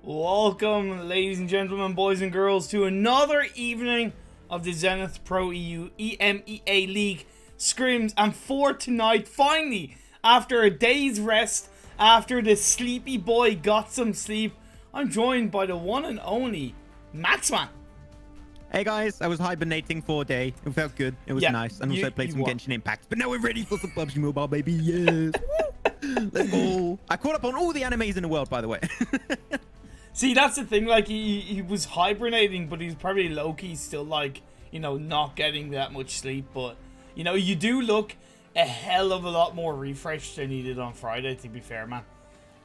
Welcome, ladies and gentlemen, boys and girls, to another evening of the Zenith Pro EU EMEA League Scrims. And for tonight, finally, after a day's rest, after the sleepy boy got some sleep, I'm joined by the one and only Maxman. Hey guys, I was hibernating for a day. It felt good. It was nice. And also played some Genshin Impact. But now we're ready for some PUBG Mobile, baby. Yes. Let's go. I caught up on all the animes in the world, by the way. See, that's the thing. Like, he was hibernating, but he's probably low-key still, like, you know, not getting that much sleep. But, you know, you do look a hell of a lot more refreshed than you did on Friday, to be fair, man.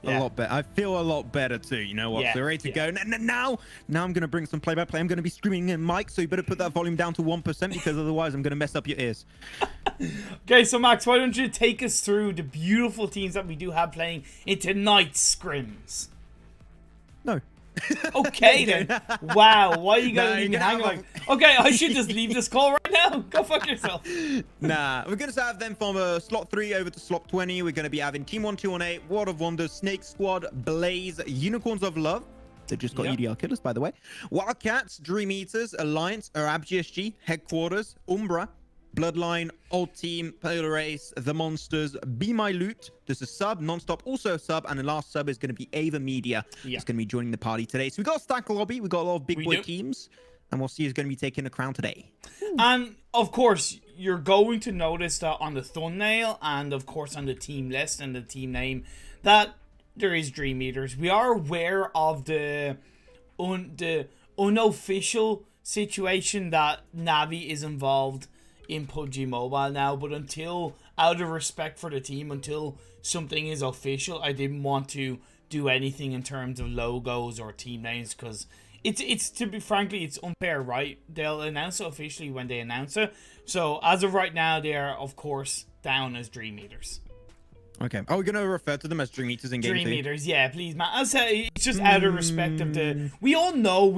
A lot better. I feel a lot better too. You know what? So ready to go. Now I'm going to bring some play-by-play. I'm going to be streaming in mic, so you better put that volume down to 1% because otherwise I'm going to mess up your ears. Okay, so Max, why don't you take us through the beautiful teams that we do have playing in tonight's scrims? No. Okay then. Wow, why are you gonna leave me hanging like? Okay, I should just leave this call right now. Go fuck yourself. Nah, we're gonna have them from slot 3 over to slot 20. We're gonna be having Team 1218, World of Wonders, SNAKEsquad, Blaze, Unicorns of Love. They just got EDR killers, by the way. Wildcats, DreamEaters, Alliance, Arab GSG, Headquarters, Umbra, Bloodline, Old Team, Polar Race, The Monsters, BeMyLoot. This is sub, non-stop, also sub, and the last sub is going to be AVerMedia. It's going to be joining the party today. So we got a stack lobby, we got a lot of big boy teams, and we'll see who's going to be taking the crown today. And of course, you're going to notice that on the thumbnail, and of course on the team list and the team name, that there is DreamEaters. We are aware of the unofficial situation that Navi is involved in PUBG Mobile now, but until, out of respect for the team, until something is official, I didn't want to do anything in terms of logos or team names, because it's to be frankly, it's unfair, right? They'll announce it officially when they announce it. So as of right now, they are of course down as DreamEaters. Okay. Are we going to refer to them as DreamEaters in game DreamEaters, yeah, please, man. I'll say it's just out of respect of the... We all know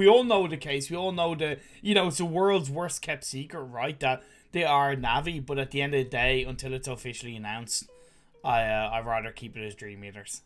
the case. We all know you know, it's the world's worst kept secret, right? That they are Navi, but at the end of the day, until it's officially announced, I'd rather keep it as DreamEaters.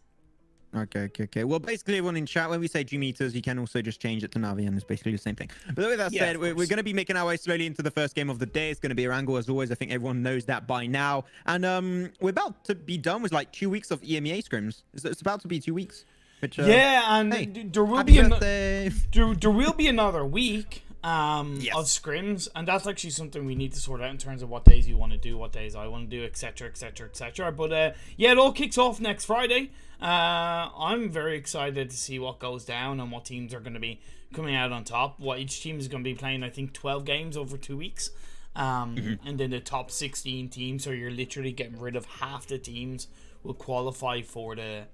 Okay. Well, basically, everyone in chat, when we say DreamEaters, you can also just change it to Navi, and it's basically the same thing. But with that said, we're going to be making our way slowly into the first game of the day. It's going to be a angle, as always. I think everyone knows that by now. And we're about to be done with like 2 weeks of EMEA scrims. It's about to be 2 weeks. Which, and hey, there will be another week of scrims, and that's actually something we need to sort out in terms of what days you want to do, what days I want to do, etc. But yeah, it all kicks off next Friday. I'm very excited to see what goes down and what teams are going to be coming out on top. What each team is going to be playing, I think 12 games over 2 weeks, and then the top 16 teams, so you're literally getting rid of half the teams will qualify for the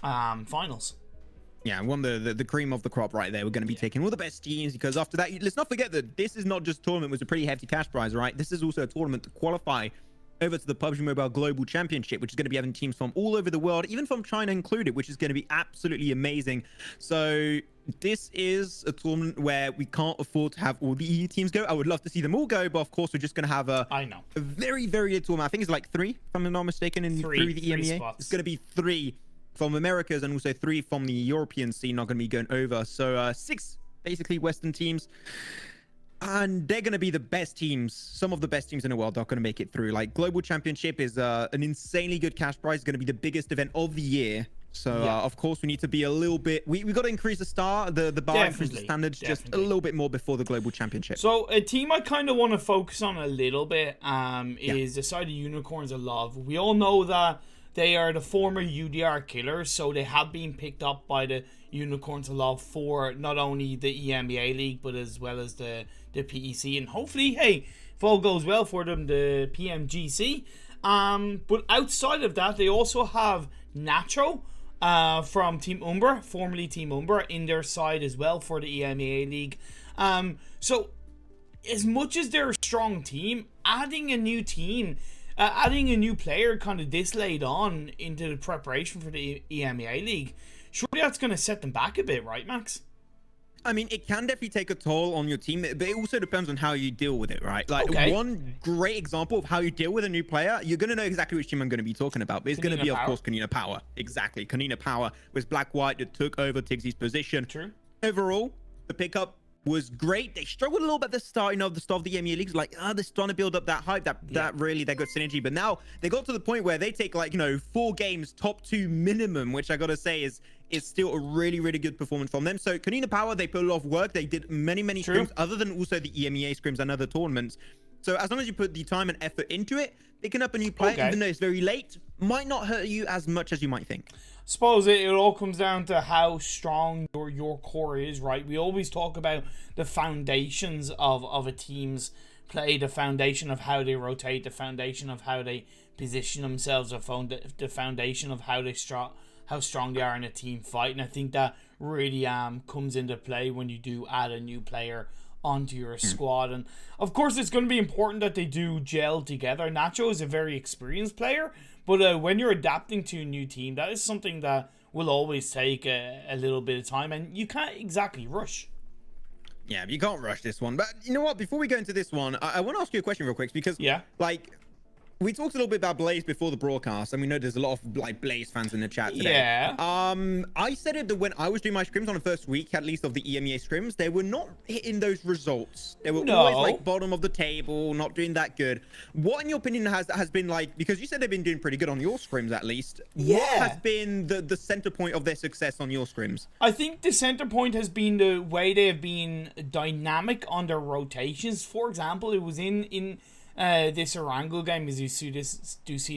finals. Yeah, the cream of the crop right there. We're going to be taking all the best teams, because after that, let's not forget that this is not just tournament with a pretty hefty cash prize, right? This is also a tournament to qualify over to the PUBG Mobile Global Championship, which is going to be having teams from all over the world, even from China included, which is going to be absolutely amazing. So this is a tournament where we can't afford to have all the EU teams go. I would love to see them all go, but of course we're just going to have a very, very little amount. I think it's like 3, if I'm not mistaken, through the EMEA. It's going to be 3 from Americas and also 3 from the European scene, not going to be going over. So 6 basically Western teams. And they're going to be the best teams. Some of the best teams in the world are going to make it through. Like, Global Championship is an insanely good cash prize. It's going to be the biggest event of the year. So, of course, we need to be a little bit... We got to increase the bar, increase the standards just a little bit more before the Global Championship. So, a team I kind of want to focus on a little bit is the side of Unicorns of Love. We all know that they are the former UDR killers, so they have been picked up by the Unicorns of Love for not only the EMEA League, but as well as the PEC, and hopefully, hey, if all goes well for them, the PMGC. But outside of that, they also have Nacho from Team Umbra, formerly Team Umbra, in their side as well for the EMEA League. So as much as they're a strong team, adding a new team, adding a new player kind of this late on into the preparation for the EMEA League, surely that's going to set them back a bit, right, Max? I mean, it can definitely take a toll on your team, but it also depends on how you deal with it, right? Like, one great example of how you deal with a new player, you're going to know exactly which team I'm going to be talking about, but it's going to be, of course, Kanina Power. Exactly. Kanina Power was Black White that took over Tigsy's position. True. Overall, the pickup was great. They struggled a little bit at the start of the EMEA Leagues. Like, they're starting to build up that hype, that really, they got synergy. But now they got to the point where they take, like, 4 games, top 2 minimum, which I got to say is still a really, really good performance from them. So Kanina Power, they put a lot of work. They did many scrims, other than also the EMEA scrims and other tournaments. So as long as you put the time and effort into it, picking up a new player, even though it's very late, might not hurt you as much as you might think. Suppose it all comes down to how strong your core is, right? We always talk about the foundations of a team's play, the foundation of how they rotate, the foundation of how they position themselves, the foundation of how strong they are in a team fight. And I think that really comes into play when you do add a new player onto your squad. And of course, it's going to be important that they do gel together. Nacho is a very experienced player, but when you're adapting to a new team, that is something that will always take a little bit of time, and you can't exactly rush. Yeah, you can't rush this one. But you know what? Before we go into this one, I want to ask you a question real quick, because like, we talked a little bit about Blaze before the broadcast, and we know there's a lot of like Blaze fans in the chat today. Yeah. I said it that when I was doing my scrims on the first week, at least of the EMEA scrims, they were not hitting those results. They were always like bottom of the table, not doing that good. What, in your opinion, has been like, because you said they've been doing pretty good on your scrims at least. What has been the center point of their success on your scrims? I think the center point has been the way they have been dynamic on their rotations. For example, it was in this Erangel game, as you see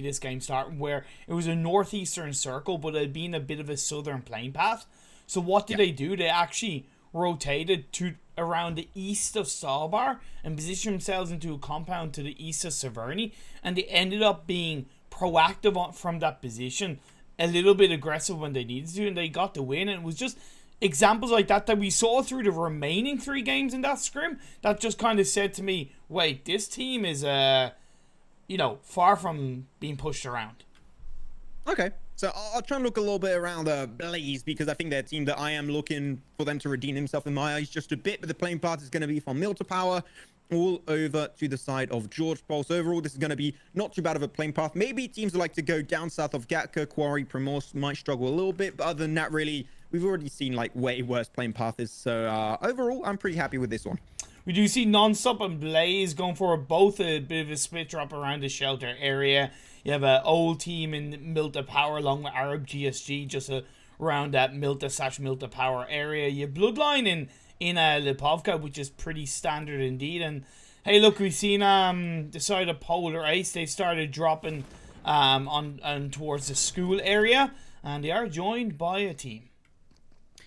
this game start, where it was a northeastern circle, but it had been a bit of a southern plane path. So what did they do? They actually rotated to around the east of Stalbar and positioned themselves into a compound to the east of Severny, and they ended up being proactive from that position, a little bit aggressive when they needed to, and they got the win. And it was just examples like that we saw through the remaining 3 games in that scrim that just kind of said to me, wait, this team is far from being pushed around. Okay, so I'll try and look a little bit around Blaze, because I think they're a team that I am looking for them to redeem himself in my eyes just a bit. But the playing path is going to be from Milta Power all over to the side of George Pulse. Overall, this is going to be not too bad of a playing path. Maybe teams that like to go down south of Gatka, Quarry, Primorsk might struggle a little bit, but other than that, really, we've already seen like way worse playing paths. So overall, I'm pretty happy with this one. We do see Nonstop and Blaze going for both a bit of a split drop around the shelter area. You have an old team in Milta Power along with Arab GSG just around that Milta Power area. You have Bloodline in Lipovka, which is pretty standard indeed. And hey, look, we've seen the side of Polar Ace. They started dropping on towards the school area, and they are joined by a team.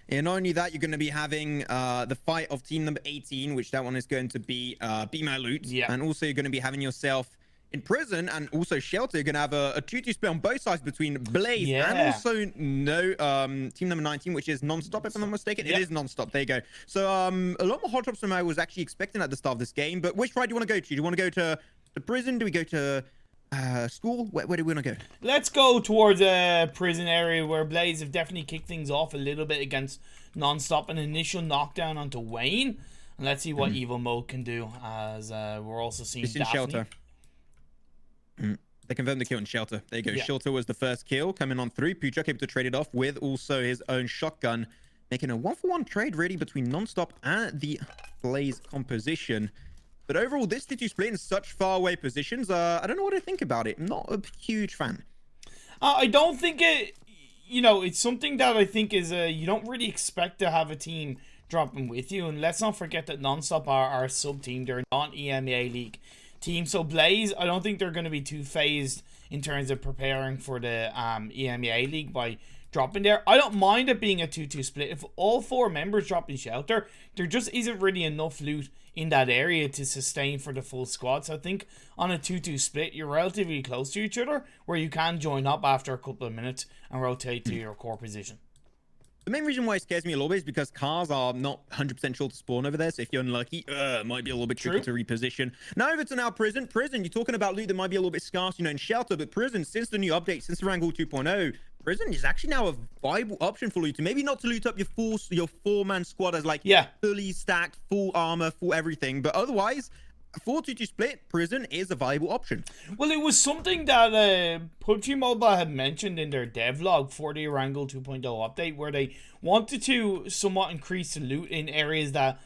And not only that, you're going to be having the fight of team number 18, which that one is going to be BeMyLoot. Yeah. And also you're going to be having yourself in Prison and also Shelter. You're going to have a 2-2 split on both sides between Blaze and also team number 19, which is Nonstop, if I'm not mistaken. It is Nonstop. There you go. So a lot more hot drops than I was actually expecting at the start of this game. But which side do you want to go to? Do you want to go to the Prison? Do we go to school? Where do we want to go? Let's go towards a Prison area where Blaze have definitely kicked things off a little bit against Nonstop. An initial knockdown onto Wayne, and let's see what Evil Mode can do, as we're also seeing Daphne. Shelter. They confirmed the kill in Shelter. There you go. Shelter was the first kill coming on through. Puchuk able to trade it off with also his own shotgun, making a 1-for-1 trade really between Nonstop and the Blaze composition. But overall, this 2-2 split in such far away positions, I don't know what to think about it. I'm not a huge fan. I don't think it, it's something that I think is, you don't really expect to have a team dropping with you. And let's not forget that Nonstop are a sub-team. They're not EMEA League team. So Blaze, I don't think they're going to be too phased in terms of preparing for the EMEA League by dropping there. I don't mind it being a 2-2 split. If all 4 members drop in Shelter, there just isn't really enough loot in that area to sustain for the full squad. So I think on a 2-2 split, you're relatively close to each other, where you can join up after a couple of minutes and rotate to your core position. The main reason why it scares me a little bit is because cars are not 100% sure to spawn over there. So if you're unlucky, it might be a little bit tricky to reposition. Now over to Prison. Prison, you're talking about loot that might be a little bit scarce, in Shelter. But Prison, since the new update, since the Wrangle 2.0, Prison is actually now a viable option for Loot. Maybe not to loot up your four-man squad as like fully stacked, full armor, full everything, but otherwise 4-2-2 split, Prison is a viable option. Well, it was something that PUBG Mobile had mentioned in their devlog for the Erangel 2.0 update, where they wanted to somewhat increase the loot in areas that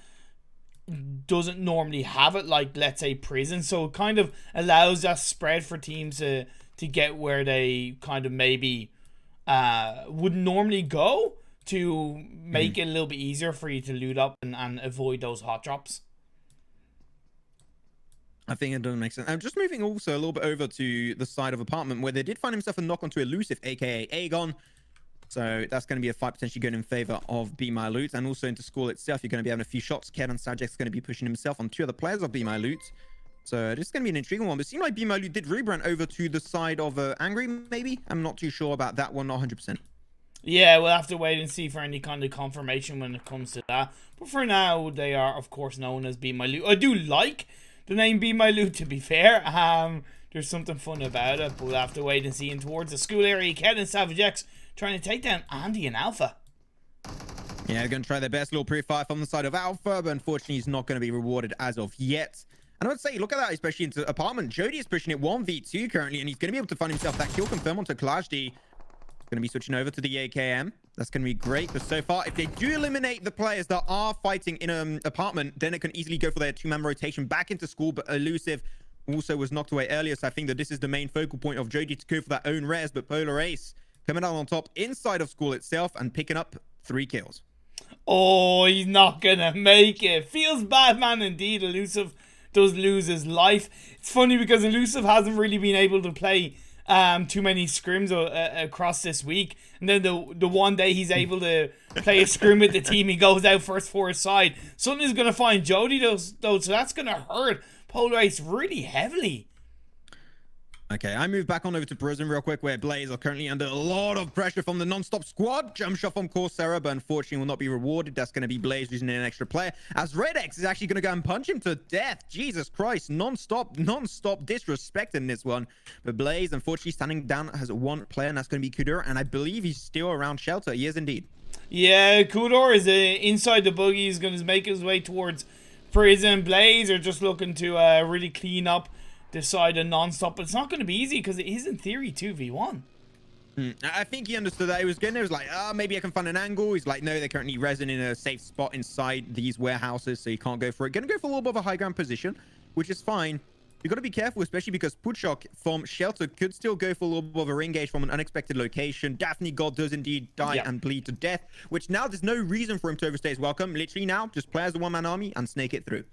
doesn't normally have it, like, let's say, Prison. So it kind of allows that spread for teams to get where they kind of maybe wouldn't normally go, to make it a little bit easier for you to loot up and avoid those hot drops. I think it doesn't make sense. I'm just moving also a little bit over to the side of Apartment, where they did find himself a knock onto Elusive, aka Aegon. So that's going to be a fight potentially going in favor of BeMyLoot. And also into School itself, you're going to be having a few shots. Ked and Sajek's going to be pushing himself on two other players of BeMyLoot. So this is going to be an intriguing one. But it seemed like BeMyLoot did rebrand over to the side of Angry, maybe? I'm not too sure about that one, not 100%. Yeah, we'll have to wait and see for any kind of confirmation when it comes to that. But for now, they are, of course, known as BeMyLoot. I do like the name BeMyLoot, to be fair. There's something fun about it, but we'll have to wait and see. And towards the school area, Ked and Savage X trying to take down Andy and Alpha. Yeah, they're going to try their best little pre-fire from the side of Alpha, but unfortunately he's not going to be rewarded as of yet. And I would say, look at that, especially into Apartment. Jody is pushing it 1v2 currently, and he's going to be able to find himself that kill confirm onto Kalashdi. Going to be switching over to the AKM. That's going to be great, because so far, if they do eliminate the players that are fighting in Apartment, then it can easily go for their two-man rotation back into School. But Elusive also was knocked away earlier, so I think that this is the main focal point of Jody to go for that own res. But Polar Ace coming out on top inside of School itself and picking up 3 kills. Oh, he's not going to make it. Feels bad, man, indeed. Elusive does lose his life. It's funny because Elusive hasn't really been able to play too many scrims across this week, and then the one day he's able to play a scrim with the team, he goes out first for his side. Something's gonna find Jody though, so that's gonna hurt Polar Ace really heavily. Okay, I move back on over to Prison real quick, where Blaze are currently under a lot of pressure from the non-stop squad. Jump shot from Coursera, but unfortunately will not be rewarded. That's going to be Blaze using an extra player, as Red X is actually going to go and punch him to death. Jesus Christ, non-stop disrespecting this one. But Blaze, unfortunately, standing down as one player, and that's going to be Kudor, and I believe he's still around Shelter. He is indeed. Yeah, Kudor is inside the buggy. He's going to make his way towards Prison. Blaze are just looking to really clean up this side of non-stop, but it's not going to be easy because it is in theory 2v1. I think he understood that. He was getting there. He was like, maybe I can find an angle. He's like, no, they're currently resin in a safe spot inside these warehouses, so you can't go for it. Gonna go for a little bit of a high ground position, which is fine. You got to be careful, especially because Putschok from Shelter could still go for a little bit of a ring gauge from an unexpected location. Daphne God does indeed die and bleed to death, which now there's no reason for him to overstay his welcome. Literally now, just play as a one-man army and snake it through.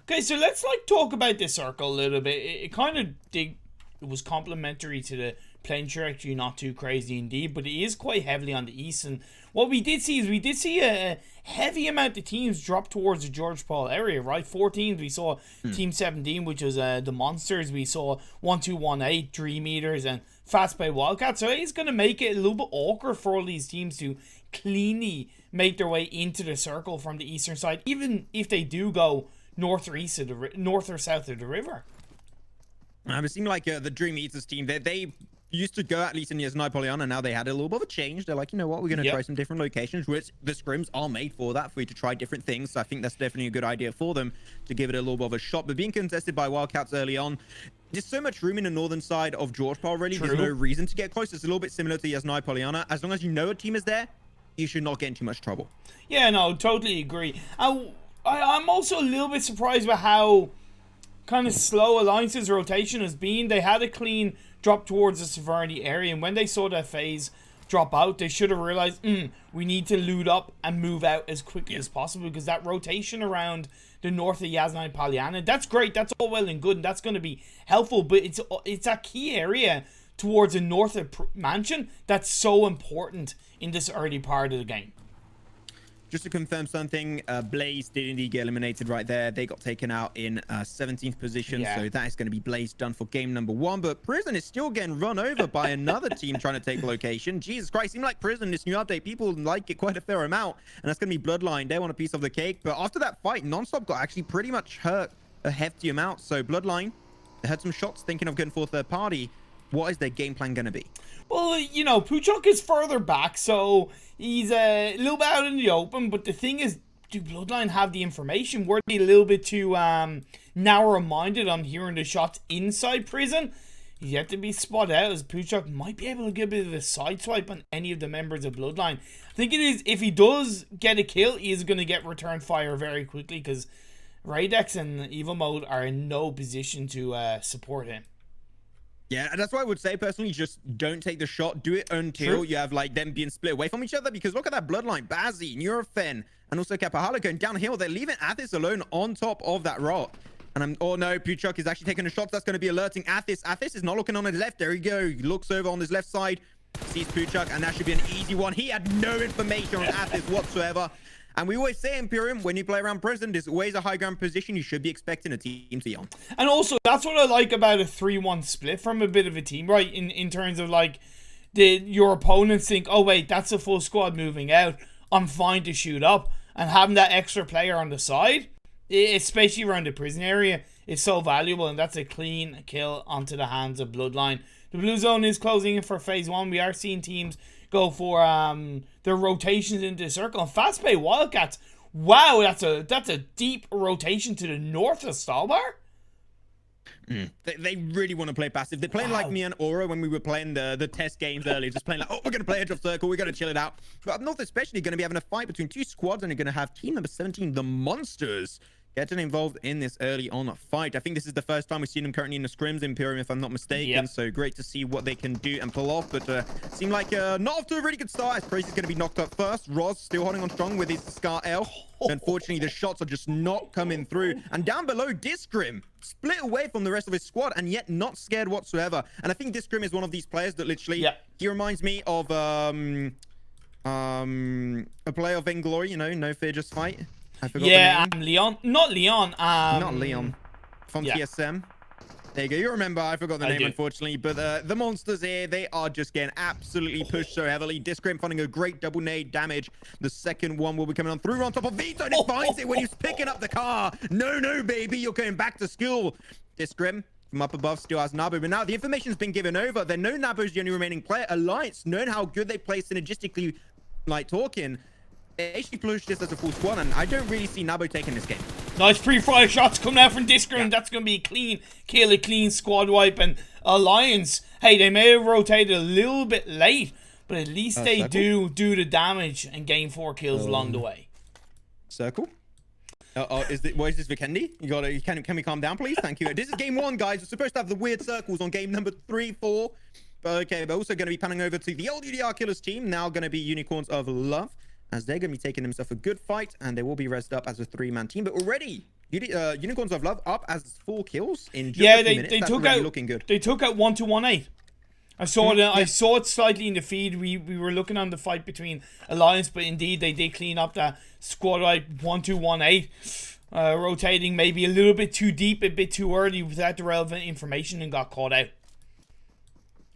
Okay, so let's talk about this circle a little bit. It kind of it was complementary to the playing trajectory, not too crazy indeed, but it is quite heavily on the east. And what we did see is a heavy amount of teams drop towards the George Paul area, right? 4 teams. We saw Team 17, which was the Monsters. We saw 1218, DreamEaters, and FastPay Wildcats. So it's going to make it a little bit awkward for all these teams to cleanly make their way into the circle from the eastern side, even if they do go north or south of the river. It seemed like the DreamEaters team, they used to go at least in Napoleon, and now they had a little bit of a change. They're like, you know what, we're going to try some different locations, which the scrims are made for that, for you to try different things. So I think that's definitely a good idea for them to give it a little bit of a shot. But being contested by Wildcats early on, there's so much room in the northern side of George Paul, really. There's no reason to get close. It's a little bit similar to Yasnai Poliana. As long as you know a team is there, you should not get in too much trouble. Yeah, no, totally agree. I'm also a little bit surprised by how kind of slow Alliance's rotation has been. They had a clean drop towards the Severity area, and when they saw that phase drop out, they should have realized, we need to loot up and move out as quickly as possible, because that rotation around the north of Yasnai Poliana, that's great, that's all well and good, and that's going to be helpful, but it's a key area towards the north of Mansion that's so important in this early part of the game. Just to confirm something, Blaze did indeed get eliminated right there. They got taken out in 17th position, so that is going to be Blaze done for game number 1. But Prison is still getting run over by another team trying to take a location. Jesus Christ, seems like Prison, this new update, people like it quite a fair amount, and that's going to be Bloodline. They want a piece of the cake. But after that fight, Nonstop got actually pretty much hurt a hefty amount. So Bloodline, they had some shots thinking of going for third party. What is their game plan going to be? Well, you know, Puchuk is further back, so he's a little bit out in the open. But the thing is, do Bloodline have the information? Were they a little bit too narrow-minded on hearing the shots inside prison? He's yet to be spotted out, as Puchuk might be able to get a bit of a sideswipe on any of the members of Bloodline. I think it is, if he does get a kill, he is going to get return fire very quickly, because Radex and Evil Mode are in no position to support him. Yeah, and that's why I would say personally, just don't take the shot. Do it until you have like them being split away from each other. Because look at that Bloodline, Bazzi, Neurofen, and also Kapahala going downhill. They're leaving Athis alone on top of that rock. And oh no, Puchuk is actually taking a shot. That's going to be alerting Athis. Athis is not looking on his left. There he go. He looks over on his left side, sees Puchuk, and that should be an easy one. He had no information on Athis whatsoever. And we always say, ImPERium, when you play around prison, there's always a high ground position. You should be expecting a team to be on. And also, that's what I like about a 3-1 split from a bit of a team, right? In terms of, like, your opponents think, oh, wait, that's a full squad moving out. I'm fine to shoot up. And having that extra player on the side, especially around the prison area, is so valuable. And that's a clean kill onto the hands of Bloodline. The blue zone is closing in for phase 1. We are seeing teams go for their rotations into the circle. And FastPay Wildcats, wow, that's a deep rotation to the north of Stalbar. They really want to play passive. They're playing like me and Aura when we were playing the test games earlier. Just playing like, oh, we're going to play edge of circle. We're going to chill it out. But up north especially going to be having a fight between two squads, and they're going to have team number 17, the Monsters, getting involved in this early on fight. I think this is the first time we've seen them currently in the scrims, ImPERium, if I'm not mistaken. Yep. So great to see what they can do and pull off. But seem like not off to a really good start, as Praise is going to be knocked up first. Roz still holding on strong with his Scar L. Unfortunately, the shots are just not coming through. And down below, Discrim split away from the rest of his squad, and yet not scared whatsoever. And I think Discrim is one of these players that literally, he reminds me of a player of Vainglory, you know, no fear, just fight. I forgot the name. Leon. Not Leon. Not Leon. From TSM. There you go. You remember, I forgot the name, unfortunately. But the Monsters here, they are just getting absolutely pushed so heavily. Discrim finding a great double nade damage. The second one will be coming on through on top of Vito, and he finds it when he's picking up the car. No, baby, you're going back to school. Discrim from up above still has Nabu, but now the information's been given over. They know Nabu's the only remaining player. Alliance, knowing how good they play synergistically, like talking, they actually pushed this as a full squad, and I don't really see Nabu taking this game. Nice free-fire shots coming out from Discrim. That's going to be a clean kill, a clean squad wipe. And Alliance, hey, they may have rotated a little bit late, but at least they do the damage and gain 4 kills along the way. Circle? What is this, Vikendi? Can we calm down, please? Thank you. This is game 1, guys. We're supposed to have the weird circles on game number 3, 4. Okay, we're also going to be panning over to the old UDR Killers team, now going to be Unicorns of Love, as they're going to be taking themselves a good fight, and they will be rezzed up as a 3-man team. But already, Unicorns of Love up as 4 kills in just a few minutes. They took out, looking good. They took out 1-2-1-8. I saw it slightly in the feed. We were looking on the fight between Alliance, but indeed they did clean up that squad right 1-2-1-8. Rotating maybe a little bit too deep, a bit too early without the relevant information, and got caught out.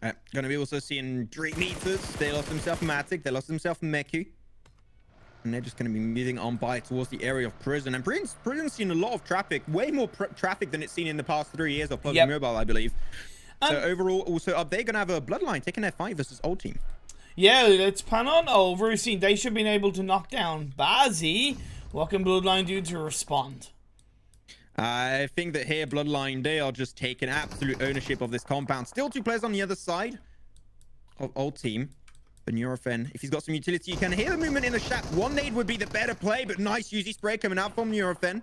Going to be also seeing DreamEaters. They lost themselves Matic. They lost themselves Meku. And they're just going to be moving on by towards the area of prison. And prison's seen a lot of traffic, way more traffic than it's seen in the past 3 years of PUBG Mobile, I believe. So overall, also up, they're going to have a Bloodline taking their fight versus old team. Yeah, let's pan on over. See, they should have been able to knock down Bazzi. What can Bloodline do to respond? I think that here, Bloodline, they are just taking absolute ownership of this compound. Still 2 players on the other side of old team. But Neurofen, if he's got some utility, you can hear the movement in the shack. 1 nade would be the better play, but nice UZ spray coming out from Neurofen.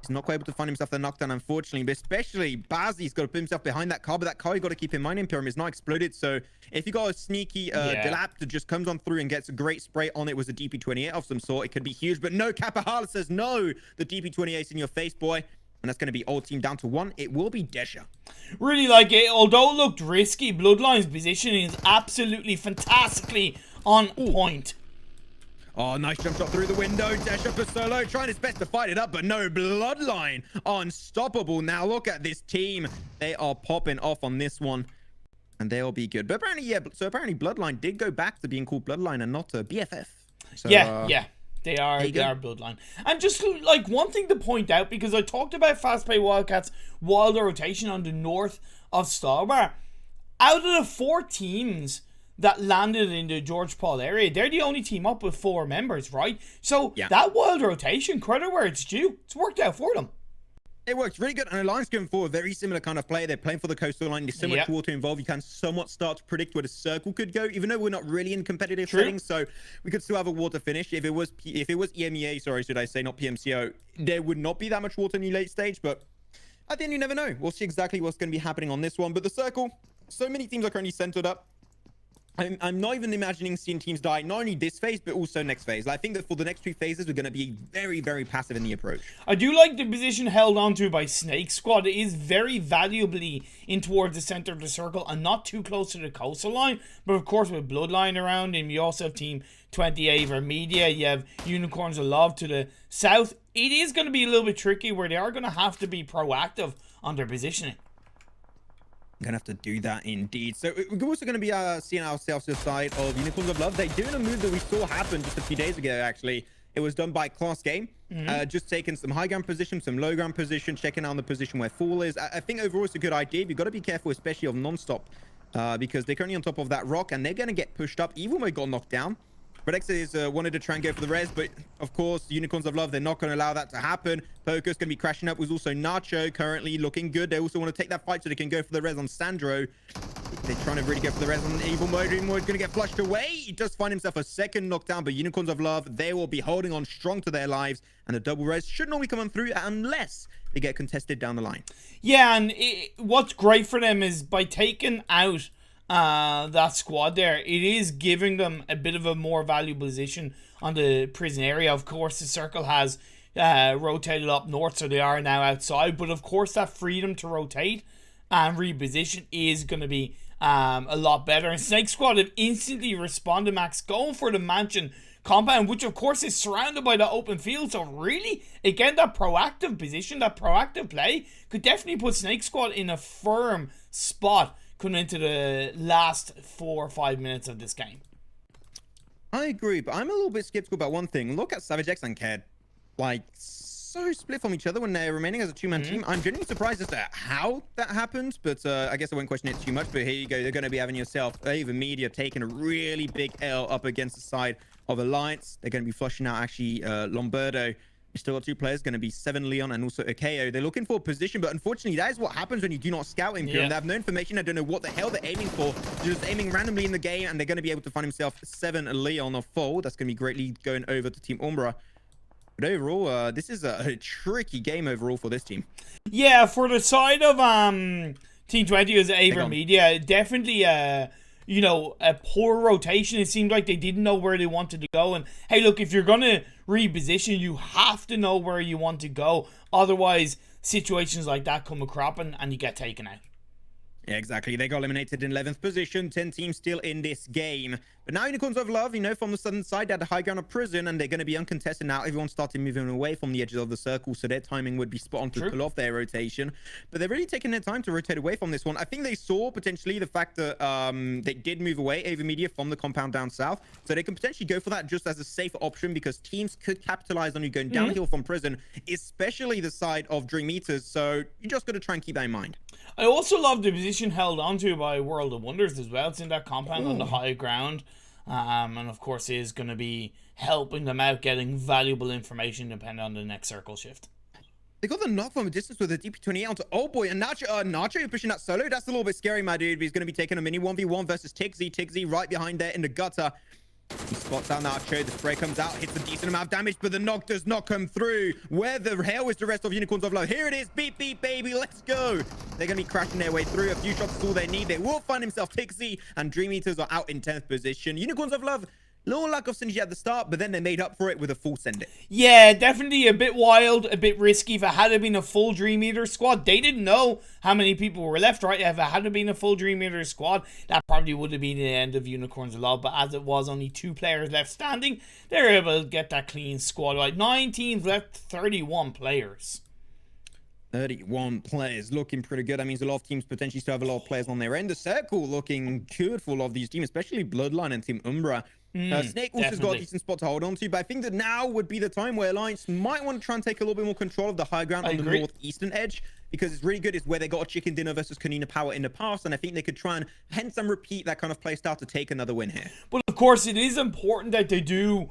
He's not quite able to find himself the knockdown, unfortunately, but especially Bazzi's got to put himself behind that car, but that car you got to keep in mind, ImPERium is not exploded, so if you got a sneaky Delap that just comes on through and gets a great spray on it with a DP28 of some sort, it could be huge, but no, Kapahala says no, the DP28's in your face, boy. And that's going to be old team down to 1. It will be Desha. Really like it. Although it looked risky, Bloodline's positioning is absolutely fantastically on point. Oh, nice jump shot through the window. Desha for solo, trying his best to fight it up, but no, Bloodline unstoppable. Now look at this team. They are popping off on this one, and they'll be good. But apparently, so apparently Bloodline did go back to being called Bloodline and not a BFF. So, yeah. They are Bloodline. And just like one thing to point out, because I talked about FastPay Wildcats' wild rotation on the north of Starbar. out of the 4 teams that landed in the George Paul area, they're the only team up with 4 members, right? So that wild rotation, credit where it's due, it's worked out for them. It works really good, and Alliance going forward, very similar kind of play. They're playing for the coastal line. There's so much water involved. You can somewhat start to predict where the circle could go, even though we're not really in competitive settings. So we could still have a water finish. If it was EMEA, sorry, should I say, not PMCO, there would not be that much water in the late stage. But at the end, you never know. We'll see exactly what's going to be happening on this one. But the circle, so many teams are currently centered up. I'm not even imagining seeing teams die, not only this phase, but also next phase. I think that for the next 2 phases, we're going to be very, very passive in the approach. I do like the position held onto by SNAKEsquad. It is very valuably in towards the center of the circle and not too close to the coastal line. But of course, with Bloodline around him, you also have Team 20 AVerMEdia. You have Unicorns of Love to the south. It is going to be a little bit tricky where they are going to have to be proactive on their positioning. Gonna have to do that indeed. So we're also going to be seeing ourselves to the side of Unicorns of Love. They're doing a move that we saw happen just a few days ago, actually. It was done by Class Game. Just taking some high ground position, some low ground position, checking out the position where Fall is. I think overall it's a good idea. You've got to be careful, especially of non-stop, because they're currently on top of that rock and they're going to get pushed up even when they got knocked down. Redex is wanted to try and go for the res, but of course, Unicorns of Love, they're not going to allow that to happen. Poker's going to be crashing up. Was also Nacho currently looking good. They also want to take that fight so they can go for the res on Sandro. They're trying to really go for the res on Evil Mode. Evil Mode going to get flushed away. He does find himself a second knockdown, but Unicorns of Love, they will be holding on strong to their lives, and the double res should normally come on through unless they get contested down the line. Yeah, and what's great for them is by taking out that squad there, it is giving them a bit of a more valuable position on the prison area. Of course, the circle has rotated up north, so they are now outside, but of course that freedom to rotate and reposition is going to be a lot better. And SNAKEsquad have instantly responded, Max, going for the mansion compound, which of course is surrounded by the open field. So really, again, that proactive position, that proactive play could definitely put SNAKEsquad in a firm spot coming into the last 4 or 5 minutes of this game. I agree, but I'm a little bit skeptical about one thing. Look at Savage X and Ked. Like, so split from each other when they're remaining as a 2-man team. I'm genuinely surprised as to how that happened, but I guess I won't question it too much. But here you go. They're going to be having yourself AVerMEdia taking a really big L up against the side of Alliance. They're going to be flushing out, actually, Lombardo. You still got 2 players, going to be 7 Leon and also Akeo. They're looking for a position, but unfortunately, that is what happens when you do not scout ImPERium. They have no information. I don't know what the hell they're aiming for. They're just aiming randomly in the game, and they're going to be able to find himself 7 Leon or Fold. That's going to be greatly going over to Team Umbra. But overall, this is a tricky game overall for this team. Yeah, for the side of Team 20 as AVerMEdia, definitely you know, a poor rotation. It seemed like they didn't know where they wanted to go. And hey, look, if you're going to reposition, you have to know where you want to go. Otherwise, situations like that come a cropping and you get taken out. Yeah, exactly. They got eliminated in 11th position. 10 teams still in this game. But now Unicorns of Love, you know, from the southern side, they had the high ground of prison, and they're going to be uncontested now. Everyone started moving away from the edges of the circle, so their timing would be spot on to pull off their rotation. But they're really taking their time to rotate away from this one. I think they saw potentially the fact that they did move away, AVerMEdia, from the compound down south. So they can potentially go for that just as a safer option, because teams could capitalize on you going downhill from prison, especially the side of DreamEaters. So you just got to try and keep that in mind. I also love the position held onto by World of Wonders as well. It's in that compound on the high ground. And of course is going to be helping them out, getting valuable information depending on the next circle shift. They got the knock from a distance with a DP28 onto oh boy, and Nacho you're pushing that solo. That's a little bit scary, my dude. He's going to be taking a mini 1v1 versus Tigzy right behind there in the gutter. He spots out Nacho. The spray comes out, hits a decent amount of damage, but the knock does not come through. Where the hell is the rest of Unicorns of Love? Here it is. Beep, beep, baby. Let's go. They're going to be crashing their way through. A few shots is all they need. They will find himself Tigzy, and DreamEaters are out in 10th position. Unicorns of Love, little lack of synergy at the start, but then they made up for it with a full send it. Yeah, definitely a bit wild, a bit risky. If it had been a full DreamEaters squad, they didn't know how many people were left, right? If it had been a full DreamEaters squad, that probably would have been the end of Unicorns of Love. But as it was, only 2 players left standing, they were able to get that clean squad. Right, 9 teams left, 31 players. 31 players looking pretty good. That means a lot of teams potentially still have a lot of players on their end. The circle looking good for a lot of these teams, especially Bloodline and Team Umbra. Snake also has got a decent spot to hold on to, but I think that now would be the time where Alliance might want to try and take a little bit more control of the high ground on the northeastern edge, because it's really good. It's where they got a chicken dinner versus Kanina Power in the past, and I think they could try and hence and repeat that kind of play style to take another win here. But of course, it is important that they do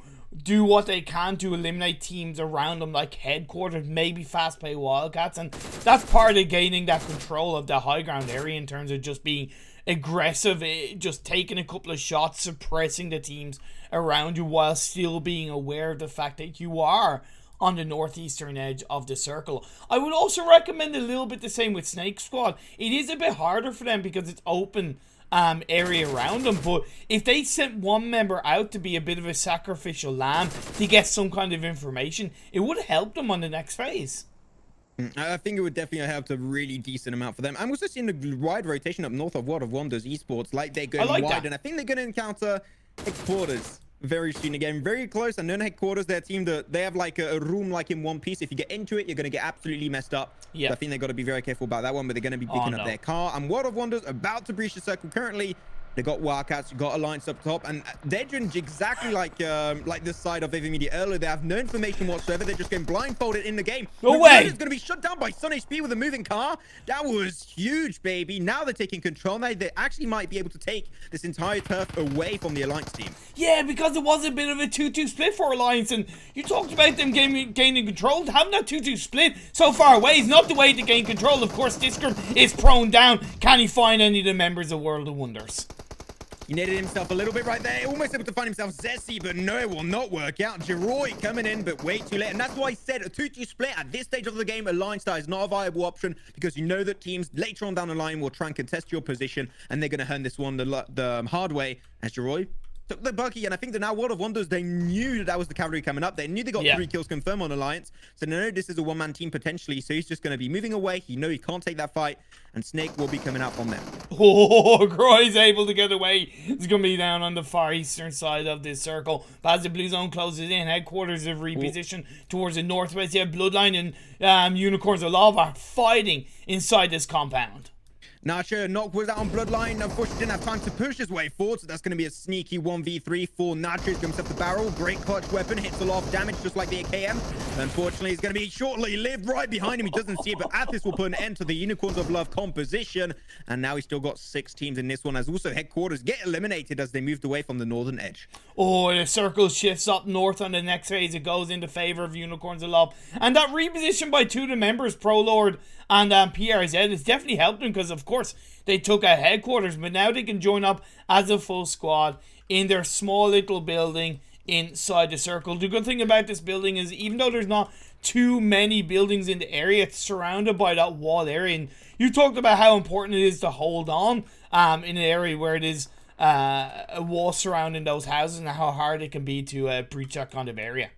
what they can to eliminate teams around them, like Headquarters, maybe FastPay Wildcats, and that's part of gaining that control of the high ground area in terms of just being aggressive, just taking a couple of shots, suppressing the teams around you while still being aware of the fact that you are on the northeastern edge of the circle. I would also recommend a little bit the same with SNAKEsquad. It is a bit harder for them because it's open area around them, but if they sent one member out to be a bit of a sacrificial lamb to get some kind of information, it would help them on the next phase. I think it would definitely help a really decent amount for them. I'm also seeing the wide rotation up north of World of Wonders esports, like they're going wide, and I think they're going to encounter Headquarters very soon again, very close. And then Headquarters, their team, they have like a room like in One Piece. If you get into it, you're going to get absolutely messed up. Yeah, so I think they've got to be very careful about that one, but they're going to be picking up their car. And World of Wonders about to breach the circle currently. They got Wildcats, you got Alliance up top, and they're doing exactly like this side of AVerMedia earlier. They have no information whatsoever. They're just getting blindfolded in the game. No way! It's going to be shut down by SunHP with a moving car. That was huge, baby. Now they're taking control. Now they actually might be able to take this entire turf away from the Alliance team. Yeah, because it was a bit of a 2-2 split for Alliance, and you talked about them gaining control. Having that 2-2 split so far away is not the way to gain control. Of course, Discord is prone down. Can he find any of the members of World of Wonders? He netted himself a little bit right there. Almost able to find himself Zessie, but no, it will not work out. Jeroy coming in, but way too late. And that's why I said a 2-2 split at this stage of the game. Alliance style is not a viable option because you know that teams later on down the line will try and contest your position, and they're going to hand this one the hard way as Jeroy took the buggy. And I think that now World of Wonders, they knew that was the cavalry coming up. They knew they got 3 kills confirmed on Alliance. So no, this is a one-man team potentially. So he's just going to be moving away. He knows he can't take that fight. And Snake will be coming out from them. Oh, Groy's able to get away. He's going to be down on the far eastern side of this circle. But as the blue zone closes in, Headquarters have repositioned towards the northwest. Yeah, Bloodline and Unicorns of Lava fighting inside this compound. Nacho knock was out on Bloodline. Unfortunately, didn't have time to push his way forward, so that's going to be a sneaky 1v3 for Nacho. He's himself the barrel. Great clutch weapon. Hits a lot of damage, just like the AKM. Unfortunately, he's going to be shortly lived right behind him. He doesn't see it, but Athis will put an end to the Unicorns of Love composition. And now he's still got 6 teams in this one, as also Headquarters get eliminated as they moved away from the northern edge. Oh, the circle shifts up north on the next phase. It goes into favor of Unicorns of Love. And that reposition by 2 of the members, ProLord and PRZ, has definitely helped them because, of course, they took out Headquarters, but now they can join up as a full squad in their small little building inside the circle. The good thing about this building is even though there's not too many buildings in the area, it's surrounded by that wall area. And you talked about how important it is to hold on in an area where it is a wall surrounding those houses and how hard it can be to breach that kind of area.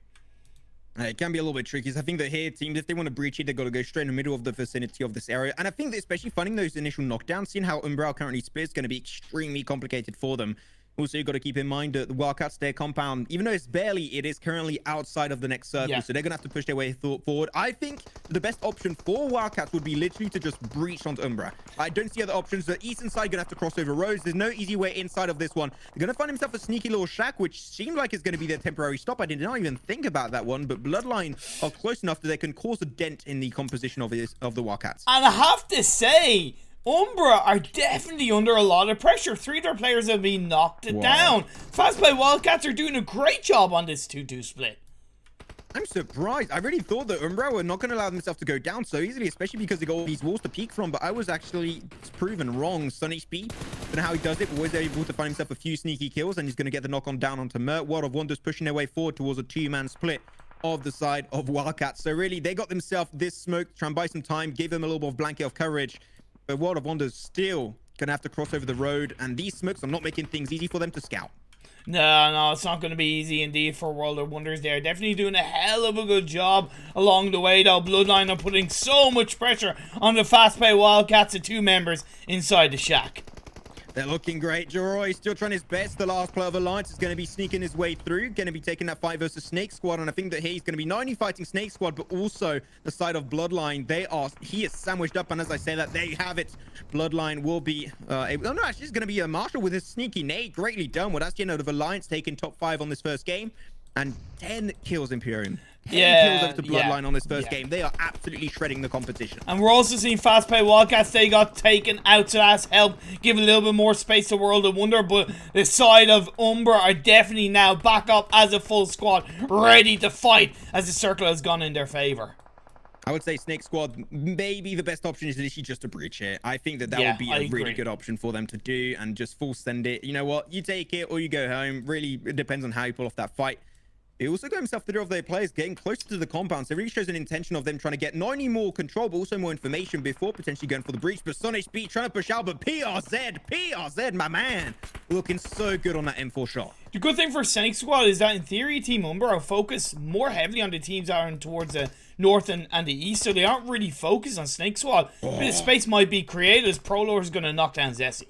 It can be a little bit tricky. So I think that here, teams, if they want to breach it, they've got to go straight in the middle of the vicinity of this area. And I think that especially finding those initial knockdowns, seeing how Umbra currently splits, is going to be extremely complicated for them. Also, you've got to keep in mind that the Wildcats, their compound, even though it's barely, it is currently outside of the next circle. Yeah. So they're going to have to push their way forward. I think the best option for Wildcats would be literally to just breach onto Umbra. I don't see other options. The eastern side going to have to cross over roads. There's no easy way inside of this one. They're going to find himself a sneaky little shack, which seems like it's going to be their temporary stop. I did not even think about that one, but Bloodline are close enough that they can cause a dent in the composition of the Wildcats. And I have to say, Umbra are definitely under a lot of pressure. 3 of their players have been knocked down. FastPay Wildcats are doing a great job on this 2-2 split. I'm surprised. I really thought that Umbra were not going to allow themselves to go down so easily, especially because they got all these walls to peek from, but I was actually proven wrong. SunHP, don't know how he does it, but always able to find himself a few sneaky kills, and he's going to get the knock on down onto Mert. World of Wonders pushing their way forward towards a 2-man split of the side of Wildcats. So really, they got themselves this smoke, try and buy some time, gave them a little bit of blanket of courage. But World of Wonders still going to have to cross over the road. And these smokes are not making things easy for them to scout. No, it's not going to be easy indeed for World of Wonders. They're definitely doing a hell of a good job along the way, though. Bloodline are putting so much pressure on the FastPay Wildcats, the 2 members inside the shack. They're looking great. Joroi still trying his best. The last player of Alliance is going to be sneaking his way through. Going to be taking that fight versus SNAKEsquad. And I think that he's going to be not only fighting SNAKEsquad, but also the side of Bloodline. He is sandwiched up. And as I say that, there you have it. Bloodline will be... actually, it's going to be a Marshall with his sneaky nade. Greatly done. Well, that's the end of Alliance taking top 5 on this first game. And 10 kills, ImPERium. 10 kills over to Bloodline on this first game. They are absolutely shredding the competition. And we're also seeing FastPay Wildcats. They got taken out to ask help, give a little bit more space to World of Wonder. But the side of Umbra are definitely now back up as a full squad, ready to fight as the circle has gone in their favor. I would say SNAKEsquad, maybe the best option is literally just to breach it. I think that would be a really good option for them to do and just full send it. You know what? You take it or you go home. Really, it depends on how you pull off that fight. He also got himself through of their players getting closer to the compound, so it really shows an intention of them trying to get not only more control, but also more information before potentially going for the breach. But SonHP trying to push out, but PRZ, my man, looking so good on that M4 shot. The good thing for SNAKEsquad is that in theory, Team Umbra are focused more heavily on the teams that are towards the north and the east, so they aren't really focused on SNAKEsquad. But the space might be created as Prolor is going to knock down Zessie.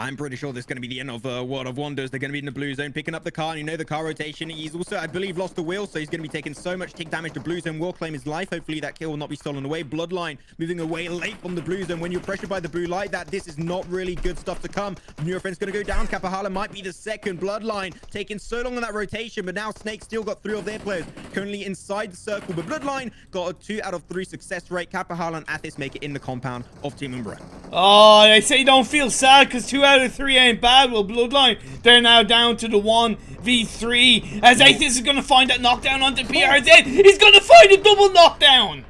I'm pretty sure this is going to be the end of World of Wonders. They're going to be in the blue zone, picking up the car. And you know the car rotation. He's also, I believe, lost the wheel, so he's going to be taking so much tick damage. The blue zone will claim his life. Hopefully that kill will not be stolen away. Bloodline moving away late from the blue zone. When you're pressured by the blue light, this is not really good stuff to come. Neurofen's going to go down. Kapahala might be the second. Bloodline taking so long on that rotation, but now Snake still got 3 of their players currently inside the circle. But Bloodline got a 2 out of 3 success rate. Kapahala and Athis make it in the compound of Team Umbra. Oh, they say don't feel sad because 2 out of 3 ain't bad. Well, Bloodline, they're now down to the 1v3 as Athis is going to find that knockdown onto PRZ. He's going to find a double knockdown.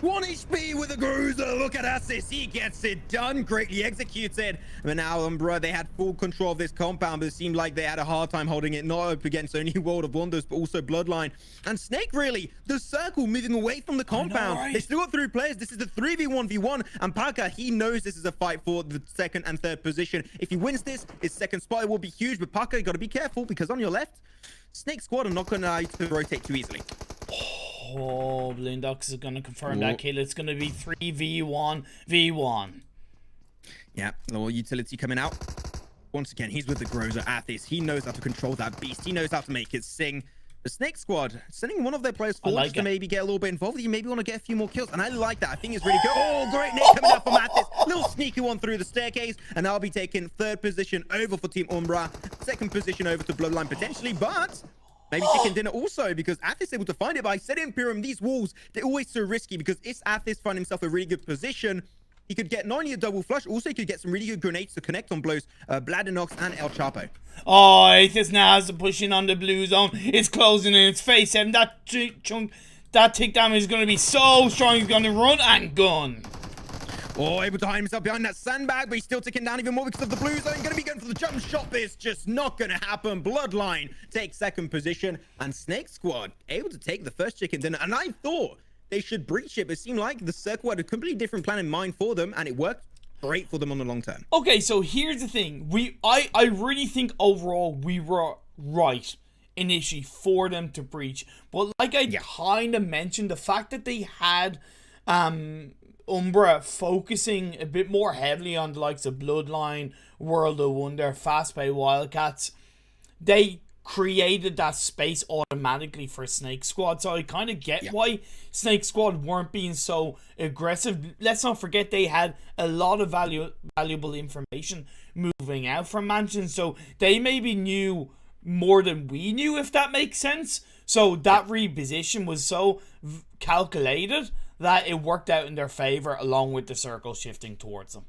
1 HP with a cruiser. Look at Athis. He gets it done. Greatly executed. But now Umbra, they had full control of this compound, but it seemed like they had a hard time holding it, not up against only World of Wonders, but also Bloodline. And Snake, really, the circle moving away from the compound. Right? They still got 3 players. This is the 3v1v1. And Parker, he knows this is a fight for the 2nd and 3rd position. If he wins this, his 2nd spot will be huge. But Parker, you got to be careful because on your left, SNAKEsquad are not going to rotate too easily. Oh, Blindox is going to confirm that kill. It's going to be 3v1v1. Yeah, little utility coming out. Once again, he's with the Groza Athis. He knows how to control that beast. He knows how to make it sing. The SNAKEsquad sending one of their players forward to maybe get a little bit involved. You maybe want to get a few more kills. And I like that. I think it's really good. Oh, great nick coming out from Athis. Little sneaky one through the staircase. And I'll be taking 3rd position over for Team Umbra. 2nd position over to Bloodline potentially. But... maybe chicken dinner also because Athis is able to find it. But I said ImPERium, these walls, they're always so risky because if Athis finds himself a really good position, he could get not only a double flush, also he could get some really good grenades to connect on blows Bladenox and El Chapo. Oh, Athis now has to push in on the blue zone. It's closing in its face. And that tick damage is going to be so strong. He's going to run and gun. Oh, able to hide himself behind that sandbag, but he's still ticking down even more because of the blue zone. Going to be going for the jump shot, but it's just not going to happen. Bloodline takes 2nd position, and SNAKEsquad able to take the 1st chicken dinner. And I thought they should breach it, but it seemed like the circle had a completely different plan in mind for them, and it worked great for them on the long term. Okay, so here's the thing. I really think overall we were right initially for them to breach. But like I kind of mentioned, the fact that they had... Umbra focusing a bit more heavily on the likes of Bloodline, World of Wonder, FastPay Wildcats, they created that space automatically for SNAKEsquad. So I kind of get why SNAKEsquad weren't being so aggressive. Let's not forget they had a lot of valuable information moving out from Mansion, so they maybe knew more than we knew, if that makes sense. So that reposition was so calculated that it worked out in their favor, along with the circle shifting towards them.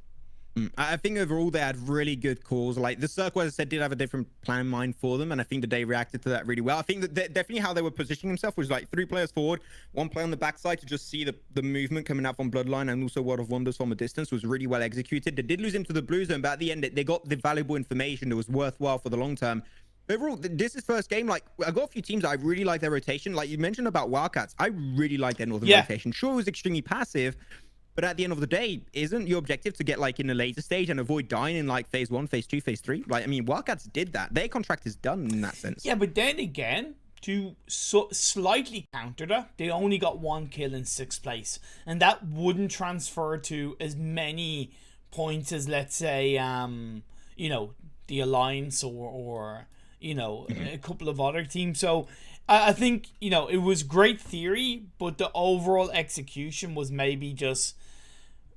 I think overall they had really good calls. Like the circle, as I said, did have a different plan in mind for them, and I think that they reacted to that really well. I think that definitely how they were positioning themselves was like 3 players forward, 1 player on the backside to just see the movement coming out from Bloodline, and also World of Wonders from a distance was really well executed. They did lose him to the blue zone, but at the end they got the valuable information that was worthwhile for the long term. Overall, this is 1st game. Like, I got a few teams I really like their rotation. Like you mentioned about Wildcats, I really like their northern rotation. Sure, it was extremely passive, but at the end of the day, isn't your objective to get like in the later stage and avoid dying in like phase 1, phase 2, phase 3? Like, I mean, Wildcats did that. Their contract is done in that sense. Yeah, but then again, to slightly counter that, they only got 1 kill in 6th place, and that wouldn't transfer to as many points as, let's say, you know, the Alliance or you know, a couple of other teams. So I think, you know, it was great theory, but the overall execution was maybe just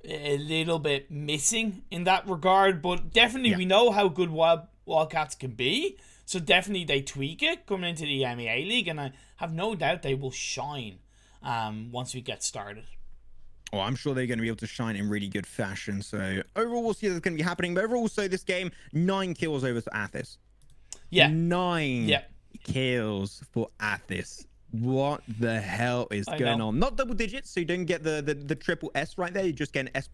a little bit missing in that regard. But definitely we know how good Wildcats can be. So definitely they tweak it coming into the EMEA League, and I have no doubt they will shine once we get started. Oh, I'm sure they're going to be able to shine in really good fashion. So overall, we'll see what's going to be happening. But overall, so this game, 9 kills over to Athis. Yeah. 9 kills for Athis. What the hell is going on? Not double digits, so you don't get the triple S right there. You just get an S++.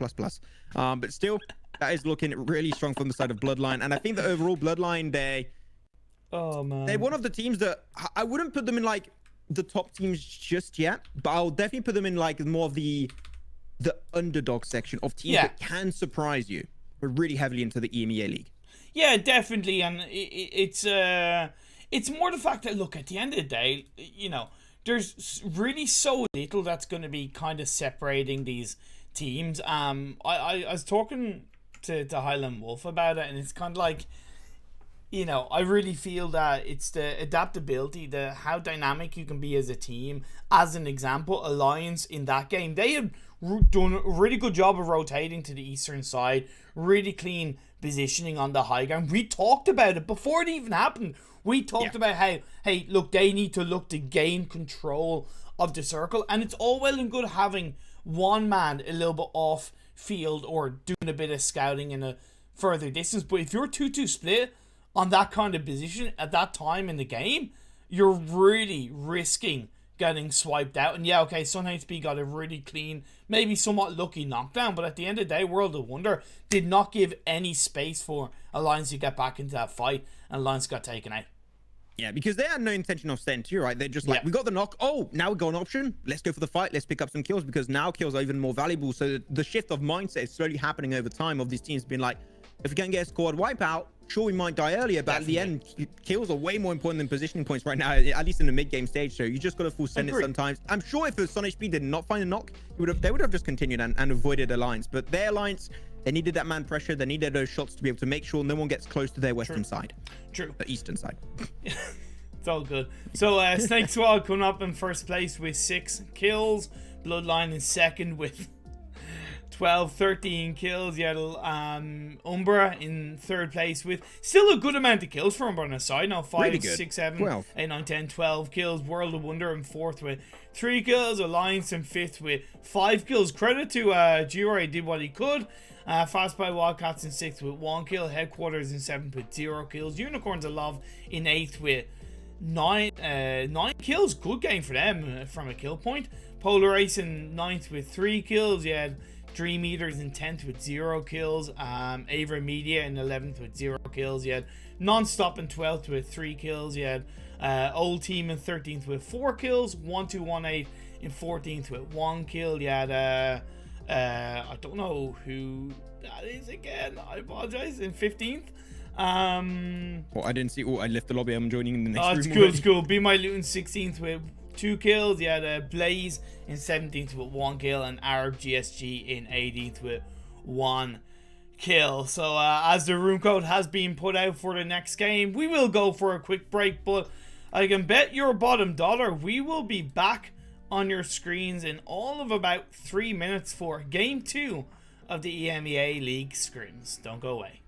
But still, that is looking really strong from the side of Bloodline. And I think that overall, Bloodline, they're one of the teams that I wouldn't put them in like the top teams just yet, but I'll definitely put them in like more of the underdog section of teams that can surprise you. We're really heavily into the EMEA League. Yeah, definitely, and it's more the fact that, look, at the end of the day, you know, there's really so little that's going to be kind of separating these teams. I was talking to Highland Wolf about it, and it's kind of like, you know, I really feel that it's the adaptability, how dynamic you can be as a team. As an example, Alliance in that game, they had done a really good job of rotating to the eastern side, really clean positioning on the high ground. We talked about it before it even happened. We talked about how, hey, look, they need to look to gain control of the circle, and it's all well and good having one man a little bit off field or doing a bit of scouting in a further distance, but if you're 2-2 split on that kind of position at that time in the game, you're really risking getting swiped out. And yeah, okay, Sun HP got a really clean, maybe somewhat lucky knockdown, but at the end of the day, World of Wonder did not give any space for Alliance to get back into that fight, and Alliance got taken out. Yeah, because they had no intention of staying to you, right? They're just like, we got the knock. Oh, now we got an option. Let's go for the fight. Let's pick up some kills, because now kills are even more valuable. So the shift of mindset is slowly happening over time of these teams being like, if we can't get a squad wipeout, sure, we might die earlier, but at the end, kills are way more important than positioning points right now, at least in the mid-game stage. So you just got to full send it sometimes. I'm sure if Sun HP did not find a knock, they would have just continued and avoided Alliance. But their Alliance, they needed that man pressure. They needed those shots to be able to make sure no one gets close to their western side. The eastern side. It's all good. So SNAKEsquad coming up in first place with 6 kills. Bloodline in second with 13 kills. You had Umbra in third place with still a good amount of kills for Umbra on the side. Now 5, really 6, 7, 12. 8, 9, 10, 12 kills. World of Wonder in fourth with 3 kills. Alliance in fifth with 5 kills. Credit to Giro, he did what he could. FastPay Wildcats in 6th with 1 kill. Headquarters in 7th with 0 kills. Unicorns of Love in 8th with 9 kills. Good game for them from a kill point. Polar Ace in 9th with 3 kills. You had DreamEaters in 10th with 0 kills. AVerMEdia in 11th with 0 kills. You had Nonstop in 12th with 3 kills. You had Old Team in 13th with 4 kills. 1218 in 14th with 1 kill. You had I don't know who that is again. I apologize. In 15th. I didn't see. I left the lobby. I'm joining in the next room. It's cool. It's cool. BeMyLoot in 16th with 2 kills. You had Blaze in 17th with 1 kill, and Arab GSG in 18th with 1 kill. So as the room code has been put out for the next game, we will go for a quick break, but I can bet your bottom dollar we will be back on your screens in all of about 3 minutes for game 2 of the EMEA League Scrims. Don't go away.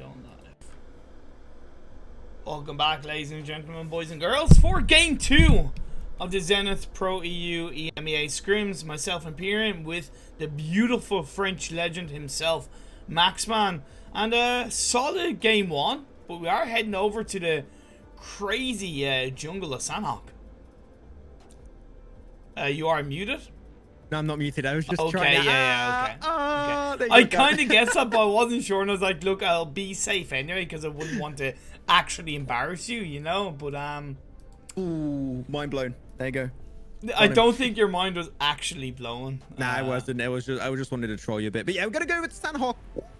going live. Welcome back, ladies and gentlemen, boys and girls, for Game 2 of the Zenith Pro EU EMEA Scrims. Myself, ImPERium, with the beautiful French legend himself, Maxman. And a solid Game 1, but we are heading over to the crazy jungle of SNAKesquad. You are muted? No, I'm not muted. I was just okay, trying to... Okay. I kind of guessed that, but I wasn't sure, and I was like, look, I'll be safe anyway, because I wouldn't want to actually embarrass you, you know, but, Ooh, mind blown. There you go. I don't think your mind was actually blown. Nah, it wasn't. It was just, I just wanted to troll you a bit. But yeah, we're going to go with SNAKesquad.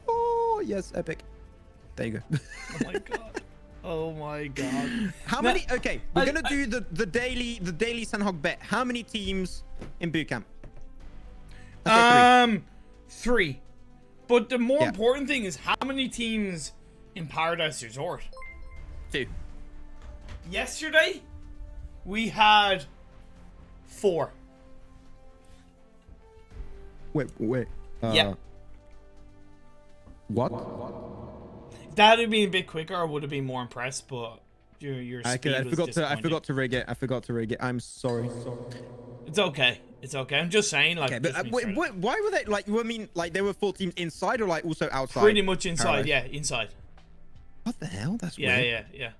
Oh, yes, epic. There you go. Oh my god. Oh my god. How many... Okay, we're going to do the daily SNAKesquad bet. How many teams in bootcamp? Okay, three. But the more important thing is how many teams in Paradise Resort? 2. Yesterday, we had 4. Wait. Yeah. What? If that had been a bit quicker, I would have been more impressed, but your speed I was forgot to rig it. I'm sorry. It's okay. It's okay. I'm just saying, like. Okay, but why were they like? I mean, like there were 4 teams inside or like also outside? Pretty much inside. Yeah, inside. What the hell? That's weird. Yeah.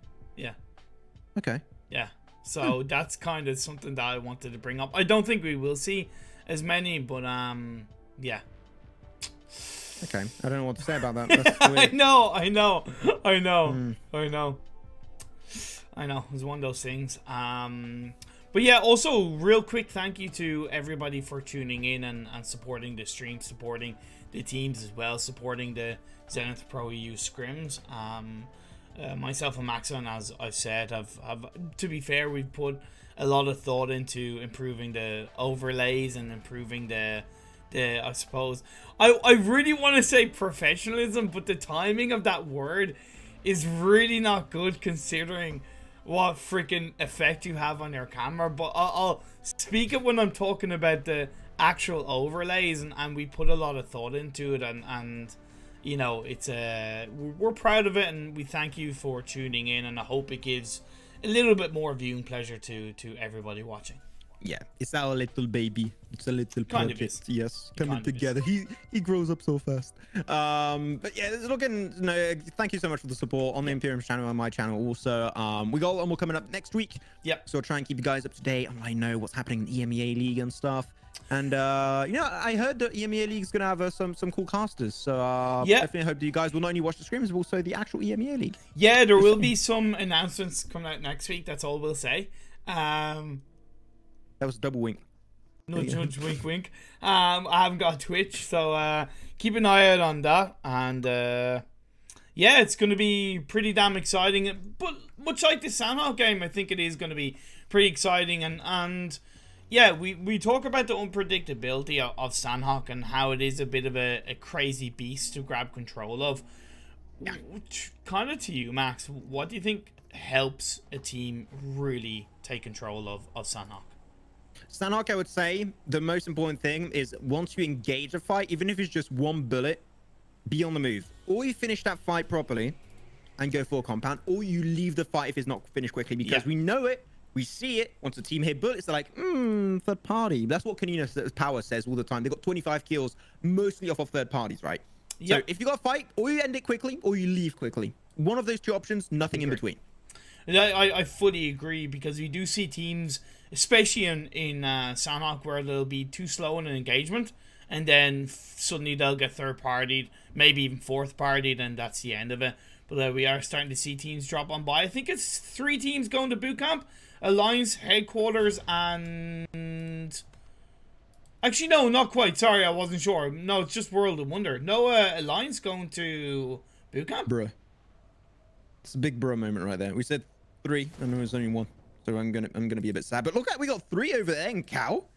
Okay. Yeah. So that's kind of something that I wanted to bring up. I don't think we will see as many, but yeah. Okay. I don't know what to say about that. That's weird. I know. It's one of those things. But yeah, also real quick thank you to everybody for tuning in and supporting the stream, supporting the teams as well, supporting the Zenith Pro EU Scrims. Myself and Maxon, as I said, have to be fair, we've put a lot of thought into improving the overlays and improving the I suppose I really want to say professionalism, but the timing of that word is really not good considering what freaking effect you have on your camera. But I'll speak it when I'm talking about the actual overlays, and we put a lot of thought into it, and you know, it's we're proud of it, and we thank you for tuning in, and I hope it gives a little bit more viewing pleasure to everybody watching. Yeah, it's our little baby. It's a little project. Yes, coming together. He grows up so fast. But yeah, looking. Thank you so much for the support on the ImPERium channel and my channel also. We got a lot more coming up next week. Yep. So I'll try and keep you guys up to date on I know what's happening in the EMEA League and stuff. And you know, I heard that EMEA League is gonna have some cool casters. So definitely hope that you guys will not only watch the streams but also the actual EMEA League. Yeah, there will be some announcements coming out next week. That's all we'll say. That was a double wink. No judge, wink, wink. I haven't got Twitch, so keep an eye out on that. And yeah, it's going to be pretty damn exciting. But much like the SNAKesquad game, I think it is going to be pretty exciting. And yeah, we talk about the unpredictability of SNAKesquad and how it is a bit of a crazy beast to grab control of. Yeah. Kind of to you, Max, what do you think helps a team really take control of SNAKesquad? SNAKesquad, I would say the most important thing is once you engage a fight, even if it's just one bullet, be on the move. Or you finish that fight properly and go for a compound, or you leave the fight if it's not finished quickly, because we know it, we see it. Once the team hit bullets, they're like, third party. That's what Kanina's power says all the time. They got 25 kills, mostly off of third parties, right? Yep. So if you got a fight, or you end it quickly, or you leave quickly. One of those 2 options, nothing in between. I fully agree, because we do see teams, especially in SNAKesquad, where they'll be too slow in an engagement, and then suddenly they'll get third-partied, maybe even fourth-partied, and that's the end of it. But we are starting to see teams drop on by. I think it's 3 teams going to bootcamp: Alliance, Headquarters, and... Actually, no, not quite. Sorry, I wasn't sure. No, it's just World of Wonder. No Alliance going to bootcamp? Bruh. It's a big bruh moment right there. We said 3, and there was only 1. So I'm gonna be a bit sad. But look at, we got 3 over there in Cal.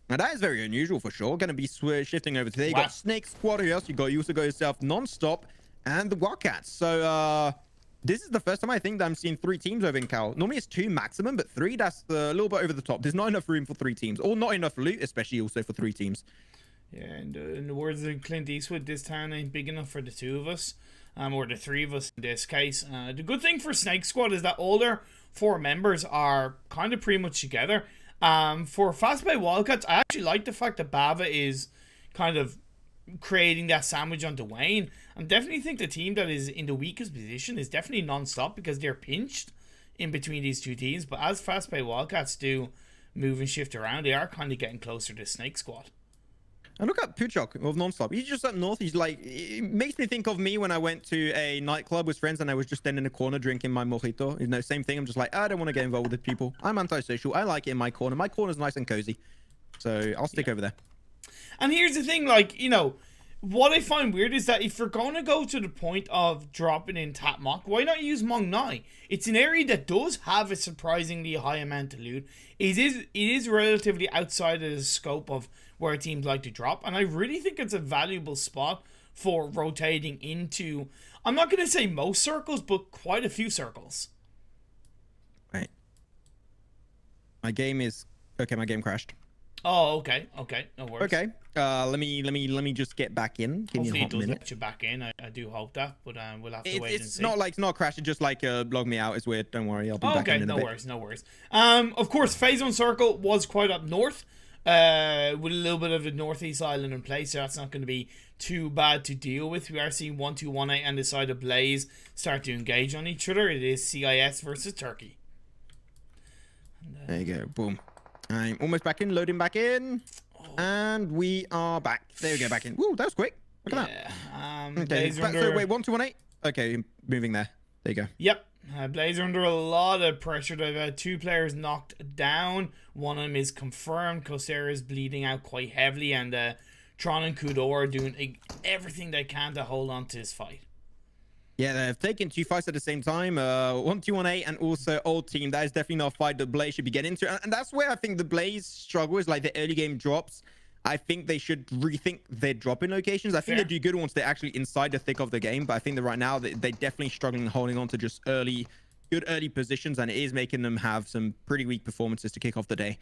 Now that is very unusual for sure. Gonna be shifting over to there. You got SNAKEsquad. Who else? You also got yourself Non-Stop and the Wildcats. So this is the first time I think that I'm seeing 3 teams over in Cal. Normally it's 2 maximum, but 3, that's a little bit over the top. There's not enough room for 3 teams, or not enough loot, especially also for 3 teams. Yeah, and in the words of Clint Eastwood, this town ain't big enough for the 2 of us. or the three of us in this case. The good thing for SNAKEsquad is that all their 4 members are kind of pretty much together. For FastPay Wildcats, I actually like the fact that Bava is kind of creating that sandwich on Dwayne. I definitely think the team that is in the weakest position is definitely non-stop because they're pinched in between these two teams. But as FastPay Wildcats do move and shift around, they are kind of getting closer to SNAKEsquad. And look at Puchok of Nonstop. He's just up north. He's like, it makes me think of me when I went to a nightclub with friends and I was just standing in a corner drinking my mojito. You know, same thing. I'm just like, I don't want to get involved with people. I'm antisocial. I like it in my corner. My corner's nice and cozy. So I'll stick over there. And here's the thing, like, you know, what I find weird is that if you're going to go to the point of dropping in Tatmok, why not use Mong Nai? It's an area that does have a surprisingly high amount of loot. It is relatively outside of the scope of where teams like to drop, and I really think it's a valuable spot for rotating into, I'm not going to say most circles, but quite a few circles. Right. My game is... Okay, my game crashed. Oh, okay, no worries. Okay, let me just get back in. Give Hopefully me a hot it does minute. let you back in. I do hope that, but we'll have to wait and see. It's not like, it's not crashed. It just like log me out. It's weird. Don't worry, I'll be back in a bit. No worries. Of course, Phase 1 Circle was quite up north, with a little bit of a northeast island in place, so that's not going to be too bad to deal with. We are seeing 1218 and the side of Blaze start to engage on each other. It is CIS versus Turkey. And, there you go. Boom. I'm almost back in. Loading back in. And we are back. There we go, back in. Woo, that was quick. Look at that. Okay, so wait, 1218? Okay, moving there. There you go. Yep. Blaze are under a lot of pressure. They've had 2 players knocked down. One of them is confirmed. Kosera is bleeding out quite heavily. And Tron and Kudo are doing everything they can to hold on to this fight. Yeah, they've taken 2 fights at the same time. 1218 and also Old Team. That is definitely not a fight that Blaze should be getting into. And that's where I think the Blaze struggle is, like the early game drops. I think they should rethink their dropping locations. I think they do good once they're actually inside the thick of the game. But I think that right now they're definitely struggling holding on to just good early positions. And it is making them have some pretty weak performances to kick off the day.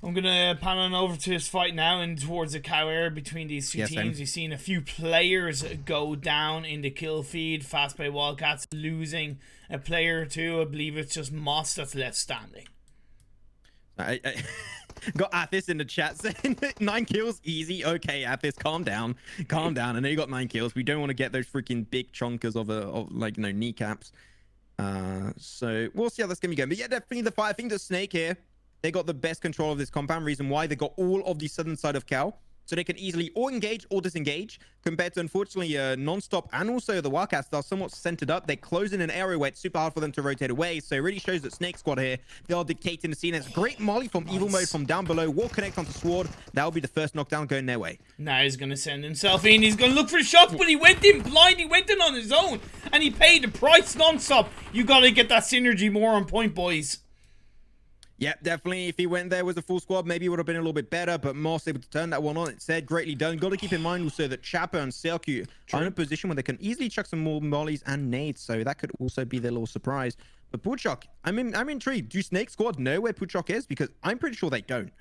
I'm going to pan on over to this fight now and towards the cow area between these two teams. You've seen a few players go down in the kill feed. FastPay Wildcats losing a player or two. I believe it's just Moss that's left standing. I got Athis in the chat saying 9 kills, easy. Okay, Athis, calm down. Calm down. I know you got 9 kills. We don't want to get those freaking big chonkers of like, you know, kneecaps. So we'll see how that's going to be going. But yeah, definitely the fight. I think the Snake here, they got the best control of this compound. Reason why they got all of the southern side of Cal, so they can easily or engage or disengage, compared to unfortunately Non-Stop and also the Wildcats that are somewhat centered up. They close in an area where it's super hard for them to rotate away, so it really shows that SNAKEsquad here, they are dictating the scene. It's a great molly from Evil Mode from down below. Will connect onto Sword. That'll be the first knockdown going their way. Now he's going to send himself in. He's going to look for shots, but he went in blind. He went in on his own, and he paid the price. Non-Stop, you got to get that synergy more on point, boys. Yeah, definitely. If he went there with a full squad, maybe it would have been a little bit better, but Moss able to turn that one on. It said greatly done. Got to keep in mind also that Chapper and Selku are in a position where they can easily chuck some more mollies and nades, so that could also be their little surprise. But Puchok, I'm intrigued. Do SNAKEsquad know where Puchok is? Because I'm pretty sure they don't.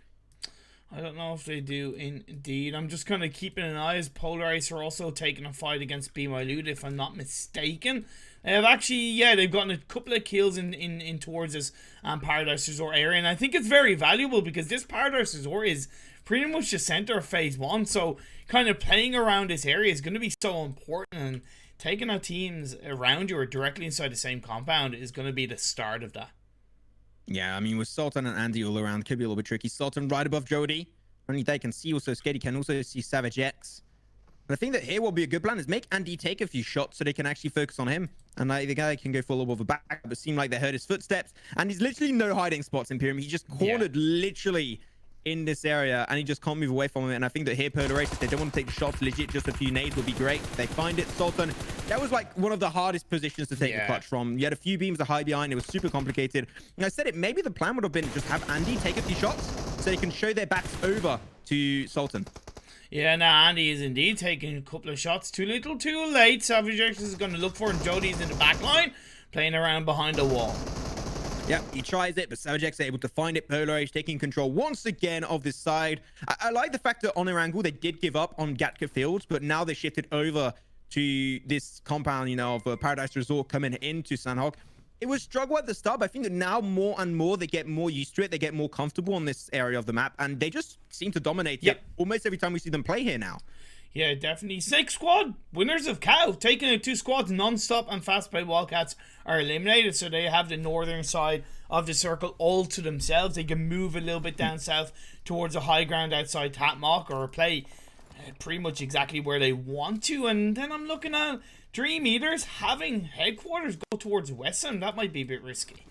I don't know if they do indeed. I'm just kind of keeping an eye as Polar Ice are also taking a fight against BeMyLoot, if I'm not mistaken. They've actually, they've gotten a couple of kills in towards this Paradise Resort area, and I think it's very valuable because this Paradise Resort is pretty much the center of Phase 1, so kind of playing around this area is going to be so important, and taking out teams around you or directly inside the same compound is going to be the start of that. Yeah, I mean, with Sultan and Andy all around, could be a little bit tricky. Sultan right above Jody. Only they can see also Skady can also see Savage X. But I think that here will be a good plan is make Andy take a few shots so they can actually focus on him. And the guy can go for a little bit of a back, but it seemed like they heard his footsteps. And he's literally no hiding spots in ImPERium. He just cornered literally in this area, and he just can't move away from it. And I think that here, Polarized, if they don't want to take the shots, legit, just a few nades would be great. They find it. Sultan, that was like one of the hardest positions to take the clutch from. You had a few beams to hide behind. It was super complicated. And I said it, maybe the plan would have been just have Andy take a few shots so they can show their backs over to Sultan. Yeah, now Andy is indeed taking a couple of shots. Too little, too late. Savage X is going to look for him. Jody's in the back line, playing around behind the wall. Yeah, he tries it, but Savage X is able to find it. Polar Age taking control once again of this side. I like the fact that on their angle, they did give up on Gatka Fields, but now they shifted over to this compound, you know, of Paradise Resort coming into Sandhawk. It was struggle at the start, but I think that now more and more they get more used to it. They get more comfortable on this area of the map, and they just seem to dominate it almost every time we see them play here now. Yeah, definitely. SNAKEsquad, winners of Cow, taking out 2 squads non-stop, and FastPay Wildcats are eliminated, so they have the northern side of the circle all to themselves. They can move a little bit down south towards the high ground outside Tatmock, or play pretty much exactly where they want to. And then I'm looking at DreamEaters having headquarters go towards Western. That might be a bit risky.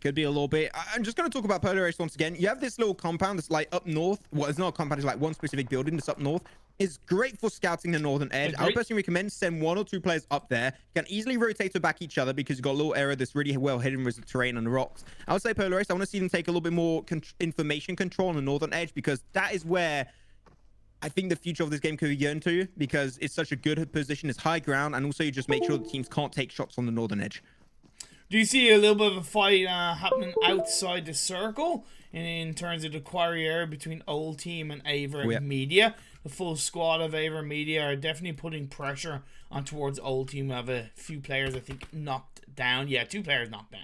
Could be a little bit. I'm just going to talk about Polar Ace once again. You have this little compound that's like up north. Well, it's not a compound, it's like one specific building that's up north. It's great for scouting the northern edge. I would personally recommend send 1 or 2 players up there. You can easily rotate to back each other because you've got a little area that's really well hidden with the terrain and the rocks. I would say Polar Ace, I want to see them take a little bit more information control on the northern edge, because that is where I think the future of this game could be going to, because it's such a good position. It's high ground, and also you just make sure the teams can't take shots on the northern edge. Do you see a little bit of a fight happening outside the circle in terms of the quarry area between Old Team and AVerMEdia? The full squad of AVerMEdia are definitely putting pressure on towards Old Team. We have a few players, I think, knocked down. Yeah, 2 players knocked down.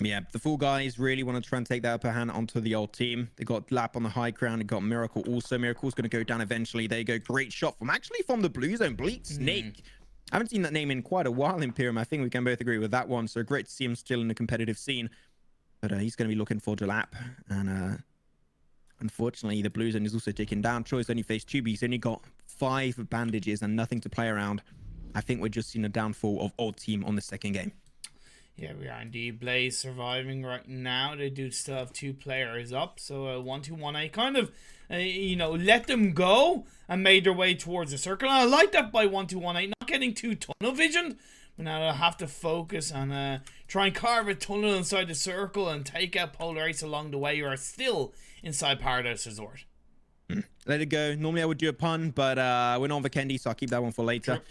Yeah, the full guys really want to try and take that upper hand onto the Old Team. They got Lap on the high ground. They got Miracle also. Miracle's going to go down eventually. There you go. Great shot from the blue zone. Bleak Snake. I haven't seen that name in quite a while, ImPERium. I think we can both agree with that one. So great to see him still in the competitive scene. But he's going to be looking for Lap. And unfortunately, the blue zone is also taken down. Troy's only faced 2, but he's only got 5 bandages and nothing to play around. I think we're just seeing a downfall of Old Team on the second game. Yeah, we are indeed. Blaze surviving right now. They do still have 2 players up. So 1-2-1-8 kind of, you know, let them go and made their way towards the circle. And I like that by 1-2-1-8, not getting too tunnel visioned. But now they'll have to focus and try and carve a tunnel inside the circle and take out Polar Ace along the way. You are still inside Paradise Resort. Let it go. Normally I would do a pun, but we're not on Vikendi, so I'll keep that one for later. Sure.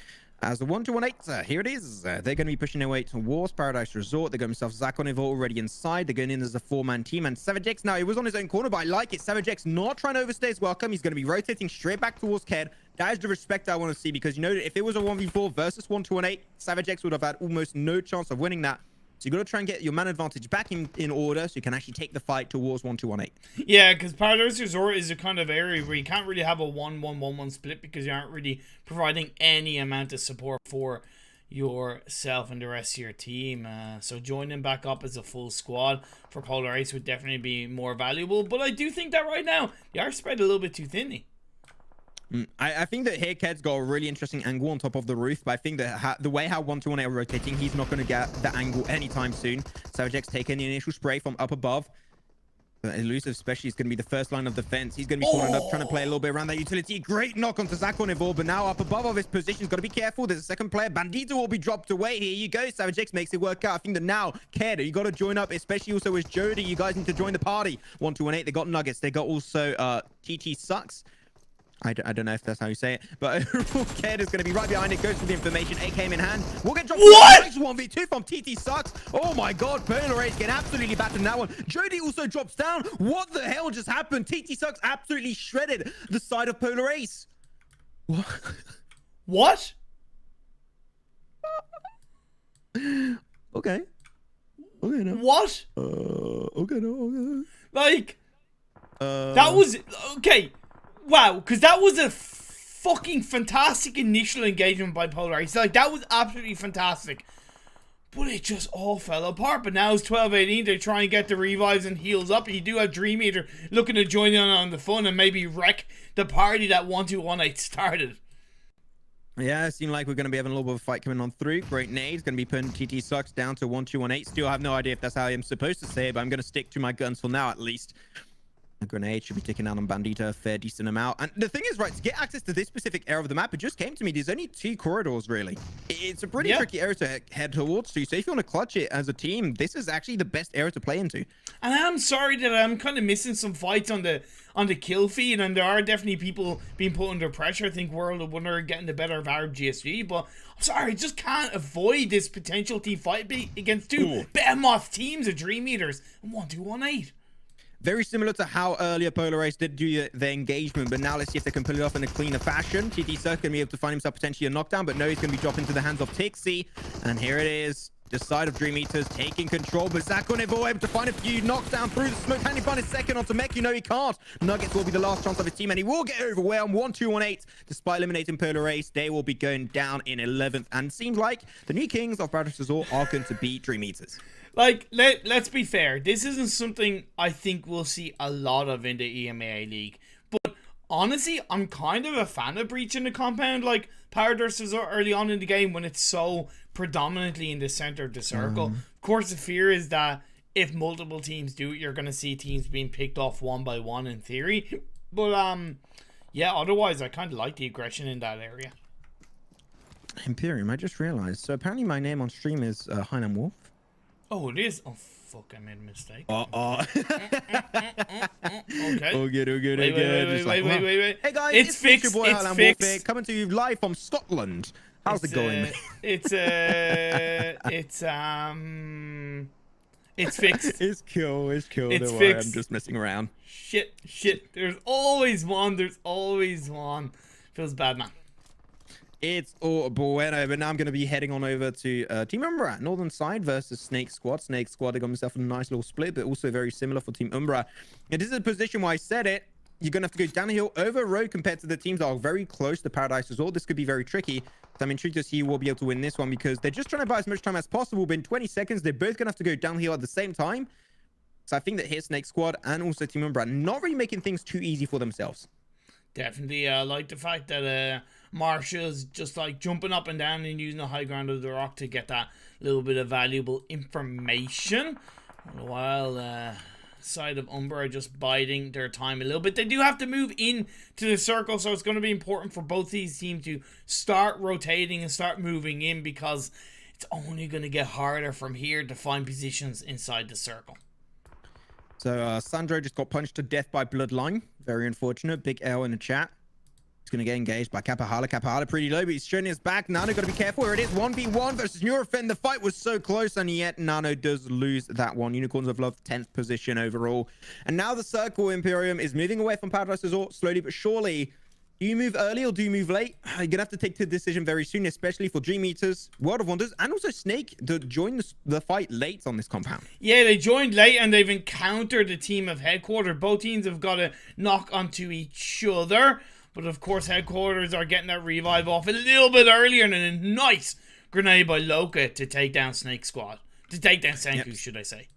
As the 1-2-1-8, here it is. They're going to be pushing their way towards Paradise Resort. They got themselves Zach on Evo already inside. They're going in as a 4-man team. And SavageX, now, he was on his own corner, but I like it. SavageX not trying to overstay his welcome. He's going to be rotating straight back towards Ked. That is the respect I want to see, because, you know, if it was a 1v4 versus 1-2-1-8, SavageX would have had almost no chance of winning that. So you got to try and get your man advantage back in order so you can actually take the fight towards 1-2-1-8. Yeah, because Paradise Resort is a kind of area where you can't really have a 1-1-1-1 split, because you aren't really providing any amount of support for yourself and the rest of your team. So joining back up as a full squad for Polar Ace would definitely be more valuable. But I do think that right now they are spread a little bit too thinly. I think that here Ked's got a really interesting angle on top of the roof, but I think that the way how 1-2-1-8 are rotating, he's not going to get the angle anytime soon. SavageX taking the initial spray from up above. But Elusive especially is going to be the first line of defense. He's going to be cornered up, trying to play a little bit around that utility. Great knock onto Zach on Evolve, but now up above of his position. He's got to be careful. There's a second player. Bandito will be dropped away. Here you go. SavageX makes it work out. I think that now, Ked, you got to join up, especially also with Jody. You guys need to join the party. 1-2-1-8. They got Nuggets. They got also TT Sucks. I don't know if that's how you say it, but Ked is going to be right behind it, goes for the information, AKM in hand. We'll get dropped. What? Nice 1v2 from TT Sucks. Oh my god, Polar Ace getting absolutely battered in that one. Jody also drops down. What the hell just happened? TT Sucks absolutely shredded the side of Polar Ace. What? What? Okay. Okay, no. What? Okay, no. Okay. Like, that was... Okay. Wow, because that was a fucking fantastic initial engagement by Polar Ace. Like, that was absolutely fantastic. But it just all fell apart. But now it's 12-18. They try and get the revives and heals up. You do have DreamEater looking to join in on the fun and maybe wreck the party that 1-2-1-8 started. Yeah, it seemed like we're going to be having a little bit of a fight coming on through. Great nades. Going to be putting TT Sucks down to 1-2-1-8. Still have no idea if that's how I'm supposed to say it, but I'm going to stick to my guns for now at least. A grenade should be taking out on Bandito a fair decent amount. And the thing is, right, to get access to this specific area of the map, it just came to me. There's only 2 corridors, really. It's a pretty tricky area to head towards. So if you want to clutch it as a team, this is actually the best area to play into. And I'm sorry that I'm kind of missing some fights on the kill feed, and there are definitely people being put under pressure. I think World of Wonder getting the better of our GSG, but I'm sorry, I just can't avoid this potential team fight against 2 behemoth teams of DreamEaters and 1-2-1-8. Very similar to how earlier Polar Ace did do their engagement, but now let's see if they can pull it off in a cleaner fashion. TT Cirque going to be able to find himself potentially a knockdown, but no, he's going to be dropped into the hands of Tixie. And here it is. The side of DreamEaters taking control, but Zach on able to find a few knockdown through the smoke. Can he find his second onto Mech? You know he can't. Nuggets will be the last chance of his team, and he will get overwhelmed. 1-2-1-8. Despite eliminating Polar Ace, they will be going down in 11th. And it seems like the new kings of Paradise Resort are going to beat DreamEaters. Like, let's be fair. This isn't something I think we'll see a lot of in the EMEA League. But honestly, I'm kind of a fan of breaching the compound like Paradise Resort early on in the game when it's so predominantly in the center of the circle. Of course, the fear is that if multiple teams do it, you're going to see teams being picked off one by one in theory. But, yeah, otherwise, I kind of like the aggression in that area. ImPERium, I just realized. So apparently my name on stream is Hainan Wolf. Oh, it is? Oh, fuck, I made a mistake. Okay. All good. Wait. Hey guys, it's fixed. your boy It's Hainan fixed. Wolf here, coming to you live from Scotland. How's it going, mate? It's fixed. It's cool. It's Don't worry, fixed. I'm just messing around. Shit. There's always one. Feels bad, man. It's all bueno, but now I'm going to be heading on over to Team Umbra, Northern Side versus SNAKEsquad. SNAKEsquad, they got themselves a nice little split, but also very similar for Team Umbra. And this is a position where I said it. You're going to have to go down the hill over road compared to the teams that are very close to Paradise Resort. This could be very tricky. So I'm intrigued to see who will be able to win this one because they're just trying to buy as much time as possible. But in 20 seconds, they're both going to have to go downhill at the same time. So I think that here SNAKEsquad and also Team Umbra not really making things too easy for themselves. Definitely. I like the fact that Marshall's just like jumping up and down and using the high ground of the rock to get that little bit of valuable information. While side of Umbra are just biding their time a little bit. They do have to move in to the circle, so it's going to be important for both these teams to start rotating and start moving in because it's only going to get harder from here to find positions inside the circle. So Sandro just got punched to death by Bloodline. Very unfortunate. Big L in the chat. He's going to get engaged by Kapahala. Kapahala pretty low, but he's showing his back. Nano got to be careful. Here it is. 1v1 versus Neurofen. The fight was so close, and yet Nano does lose that one. Unicorns of Love, 10th position overall. And now the circle ImPERium is moving away from Paradise Resort slowly but surely. Do you move early or do you move late? You're going to have to take the decision very soon, especially for DreamEaters, World of Wonders, and also Snake to join the fight late on this compound. Yeah, they joined late and they've encountered the team of Headquarters. Both teams have got to knock onto each other. But of course, Headquarters are getting that revive off a little bit earlier and a nice grenade by Loka to take down SNAKEsquad. To take down Senku, should I say.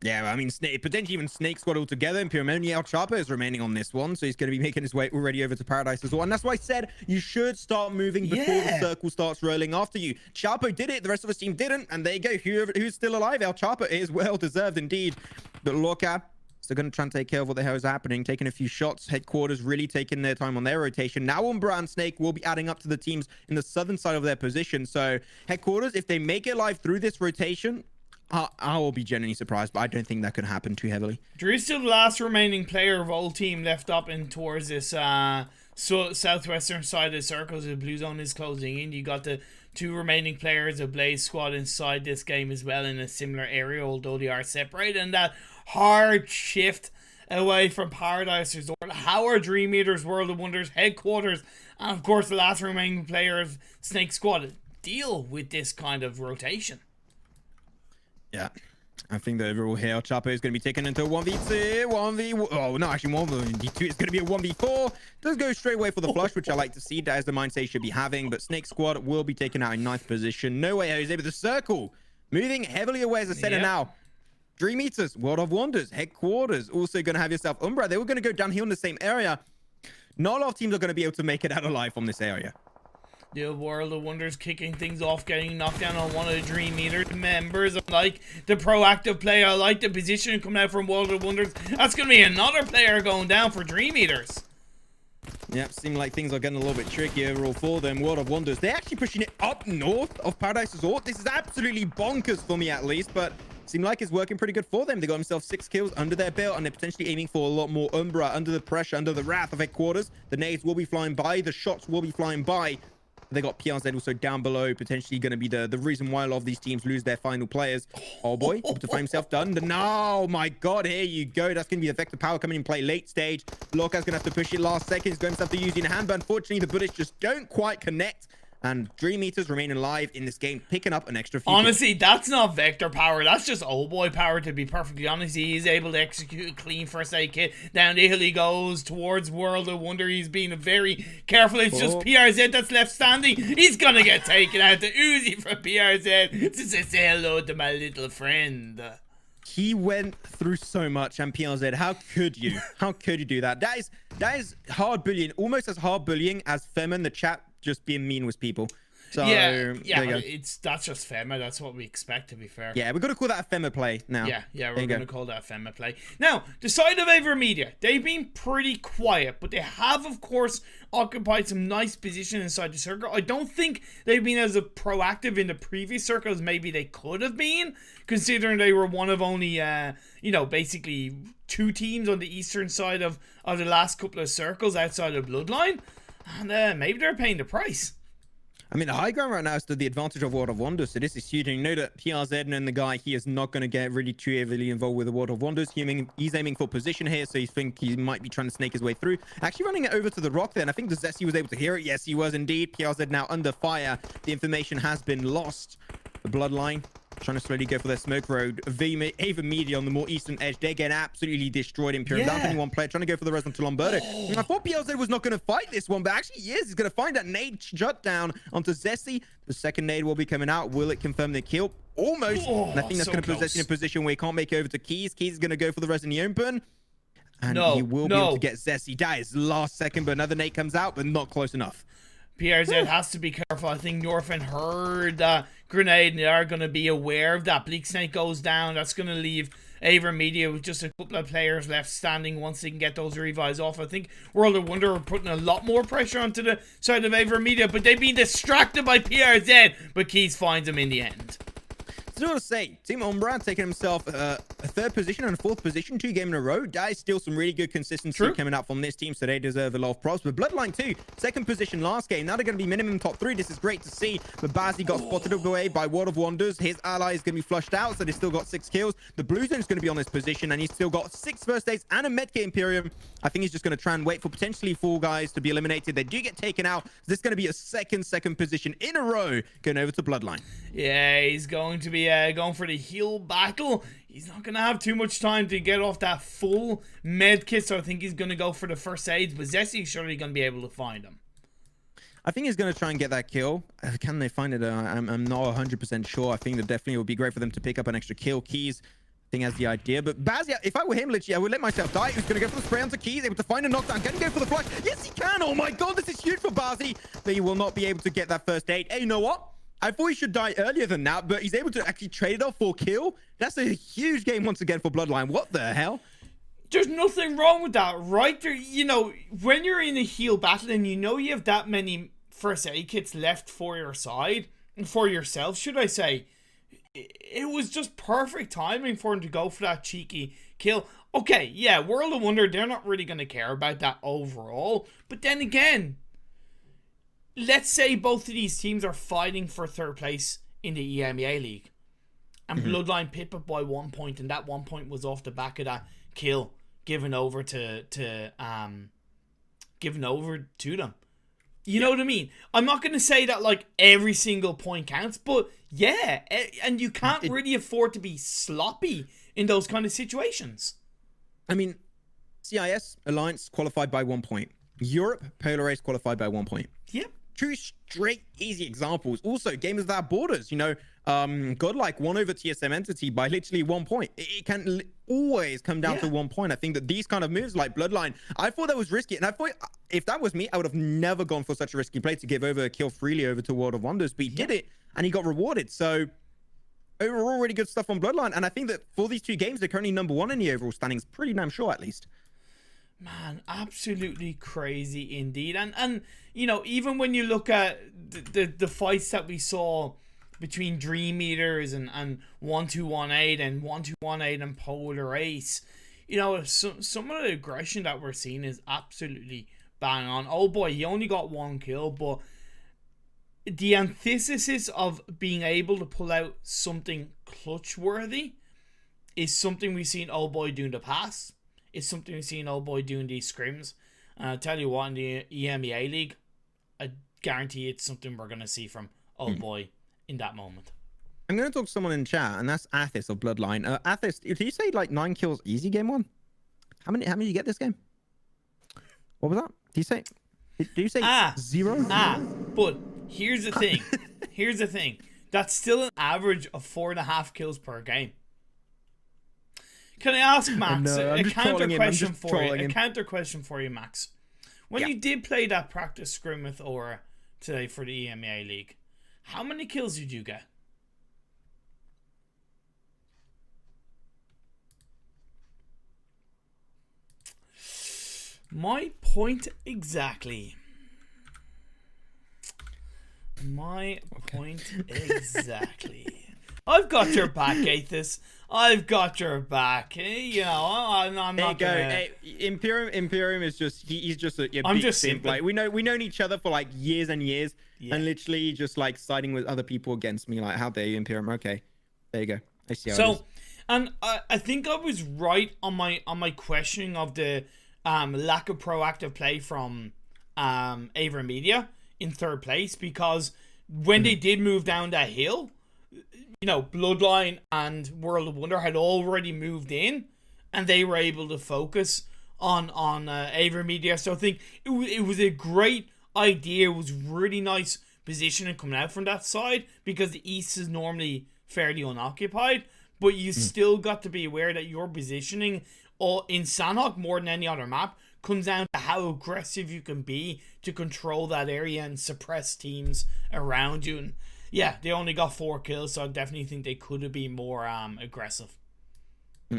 Yeah, I mean, potentially even SNAKEsquad altogether. ImPERium only El Chapo is remaining on this one, so he's going to be making his way already over to Paradise as well. And that's why I said you should start moving before the circle starts rolling after you. Chapo did it, the rest of his team didn't, and there you go. Who's still alive? El Chapo is well deserved indeed. But Loka, they're going to try and take care of what the hell is happening, taking a few shots. Headquarters really taking their time on their rotation. Now Umbra and Snake will be adding up to the teams in the southern side of their position. So Headquarters, if they make it live through this rotation, I will be genuinely surprised, but I don't think that could happen too heavily. Drew's still the last remaining player of all team left up in towards this southwestern side of the circles. The blue zone is closing in. You got the two remaining players of Blaze Squad inside this game as well in a similar area, although they are separated. And that hard shift away from Paradise Resort. How are DreamEaters, World of Wonders, Headquarters, and of course the last remaining player of SNAKEsquad deal with this kind of rotation? Yeah, I think the overall here, Chapo is going to be taken into a 1v2, 1v... Oh, no, actually 1v2. It's going to be a 1v4. Does go straight away for the flush, which I like to see. That is the mindset he should be having. But SNAKEsquad will be taken out in 9th position. No way, Jose, but the circle moving heavily away as a center now. DreamEaters, World of Wonders, Headquarters, also going to have yourself Umbra. They were going to go downhill in the same area. Not a lot of teams are going to be able to make it out alive from this area. The World of Wonders kicking things off, getting knocked down on one of the DreamEaters members. I like the proactive play. I like the position coming out from World of Wonders. That's going to be another player going down for DreamEaters. Yeah, seem like things are getting a little bit tricky overall for them. World of Wonders, they're actually pushing it up north of Paradise Resort. This is absolutely bonkers for me at least, but seem like it's working pretty good for them. They got themselves 6 kills under their belt, and they're potentially aiming for a lot more Umbra under the pressure, under the wrath of Headquarters. The nades will be flying by. The shots will be flying by. They got PRZ also down below, potentially going to be the reason why a lot of these teams lose their final players. Oh boy, able to find himself done. No, my God, here you go. That's going to be effective power coming in play late stage. Lorca's going to have to push it last second. He's going to have to use it in hand, but unfortunately, the bullets just don't quite connect. And DreamEaters remain alive in this game, picking up an extra few Honestly, that's not Vector power. That's just old boy power, to be perfectly honest. He is able to execute a clean first aid kit. Down the hill he goes towards World of Wonder. He's being very careful. It's just PRZ that's left standing. He's going to get taken out. The Uzi from PRZ to say hello to my little friend. He went through so much, and PRZ, how could you? How could you do that? That is hard bullying. Almost as hard bullying as Fem in the chat just being mean with people. So yeah, that's just FEMA. That's what we expect, to be fair. Yeah, we're gonna call that a FEMA play now. Yeah, we're gonna call that a FEMA play. Now, the side of AVerMedia, they've been pretty quiet, but they have, of course, occupied some nice position inside the circle. I don't think they've been as proactive in the previous circle as maybe they could have been, considering they were one of only, basically 2 teams on the eastern side of the last couple of circles outside of Bloodline. And maybe they're paying the price. I mean, the high ground right now is to the advantage of World of Wonders, so this is huge. And you know that PRZ and the guy, he is not going to get really too heavily involved with the World of Wonders. He's aiming for position here, so you think he might be trying to snake his way through. Actually running it over to the rock there, and I think the Zesty was able to hear it. Yes, he was indeed. PRZ now under fire. The information has been lost. The Bloodline trying to slowly go for their smoke road. AVerMedia on the more eastern edge, they're getting absolutely destroyed. ImPERium down to only one player, trying to go for the rest until Umberto. And I thought PLZ was not going to fight this one, but actually he is. He's going to find that nade shut down onto Zesty. The second nade will be coming out. Will it confirm the kill? Almost. And I think that's going to put Zesty in a position where he can't make it over to Keys. Keys is going to go for the rest in the open. And he will be able to get Zesty. That is last second, but another nade comes out, but not close enough. PRZ has to be careful. I think Norfin heard that grenade, and they are going to be aware of that. Bleak Snake goes down. That's going to leave AVerMedia with just a couple of players left standing once they can get those revives off. I think World of Wonder are putting a lot more pressure onto the side of AVerMedia, but they've been distracted by PRZ, but Keys finds them in the end. I want to say, Team Umbra taking himself a 3rd position and a 4th position, 2 games in a row. That is still some really good consistency coming out from this team, so they deserve a lot of props. But Bloodline too, 2nd position last game. Now they're going to be minimum top 3. This is great to see. But Bazzi got spotted away by World of Wonders. His ally is going to be flushed out, so they still got 6 kills. The Blue Zone is going to be on this position, and he's still got 6 first aids and a medkit ImPERium. I think he's just going to try and wait for potentially 4 guys to be eliminated. They do get taken out. So this is going to be a second position in a row going over to Bloodline. Yeah, he's going to be going for the heal battle. He's not going to have too much time to get off that full med kit, so I think he's going to go for the first aids, but Zessy's surely going to be able to find him. I think he's going to try and get that kill. Can they find it? I'm not 100% sure. I think that definitely would be great for them to pick up an extra kill. Keys, I think, has the idea. But Baz, if I were him, literally, I would let myself die. He's going to go for the spray onto Keys, able to find a knockdown. Can he go for the flash? Yes, he can. Oh my God, this is huge for Bazzi. But he will not be able to get that first aid. Hey, you know what? I thought he should die earlier than that, but he's able to actually trade it off for kill. That's a huge game once again for Bloodline. What the hell? There's nothing wrong with that, right? There, when you're in a heal battle and you have that many first aid kits left for your side, for yourself, should I say, it was just perfect timing for him to go for that cheeky kill. Okay, yeah, World of Wonder, they're not really going to care about that overall, but then again, let's say both of these teams are fighting for 3rd place in the EMEA League. And Bloodline picked up by 1 point, and that 1 point was off the back of that kill given over to them. You know what I mean? I'm not going to say that like every single point counts, but yeah, and you can't really afford to be sloppy in those kind of situations. I mean, CIS Alliance qualified by 1 point. Europe Polar Race qualified by 1 point. Yep. 2 straight easy examples. Also, Gamers Without Borders, Godlike won over TSM Entity by literally 1 point. It can always come down to 1 point. I think that these kind of moves like Bloodline, I thought that was risky. And I thought if that was me, I would have never gone for such a risky play to give over a kill freely over to World of Wonders. But he did it and he got rewarded. So overall, really good stuff on Bloodline. And I think that for these 2 games, they're currently number 1 in the overall standings. Pretty damn sure, at least. Man, absolutely crazy indeed. And even when you look at the fights that we saw between DreamEaters and 1218 and 1218 and Polar Ace, some of the aggression that we're seeing is absolutely bang on. Oh boy, he only got 1 kill, but the antithesis of being able to pull out something clutch worthy is something we've seen Old Boy do in the past. It's something we've seen Old Boy do in these scrims. And I'll tell you what, in the EMEA League, I guarantee it's something we're going to see from Old Boy in that moment. I'm going to talk to someone in chat, and that's Athis of Bloodline. Athis, did you say like 9 kills easy game 1? How many did you get this game? What was that? Did you say 0? But here's the thing. Here's the thing. That's still an average of 4.5 kills per game. Can I ask Max a counter question for you? A counter question for you, Max. When you did play that practice scrim with Aura today for the EMEA League, how many kills did you get? My point exactly. My point exactly. I've got your back, Athis. I've got your back. You know, I'm not gonna... Hey, ImPERium is just he's just a I'm big just simp. Like we've known each other for like years and years, and literally just like siding with other people against me. Like, how dare you, ImPERium? Okay, there you go. I see how it is. And I think I was right on my questioning of the lack of proactive play from AVerMEdia in 3rd place, because when they did move down that hill, you know, Bloodline and World of Wonder had already moved in, and they were able to focus on AVerMEdia. So I think it was a great idea. It was really nice positioning coming out from that side, because the East is normally fairly unoccupied, but you still got to be aware that your positioning in Sanhok, more than any other map, comes down to how aggressive you can be to control that area and suppress teams around you. And yeah, they only got 4 kills, so I definitely think they could have been more aggressive.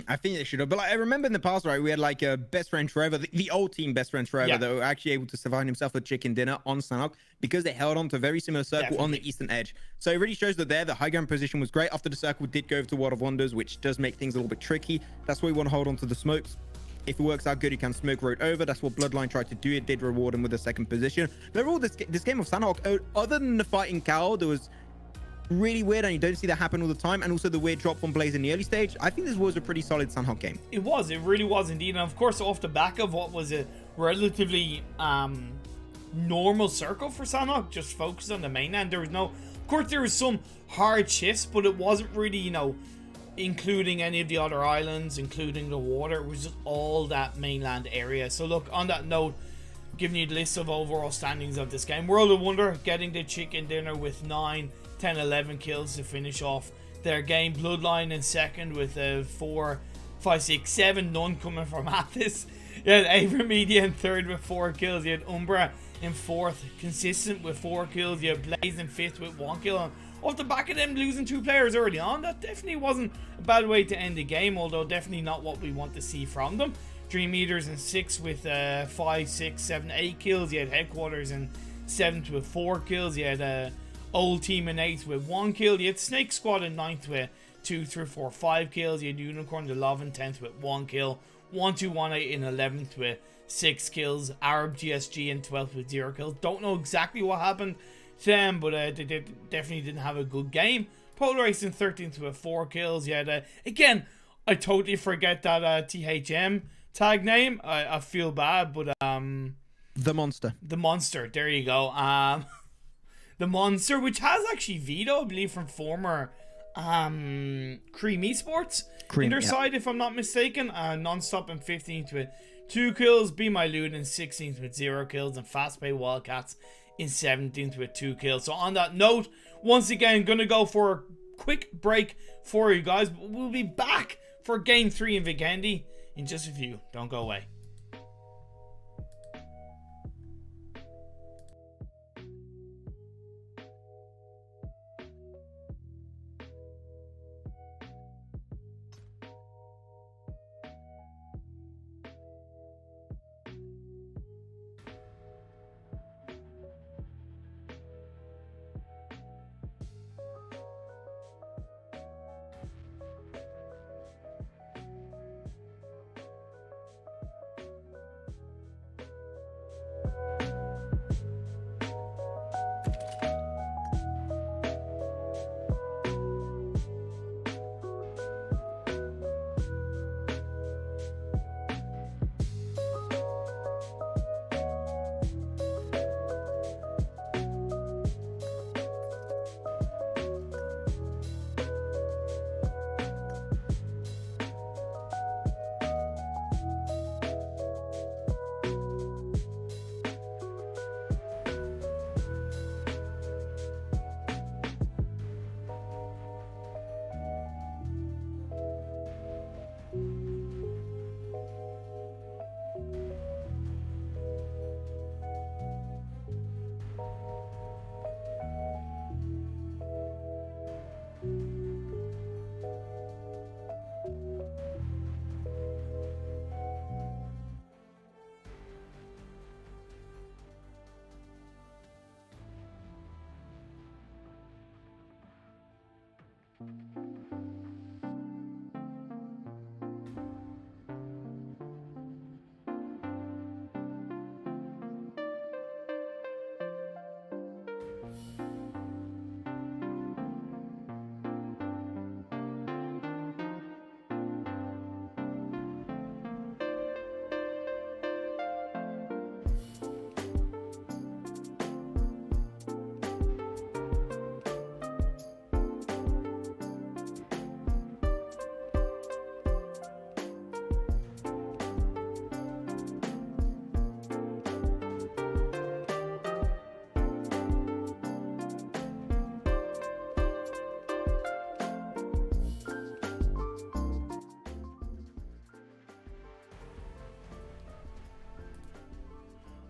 I think they should have. But like, I remember in the past, right, we had like a best friend forever, the old team best friends forever, that were actually able to survive himself a chicken dinner on Sanhok because they held on to a very similar circle on the eastern edge. So it really shows that the high ground position was great. After the circle did go over to World of Wonders, which does make things a little bit tricky. That's why we want to hold on to the smokes. If it works out good, you can smoke road over. That's what Bloodline tried to do. It did reward him with a 2nd position. Overall, this game of Sanhok, other than the fight in Cowl, there was really weird, and you don't see that happen all the time, and also the weird drop from Blaze in the early stage. I think this was a pretty solid Sanhok game. It really was indeed. And of course, off the back of what was a relatively normal circle for Sanhok, just focused on the mainland. There was no, of course there was some hard shifts, but it wasn't really, you know, including any of the other islands, including the water. It was just all that mainland area. So look, on that note, giving you the list of overall standings of this game. World of Wonder getting the chicken dinner with 9, 10, 11 kills to finish off their game. Bloodline in 2nd with 4, 5, 6, 7, none coming from Athis. You had AVerMEdia in 3rd with 4 kills. You had Umbra in 4th, consistent with 4 kills. You had Blaze in 5th with 1 kill. And off the back of them losing 2 players early on, that definitely wasn't a bad way to end the game, although definitely not what we want to see from them. DreamEaters in 6th with 5, 6, 7, 8 kills. You had Headquarters in 7th with 4 kills. You had Old Team in 8th with 1 kill. You had SNAKEsquad in 9th with 2, 3, 4, 5 kills. You had Unicorn the Love in 10th with 1 kill. 1, 2, 1, 8 in 11th with 6 kills. Arab GSG in 12th with 0 kills. Don't know exactly what happened to them, but they definitely didn't have a good game. Polarize in 13th with 4 kills. You had, again, I totally forget that THM tag name. I feel bad, but The Monster. The Monster, there you go. The Monster, which has actually Vito, I believe, from former Cream Esports in their side, if I'm not mistaken. Non-stop in 15th with 2 kills. BeMyLoot in 16th with 0 kills. And FastPay Wildcats in 17th with 2 kills. So on that note, once again, gonna go for a quick break for you guys. But we'll be back for Game 3 in Vikendi in just a few. Don't go away.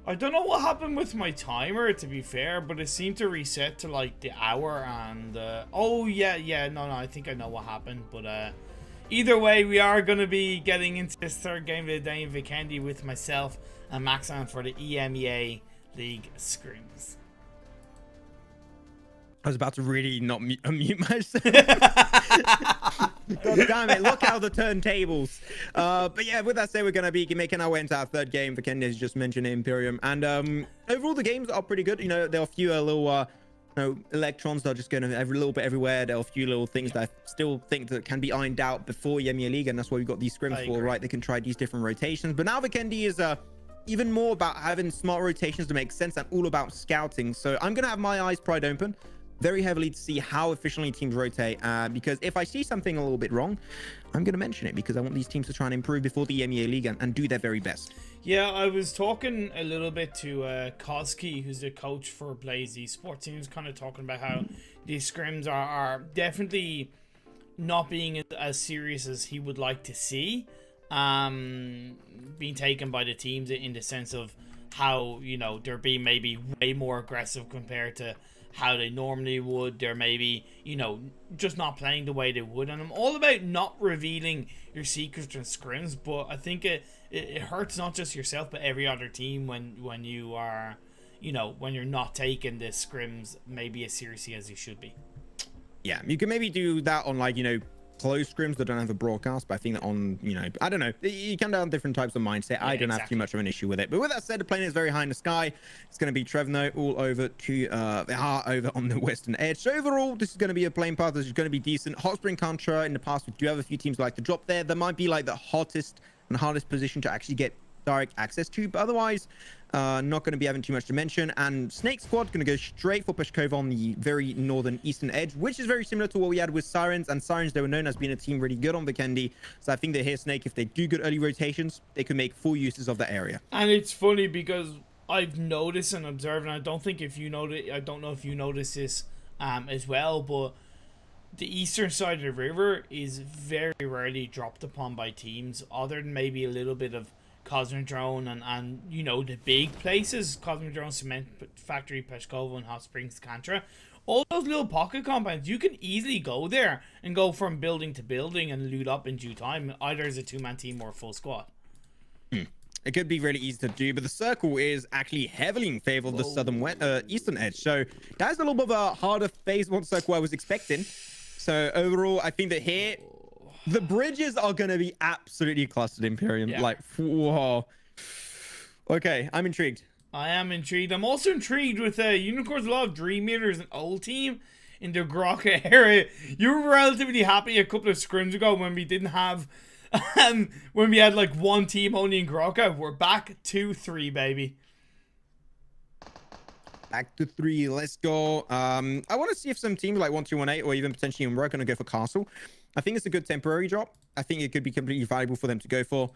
I don't know what happened with my timer, to be fair, but it seemed to reset to like the hour and oh yeah, no, I think I know what happened, but either way, we are going to be getting into this third game of the day in Vikendi with myself and Maxman for the EMEA League Scrims. I was about to really not unmute myself. God damn it, look how the turntables. But yeah, with that said, we're going to be making our way into our third game. Vikendi has just mentioned ImPERium. And overall, the games are pretty good. You know, there are a few little electrons that are just going to have a little bit everywhere. There are a few little things that I still think that can be ironed out before EMEA League. And that's why we've got these scrims for, right? They can try these different rotations. But now Vikendi is even more about having smart rotations to make sense and all about scouting. So I'm going to have my eyes pried open very heavily to see how efficiently teams rotate, because if I see something a little bit wrong, I'm going to mention it, because I want these teams to try and improve before the EMEA League and do their very best. Yeah, I was talking a little bit to Koski, who's the coach for Blaze Esports. He was kind of talking about how these scrims are definitely not being as serious as he would like to see, being taken by the teams in the sense of how, you know, they're being maybe way more aggressive compared to how they normally would. They're maybe, you know, just not playing the way they would. And I'm all about not revealing your secrets and scrims, but I think it hurts not just yourself but every other team when you are, you know, when you're not taking the scrims maybe as seriously as you should be. Yeah, you can maybe do that on, like, you know, closed scrims that don't have a broadcast, but I think that on, you know, I don't know, you come down different types of mindset. Yeah, I don't have too much of an issue with it. But with that said, the plane is very high in the sky. It's going to be Trevno all over to over on the western edge. So overall, this is going to be a plane path that's going to be decent. Hot Spring Contra, in the past, we do have a few teams like to drop there. There might be like the hottest and hardest position to actually get direct access to, but otherwise not going to be having too much to mention. And SNAKEsquad going to go straight for Peshkova on the very northern eastern edge, which is very similar to what we had with Sirens. And Sirens, they were known as being a team really good on Vikendi, so I think that here Snake, if they do good early rotations, they can make full uses of that area. And it's funny because I've noticed and observed, and I don't know if you notice this as well, but the eastern side of the river is very rarely dropped upon by teams, other than maybe a little bit of Cosmic Drone and you know, the big places, Cosmic Drone, Cement Factory, Peshkova, and Hot Springs Contra. All those little pocket compounds, you can easily go there and go from building to building and loot up in due time, either as a two-man team or a full squad. It could be really easy to do, but the circle is actually heavily in favor of the southern eastern edge. So that's a little bit of a harder phase one circle I was expecting. So overall, I think that here the bridges are going to be absolutely clustered, ImPERium. Yeah. Like, whoa. Okay, I'm intrigued. I am intrigued. I'm also intrigued with Unicorns. A lot of DreamEaters and old team in the Grokka area. You were relatively happy a couple of scrims ago when we didn't have, when we had like one team only in Grokka. We're back to 3, baby. Back to 3. Let's go. I want to see if some teams like 1218 or even potentially Umbra are going to go for Castle. I think it's a good temporary drop. I think it could be completely valuable for them to go for.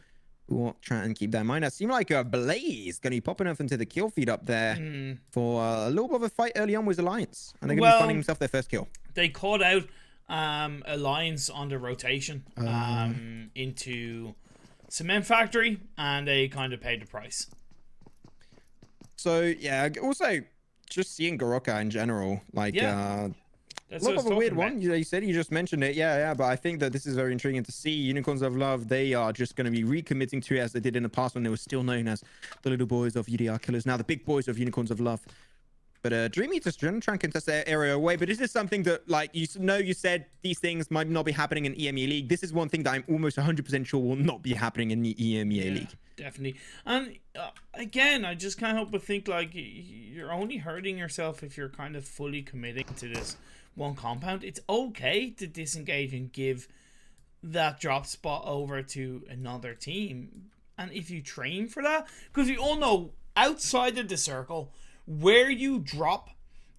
We'll try and keep that in mind. It seemed like Blaze going to be popping up into the kill feed up there for a little bit of a fight early on with Alliance. And they're going to be finding themselves their first kill. They caught out Alliance on the rotation into Cement Factory, and they kind of paid the price. So, yeah, also just seeing Grokka in general, like... That's A what I lot was of a weird talking about. one. You said you just mentioned it. Yeah, but I think that this is very intriguing to see. Unicorns of Love, they are just going to be recommitting to it as they did in the past when they were still known as the little boys of UDR Killers. Now the big boys of Unicorns of Love. But DreamEaters trying to contest their area away. But is this something that, like, you said these things might not be happening in EMEA League. This is one thing that I'm almost 100% sure will not be happening in the EMEA League. Definitely. And again, I just can't help but think, like, you're only hurting yourself if you're kind of fully committing to this one compound. It's okay to disengage and give that drop spot over to another team. And if you train for that, because we all know outside of the circle, where you drop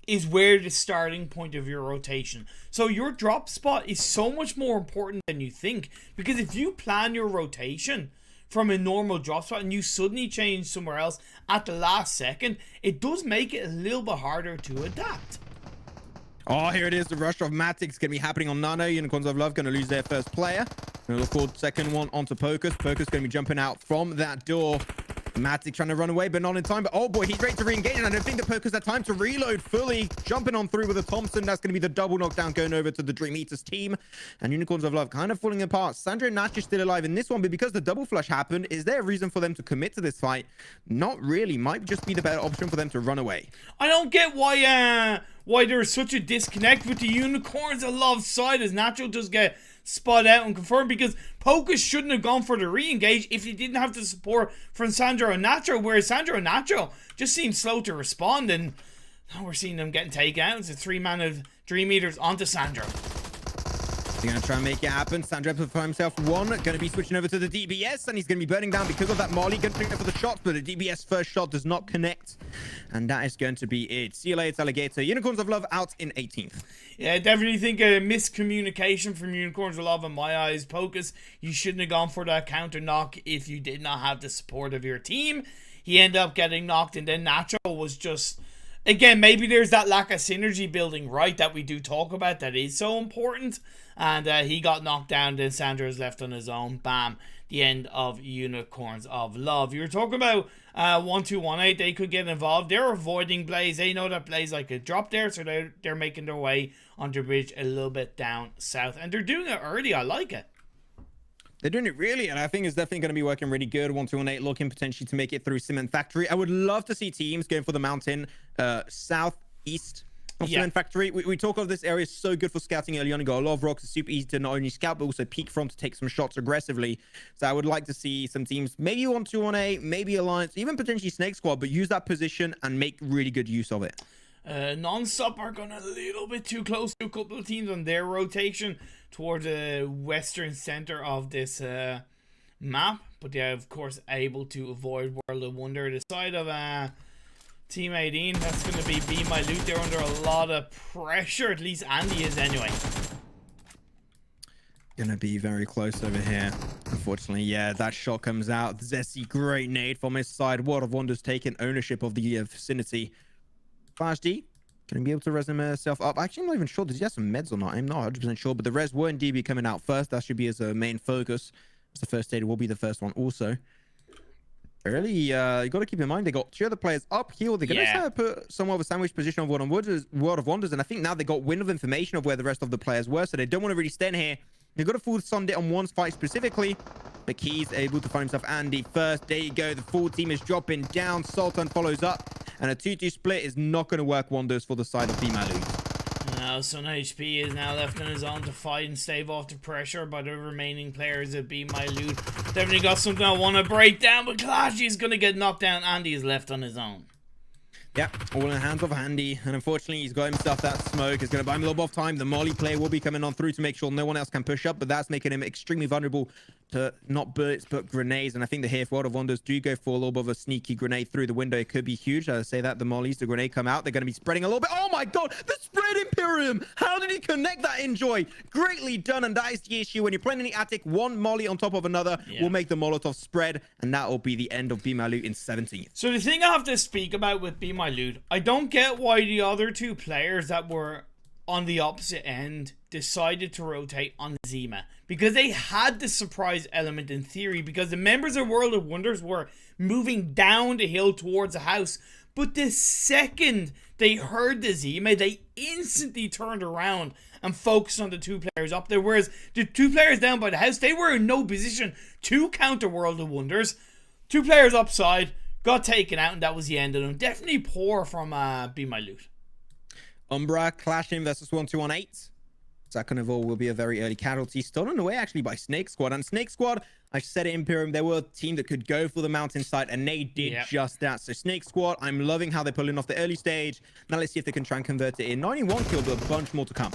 is where the starting point of your rotation. So your drop spot is so much more important than you think. Because if you plan your rotation from a normal drop spot and you suddenly change somewhere else at the last second, it does make it a little bit harder to adapt. Oh, here it is. The rush of Matic's going to be happening on Nano. Unicorns of Love going to lose their first player. Going to look for the second one onto Pocus. Pocus going to be jumping out from that door. Matic trying to run away, but not in time. But oh boy, he's ready to re-engage. And I don't think the Pocus had time to reload fully. Jumping on through with a Thompson. That's going to be the double knockdown going over to the DreamEaters team. And Unicorns of Love kind of falling apart. Sandra and Natch is still alive in this one, but because the double flush happened, is there a reason for them to commit to this fight? Not really. Might just be the better option for them to run away. I don't get why there's such a disconnect with the Unicorns of Love side as Nacho does get spot out and confirmed, because Pocus shouldn't have gone for the re-engage if he didn't have the support from Sandro and Nacho, whereas Sandro and Nacho just seem slow to respond, and now we're seeing them getting taken out. It's a 3-man of DreamEaters onto Sandro. He's going to try and make it happen. Sandro for himself one. Going to be switching over to the DBS, and he's going to be burning down because of that Molly. Going to pick up for the shots, but the DBS first shot does not connect. And that is going to be it. See you later, Alligator. Unicorns of Love out in 18th. Yeah, I definitely think a miscommunication from Unicorns of Love in my eyes. Pocus, you shouldn't have gone for that counter knock if you did not have the support of your team. He ended up getting knocked, and then Nacho was just... Again, maybe there's that lack of synergy building, right, that we do talk about that is so important. And he got knocked down, then Sandro's left on his own. Bam. The end of Unicorns of Love. You were talking about 1218. They could get involved. They're avoiding Blaze. They know that Blaze like a drop there, so they're making their way onto the bridge a little bit down south. And they're doing it early. I like it. They're doing it really, and I think it's definitely going to be working really good. 1218 looking potentially to make it through Cement Factory. I would love to see teams going for the mountain southeast of Cement Factory. We talk of this area is so good for scouting early on. You got a lot of rocks. It's super easy to not only scout, but also peek from to take some shots aggressively. So I would like to see some teams, maybe 1218, maybe Alliance, even potentially SNAKEsquad, but use that position and make really good use of it. Non-stop are going a little bit too close to a couple of teams on their rotation towards the western center of this map, but they are of course able to avoid World of Wonder. The side of Team 18, that's going to be BeMyLoot. They're under a lot of pressure, at least Andy is anyway. Gonna be very close over here. Unfortunately, yeah, that shot comes out. Zessie, great nade from his side. World of Wonders taking ownership of the vicinity. Flash D, gonna be able to res himself up. Actually, I'm not even sure. Does he have some meds or not? I'm not 100% sure, but the res were indeed be coming out first. That should be his main focus. As the first aid will be the first one also. Early, you got to keep in mind, they got 2 other players up here. They're going to put somewhat of a sandwich position of World of Wonders, and I think now they got wind of information of where the rest of the players were, so they don't want to really stand here. They've got a full Sunday on one fight specifically. But Key's able to find himself Andy first. There you go. The full team is dropping down. Sultan follows up. And a 2-2 split is not going to work wonders for the side of BeMyLoot. Now, Sun HP is now left on his own to fight and stave off the pressure by the remaining players of BeMyLoot. Definitely got something I want to break down, but Clashy is going to get knocked down. Andy is left on his own. Yeah, all in the hands of Andy, and unfortunately he's got himself that smoke. It's going to buy him a little bit of time. The Molly player will be coming on through to make sure no one else can push up, but that's making him extremely vulnerable to not bullets but grenades. And I think the here for World of Wonders do go for a little bit of a sneaky grenade through the window. It could be huge. I say that the Mollies, the grenade come out, they're going to be spreading a little bit. Oh my god, the spread ImPERium! How did he connect that Enjoy? Greatly done, and that is the issue. When you're playing in the attic, one Molly on top of another will make the Molotov spread, and that will be the end of BeMyLoot in 17th. So the thing I have to speak about with BeMyLoot, I don't get why the other 2 players that were on the opposite end decided to rotate on Zima, because they had the surprise element in theory, because the members of World of Wonders were moving down the hill towards the house, but the second they heard the EMEA, they instantly turned around and focused on the 2 players up there. Whereas the 2 players down by the house, they were in no position to counter World of Wonders. 2 players upside, got taken out, and that was the end of them. Definitely poor from BeMyLoot. Umbra clashing versus 1218. Second of all will be a very early casualty, stolen away actually by SNAKEsquad. And SNAKEsquad, I said it in ImPERium, they were a team that could go for the mountainside, and they did just that. So SNAKEsquad, I'm loving how they're pulling off the early stage. Now let's see if they can try and convert it in. 91 kill, but a bunch more to come.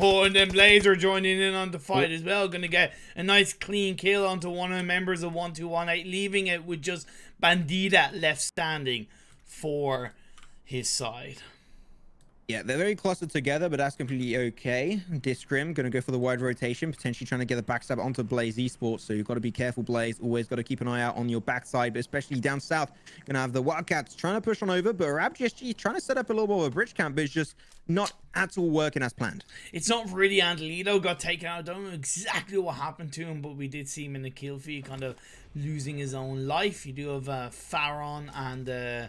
Oh, and then Blaze are joining in on the fight as well. Going to get a nice clean kill onto one of the members of 1218, leaving it with just Bandita left standing for his side. Yeah, they're very clustered together, but that's completely okay. Scrim going to go for the wide rotation, potentially trying to get the backstab onto Blaze Esports. So you've got to be careful, Blaze. Always got to keep an eye out on your backside, but especially down south. Going to have the Wildcats trying to push on over, but RabGSG trying to set up a little bit of a bridge camp, but it's just not at all working as planned. It's not really. Angelito got taken out. I don't know exactly what happened to him, but we did see him in the kill feed, kind of losing his own life. You do have Farron and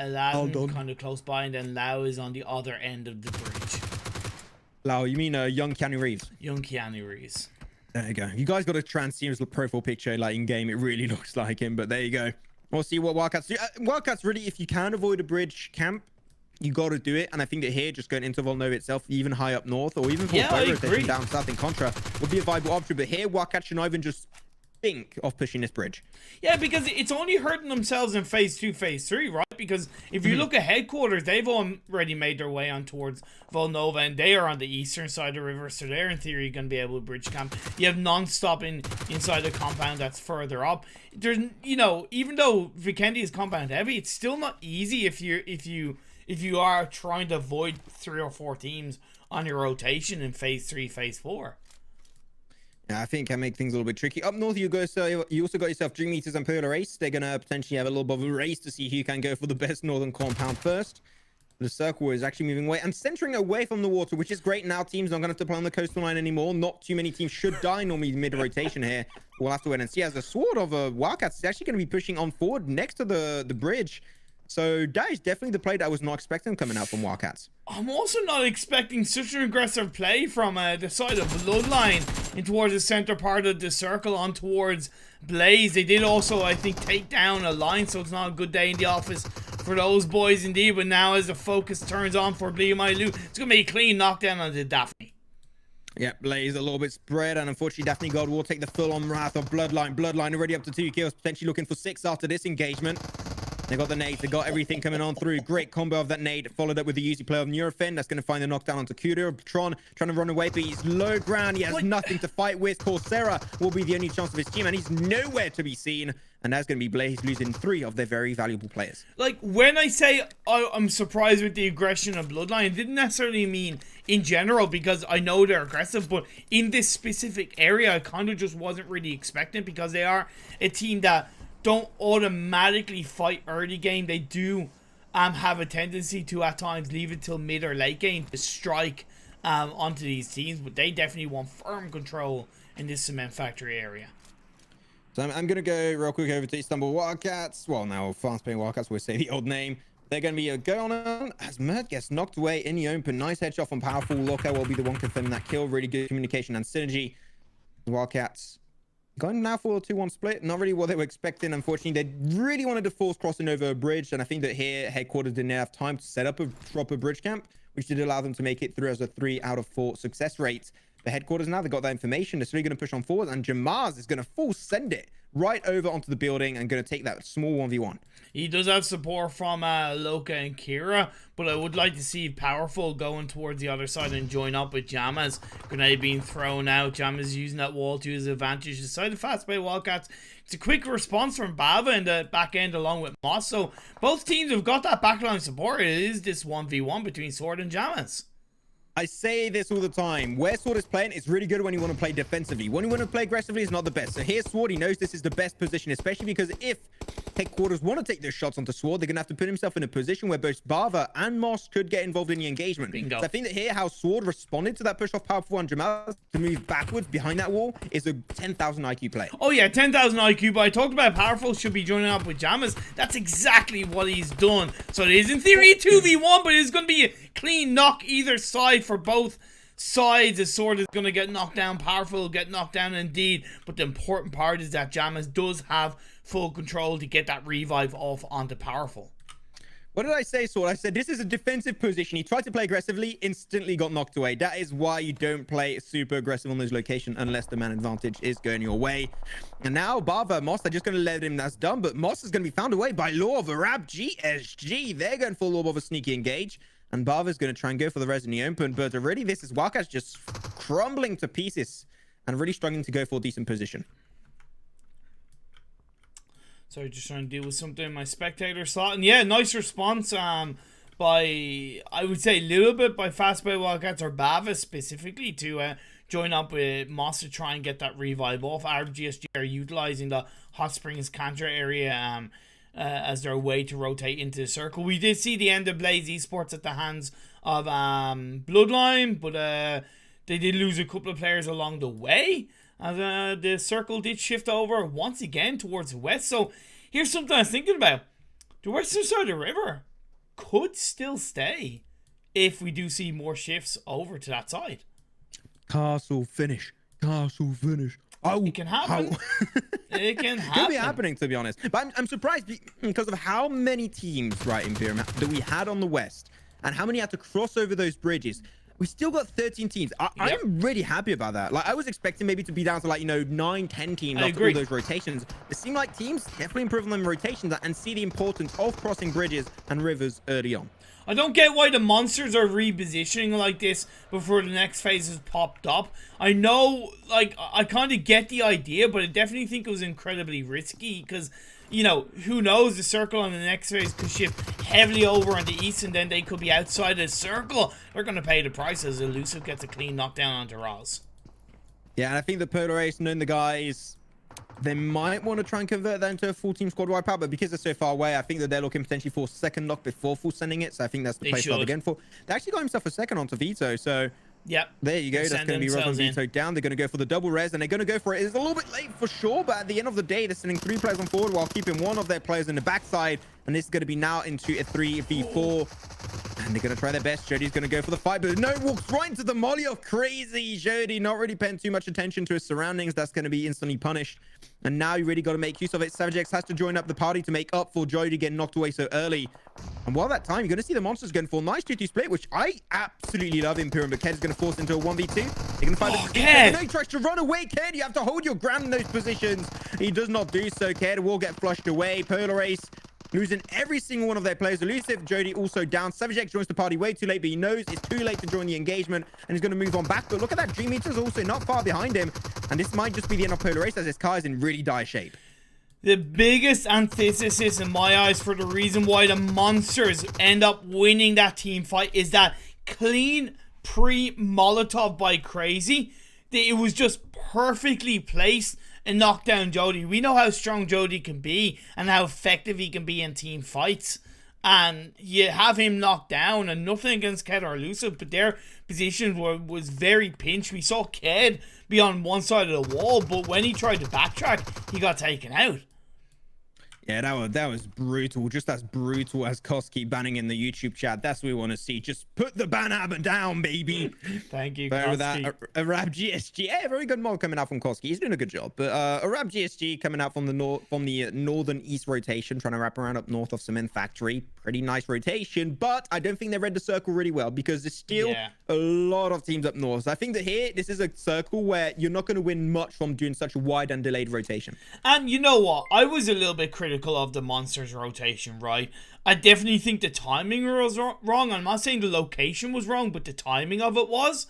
Aladdin kind of close by, and then Lau is on the other end of the bridge. Lau, you mean young Keanu Reeves? Young Keanu Reeves. There you go. You guys got a transseam's profile picture, like in game. It really looks like him, but there you go. We'll see what Wildcats do. Wildcats, really, if you can avoid a bridge camp, you got to do it. And I think that here, just going into Volnova itself, even high up north, or even for rotation down south in Contra, would be a viable option. But here, Wildcats should not even just think of pushing this bridge. Yeah, because it's only hurting themselves in phase 2, phase 3, right? Because if you look at headquarters, they've already made their way on towards Volnova, and they are on the eastern side of the river, so they're in theory going to be able to bridge camp. You have non-stop inside the compound that's further up. There's, you know, even though Vikendi is compound heavy, it's still not easy if you are trying to avoid 3 or 4 teams on your rotation in phase 3, phase 4. Yeah, I think I make things a little bit tricky. Up north, you also got yourself DreamEaters and Polar Race. They're going to potentially have a little bit of a race to see who can go for the best northern compound first. The circle is actually moving away and centering away from the water, which is great. Now teams aren't going to have to play on the coastal line anymore. Not too many teams should die normally mid-rotation here. We'll have to wait and see. As the sword of Wildcats is actually going to be pushing on forward next to the bridge. So that is definitely the play that I was not expecting coming out from Wildcats. I'm also not expecting such an aggressive play from the side of Bloodline in towards the center part of the circle on towards Blaze. They did also, I think, take down a line, so it's not a good day in the office for those boys indeed. But now as the focus turns on for BeMyLoot, it's going to be a clean knockdown on the Daphne. Yeah, Blaze a little bit spread, and unfortunately Daphne God will take the full-on wrath of Bloodline. Bloodline already up to 2 kills, potentially looking for 6 after this engagement. They got the nades. They got everything coming on through. Great combo of that nade, followed up with the easy play of Neurofen. That's going to find the knockdown onto Kudo. Tron trying to run away, but he's low ground. He has nothing to fight with. Coursera will be the only chance of his team, and he's nowhere to be seen. And that's going to be Blaze losing 3 of their very valuable players. Like, when I say I'm surprised with the aggression of Bloodline, it didn't necessarily mean in general, because I know they're aggressive, but in this specific area, I kind of just wasn't really expecting, because they are a team that don't automatically fight early game. They do have a tendency to at times leave it till mid or late game to strike onto these teams, but they definitely want firm control in this cement factory area. So I'm going to go real quick over to Istanbul Wildcats. Well, now FastPay Wildcats, we'll say the old name. They're going to be going on as Mert gets knocked away in the open. Nice headshot from Powerful. Lockout will be the one confirming that kill. Really good communication and synergy. The Wildcats going now for a 2-1 split. Not really what they were expecting. Unfortunately, they really wanted to force crossing over a bridge, and I think that here headquarters didn't have time to set up a proper bridge camp, which did allow them to make it through as a 3 out of 4 success rate. The headquarters now, they got that information. They're still going to push on forward, and Jamaz is going to full send it right over onto the building and going to take that small 1v1. He does have support from Loka and Kira, but I would like to see Powerful going towards the other side and join up with Jammaz. Grenade being thrown out. Jammaz using that wall to his advantage. The side of FastPay Wildcats, it's a quick response from Bava in the back end along with Moss. So both teams have got that backline support. It is this 1v1 between Sword and Jammaz. I say this all the time. Where Sword is playing, it's really good when you want to play defensively. When you want to play aggressively, it's not the best. So here, Sword, he knows this is the best position, especially because if Headquarters want to take those shots onto Sword, they're going to have to put himself in a position where both Bava and Moss could get involved in the engagement. Bingo. So I think that here, how Sword responded to that push off Powerful on Jamal to move backwards behind that wall is a 10,000 IQ play. Oh yeah, 10,000 IQ, but I talked about Powerful should be joining up with Jamas. That's exactly what he's done. So it is in theory a 2v1, but it's going to be a clean knock either side for both sides. The Sword is going to get knocked down, Powerful will get knocked down indeed, but the important part is that Jamas does have full control to get that revive off onto Powerful. What did I say, Sword? I said this is a defensive position. He tried to play aggressively, instantly got knocked away. That is why you don't play super aggressive on those locations unless the man advantage is going your way. And now Bava, Moss are just going to let him. That's done, but Moss is going to be found away by Law of Arab GSG. They're going full orb of a sneaky engage. And Bava's going to try and go for the res in the open. But already this is Wildcats just crumbling to pieces and really struggling to go for a decent position. So just trying to deal with something in my spectator slot. And yeah, nice response by, I would say, a little bit by FastPay Wildcats or Bava specifically to join up with Moss to try and get that revive off. RGSG are utilizing the Hot Springs Cantor area as their way to rotate into the circle. We did see the end of Blaze Esports at the hands of Bloodline, but they did lose a couple of players along the way. And the circle did shift over once again towards the west. So here's something I was thinking about. The western side of the river could still stay if we do see more shifts over to that side. Castle finish. Castle finish. Oh, it can happen. It can happen. Could be happening, to be honest. But I'm surprised because of how many teams, right, ImPERium, that we had on the west and how many had to cross over those bridges. We still got 13 teams. I'm really happy about that. Like, I was expecting maybe to be down to, like, 9, 10 teams after all those rotations. It seemed like teams definitely improving them rotations and see the importance of crossing bridges and rivers early on. I don't get why the monsters are repositioning like this before the next phase has popped up. I know, like, I kind of get the idea, but I definitely think it was incredibly risky because, you know, who knows, the circle on the next phase could shift heavily over on the east and then they could be outside the circle. They're going to pay the price as Elusive gets a clean knockdown onto Roz. Yeah, and I think the Polar Ace, knowing the guys, they might want to try and convert that into a full team squad wipeout, but because they're so far away, I think that they're looking potentially for second knock before full sending it. So I think that's the play start again for. They actually got himself a second onto Vito, so yep. There you go. That's going to be Roz and Vito down. They're going to go for the double res, and they're going to go for it. It's a little bit late for sure, but at the end of the day, they're sending 3 players on forward while keeping one of their players in the backside, and this is going to be now into a 3v4. And they're going to try their best. Jody's going to go for the fight, but no, walks right into the molly of crazy Jody. Not really paying too much attention to his surroundings. That's going to be instantly punished. And now you really got to make use of it. Savage X has to join up the party to make up for Jody getting knocked away so early. And while that time, you're going to see the monsters going for a nice 2-2 split, which I absolutely love ImPERium. But Ked is going to force into a 1v2. They're going to find Ked! No, he tries to run away, Ked. You have to hold your ground in those positions. He does not do so. Ked will get flushed away. Polar Ace losing every single one of their players. Elusive, Jody also down. Savage X joins the party way too late, but he knows it's too late to join the engagement, and he's going to move on back. But look at that, DreamEaters also not far behind him, and this might just be the end of Polar Ace as his car is in really dire shape. The biggest antithesis in my eyes for the reason why the monsters end up winning that team fight is that clean pre-Molotov by Crazy. It was just perfectly placed and knock down Jody. We know how strong Jody can be and how effective he can be in team fights. And you have him knocked down, and nothing against Ked or Elusive, but their position was very pinched. We saw Ked be on one side of the wall, but when he tried to backtrack, he got taken out. Yeah, that was brutal. Just as brutal as Cos keep banning in the YouTube chat. That's what we want to see. Just put the ban hammer down, baby. Thank you, But with that, Arab GSG. Yeah, very good mod coming out from Koski. He's doing a good job. But Arab GSG coming out from the northern east rotation, trying to wrap around up north of Cement Factory. Pretty nice rotation, but I don't think they read the circle really well because there's still a lot of teams up north. So I think that here, this is a circle where you're not going to win much from doing such a wide and delayed rotation. And you know what? I was a little bit critical of the monsters rotation, right? I definitely think the timing was wrong. I'm not saying the location was wrong, but the timing of it was.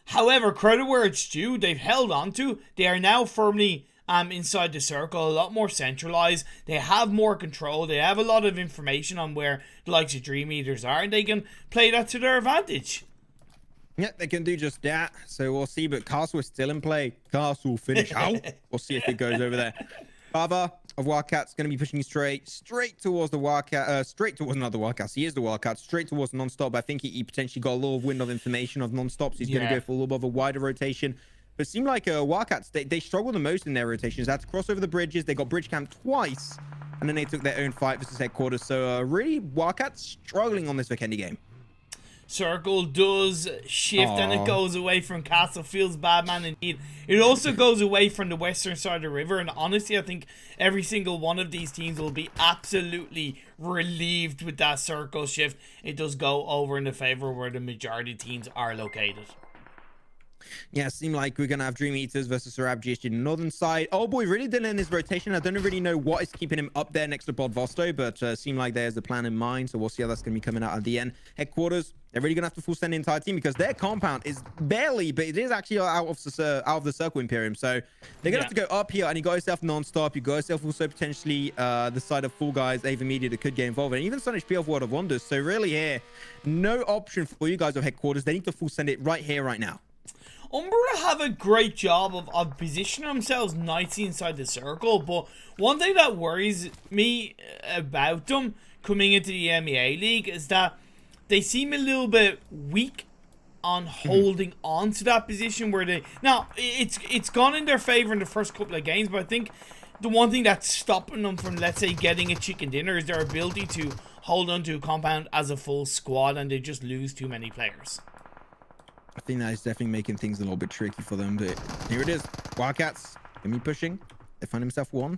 However, credit where it's due. They've held on to. They are now firmly inside the circle, a lot more centralized. They have more control. They have a lot of information on where the likes of DreamEaters are, and they can play that to their advantage. Yeah, they can do just that. So we'll see. But Castle is still in play. Castle finish out. We'll see if it goes over there. Father of Wildcats going to be pushing straight towards the Wildcat, straight towards another Wildcats. He is the Wildcat, straight towards Nonstop. I think he potentially got a little wind of information of Nonstop, so he's going to go for a little bit of a wider rotation. But it seemed like Wildcats, they struggle the most in their rotations. They had to cross over the bridges. They got bridge camp twice, and then they took their own fight versus headquarters. So really, Wildcats struggling on this Vikendi game. Circle does shift and it goes away from Castle. Feels bad, man, indeed. It also goes away from the western side of the river, and honestly I think every single one of these teams will be absolutely relieved with that circle shift. It does go over in the favor where the majority of teams are located. Yeah, it seemed like we're going to have DreamEaters versus Sarab GSG on the northern side. Oh boy, really didn't in his rotation. I don't really know what is keeping him up there next to Bodvosto, but seemed like there's a plan in mind, so we'll see how that's going to be coming out at the end. Headquarters, they're really going to have to full send the entire team because their compound is barely, but it is actually out of the circle ImPERium. So they're going to have to go up here, and you got yourself Nonstop. You got yourself also potentially the side of Full Guys, AVerMEdia that could get involved, and even some HP of World of Wonders. So really here, no option for you guys of Headquarters. They need to full send it right here, right now. Umbra have a great job of positioning themselves nicely inside the circle, but one thing that worries me about them coming into the EMEA League is that they seem a little bit weak on holding on to that position where they... Now, it's gone in their favor in the first couple of games, but I think the one thing that's stopping them from, let's say, getting a chicken dinner is their ability to hold on to a compound as a full squad, and they just lose too many players. I think that is definitely making things a little bit tricky for them, but here it is. Wildcats gonna be pushing. They find himself one,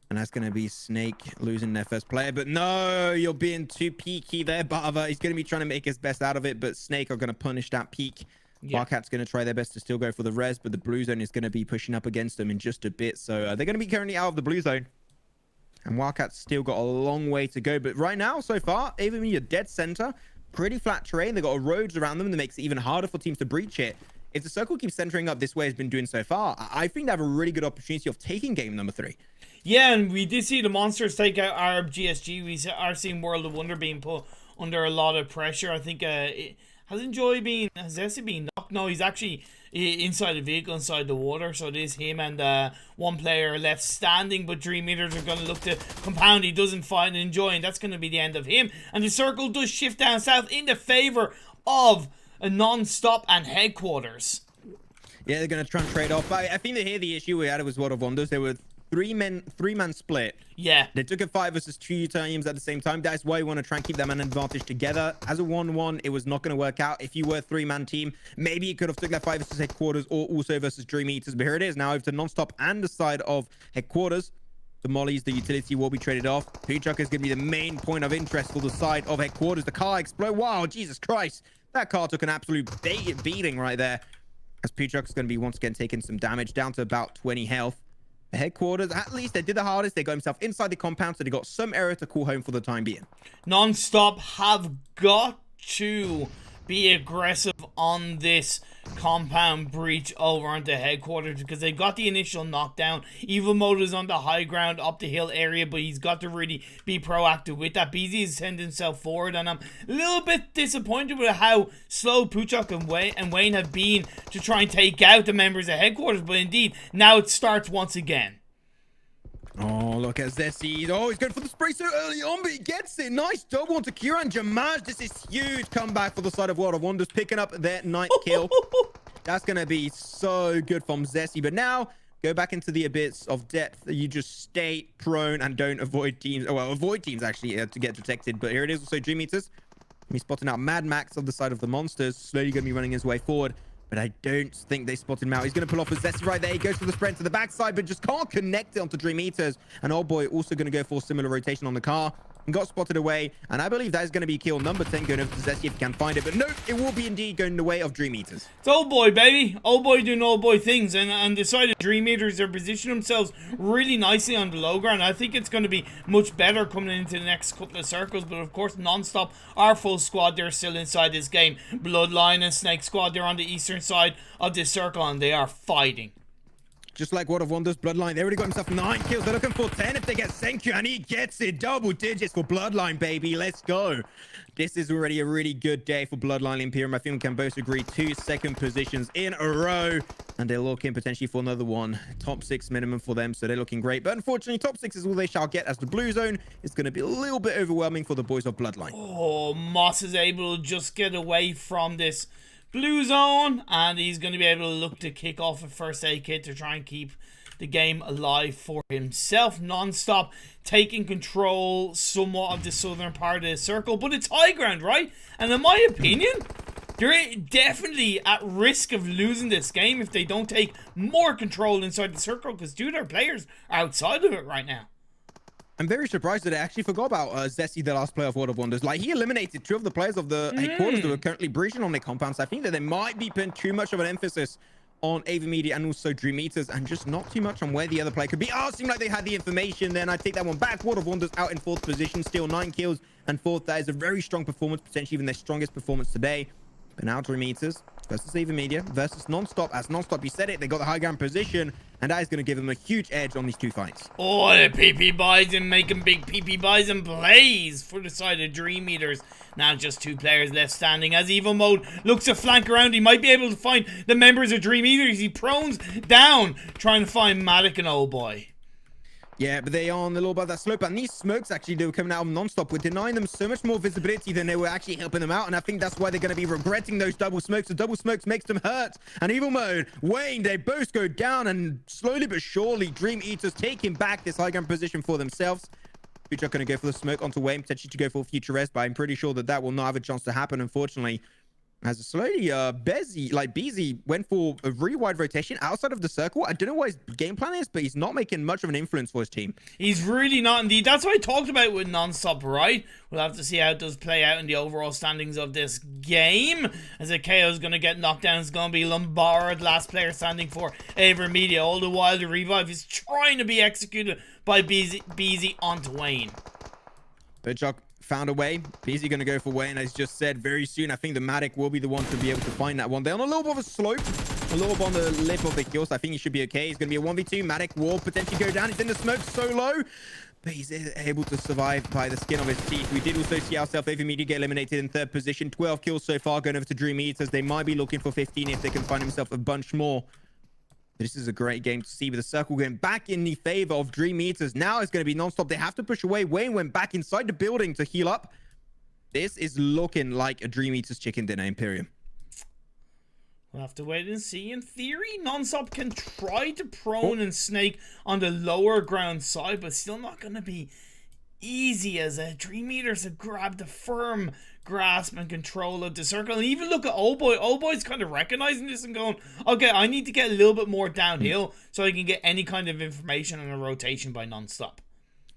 and that's gonna be Snake losing their first player. But no, you're being too peaky there, Bava. He's gonna be trying to make his best out of it, but Snake are gonna punish that peak. Yeah. Wildcats gonna try their best to still go for the res, but the blue zone is gonna be pushing up against them in just a bit. So they're gonna be currently out of the blue zone, and Wildcats still got a long way to go. But right now, so far, AVerMEdia dead center. Pretty flat terrain. They got roads around them that makes it even harder for teams to breach it. If the circle keeps centering up this way it's been doing so far, I think they have a really good opportunity of taking game number 3. Yeah, and we did see the monsters take out Arab GSG. We are seeing World of Wonder being put under a lot of pressure. I think has Jesse been knocked? No, he's actually inside the vehicle, inside the water. So it is him and one player left standing, but DreamEaters are going to look to compound. He doesn't find Enjoy, and that's going to be the end of him. And the circle does shift down south in the favor of a Nonstop and Headquarters. Yeah, they're going to try and trade off. I think that here the issue we had was World of Wonders. They were three-man split. Yeah. They took a 5 versus 2 teams at the same time. That's why you want to try and keep that man advantage together. As a 1-1, it was not going to work out. If you were a 3-man team, maybe you could have took that 5 versus Headquarters or also versus DreamEaters. But here it is now over to Nonstop and the side of Headquarters. The mollies, the utility will be traded off. Puchuk is going to be the main point of interest for the side of Headquarters. The car explode. Wow, Jesus Christ. That car took an absolute beating right there. As Puchuk is going to be once again taking some damage down to about 20 health. The Headquarters, at least they did the hardest. They got himself inside the compound, so they got some area to call home for the time being. Nonstop have got to be aggressive on this compound breach over onto Headquarters because they got the initial knockdown. Evil Mode is on the high ground up the hill area, but he's got to really be proactive with that. BZ is sending himself forward, and I'm a little bit disappointed with how slow Puchuk and Wayne have been to try and take out the members of Headquarters, but indeed, now it starts once again. Oh, look at Zessie. Oh, he's going for the spray so early on, but he gets it. Nice double onto Kiran Jamaj. This is huge comeback for the side of World of Wonders, picking up their 9th kill. That's going to be so good from Zessie. But now, go back into the abyss of depth. You just stay prone and don't avoid teams. Oh, well, avoid teams, actually, to get detected. But here it is, also DreamEaters. He's spotting out Mad Max on the side of the monsters. Slowly going to be running his way forward. But I don't think they spotted him out. He's going to pull off a Zesty right there. He goes for the sprint to the backside, but just can't connect it onto DreamEaters. And oh boy, also going to go for a similar rotation on the car. And got spotted away. And I believe that is going to be kill number 10 going over to Zesty if he can find it. But no, it will be indeed going the way of DreamEaters. It's old boy, baby. Old boy doing old boy things. And decided DreamEaters are positioning themselves really nicely on the low ground. I think it's going to be much better coming into the next couple of circles. But of course, Nonstop, our full squad, they're still inside this game. Bloodline and SNAKEsquad, they're on the eastern side of this circle and they are fighting. Just like World of Wonders, Bloodline, they already got himself 9 kills. They're looking for 10 if they get Senku, and he gets it. Double digits for Bloodline, baby. Let's go. This is already a really good day for Bloodline ImPERium. I think we can both agree 2 second positions in a row, and they're looking potentially for another one. Top 6 minimum for them, so they're looking great. But unfortunately, top 6 is all they shall get, as the blue zone is going to be a little bit overwhelming for the boys of Bloodline. Oh, Moss is able to just get away from this blue zone, and he's going to be able to look to kick off a first aid kit to try and keep the game alive for himself. Non-stop taking control somewhat of the southern part of the circle, but it's high ground, right? And in my opinion, they're definitely at risk of losing this game if they don't take more control inside the circle, because 2 of their players are outside of it right now. I'm very surprised that they actually forgot about Zessie, the last player of World of Wonders. Like, he eliminated 2 of the players of the headquarters that were currently breaching on their compounds. I think that they might be putting too much of an emphasis on AVerMedia and also DreamEaters, and just not too much on where the other player could be. Oh, it seemed like they had the information. Then I take that one back. World of Wonders out in 4th position, still 9 kills and 4th. That is a very strong performance, potentially even their strongest performance today. But now DreamEaters versus AVerMedia versus Non-Stop. As Non-Stop, you said it, they got the high ground position, and that is going to give them a huge edge on these 2 fights. Oh, the PP Bison making big PP Bison plays for the side of DreamEaters. Now just 2 players left standing as EvoMode looks to flank around. He might be able to find the members of DreamEaters. He prones down trying to find Matic and Old Boy. Yeah, but they are on the little bit of that slope, and these smokes actually they were coming out of Non-Stop. We're denying them so much more visibility than they were actually helping them out, and I think that's why they're going to be regretting those double smokes. The double smokes makes them hurt, and EvoMode, Wayne, they both go down, and slowly but surely, DreamEaters taking back this high ground position for themselves. Future going to go for the smoke onto Wayne, potentially to go for Future Rest, but I'm pretty sure that that will not have a chance to happen, unfortunately. As slowly, BZ went for a really wide rotation outside of the circle. I don't know what his game plan is, but he's not making much of an influence for his team. He's really not indeed. That's what I talked about with Non-Stop, right? We'll have to see how it does play out in the overall standings of this game. As a KO is going to get knocked down, it's going to be Lombard, last player standing for AVerMedia. All the while, the revive is trying to be executed by BZ onto Wayne. Birdjock found a way. BZ going to go for Wayne, as just said. Very soon, I think the Matic will be the one to be able to find that one. They're on a little bit of a slope, a little bit on the lip of the hill, so I think he should be okay. He's going to be a 1v2. Matic will potentially go down. He's in the smoke so low, but he's able to survive by the skin of his teeth. We did also see ourselves AVerMedia get eliminated in 3rd position. 12 kills so far, going over to DreamEaters. They might be looking for 15 if they can find himself a bunch more. This is a great game to see, with the circle going back in the favor of DreamEaters. Now it's going to be Non-Stop. They have to push away. Wayne went back inside the building to heal up. This is looking like a DreamEaters chicken dinner, ImPERium. We'll have to wait and see. In theory, Non-Stop can try to prone and snake on the lower ground side, but still not going to be easy, as DreamEaters have grabbed a firm grasp and control of the circle. And even look at Old Boy. Old Boy's kind of recognizing this and going, okay, I need to get a little bit more downhill so I can get any kind of information on a rotation by Non-Stop.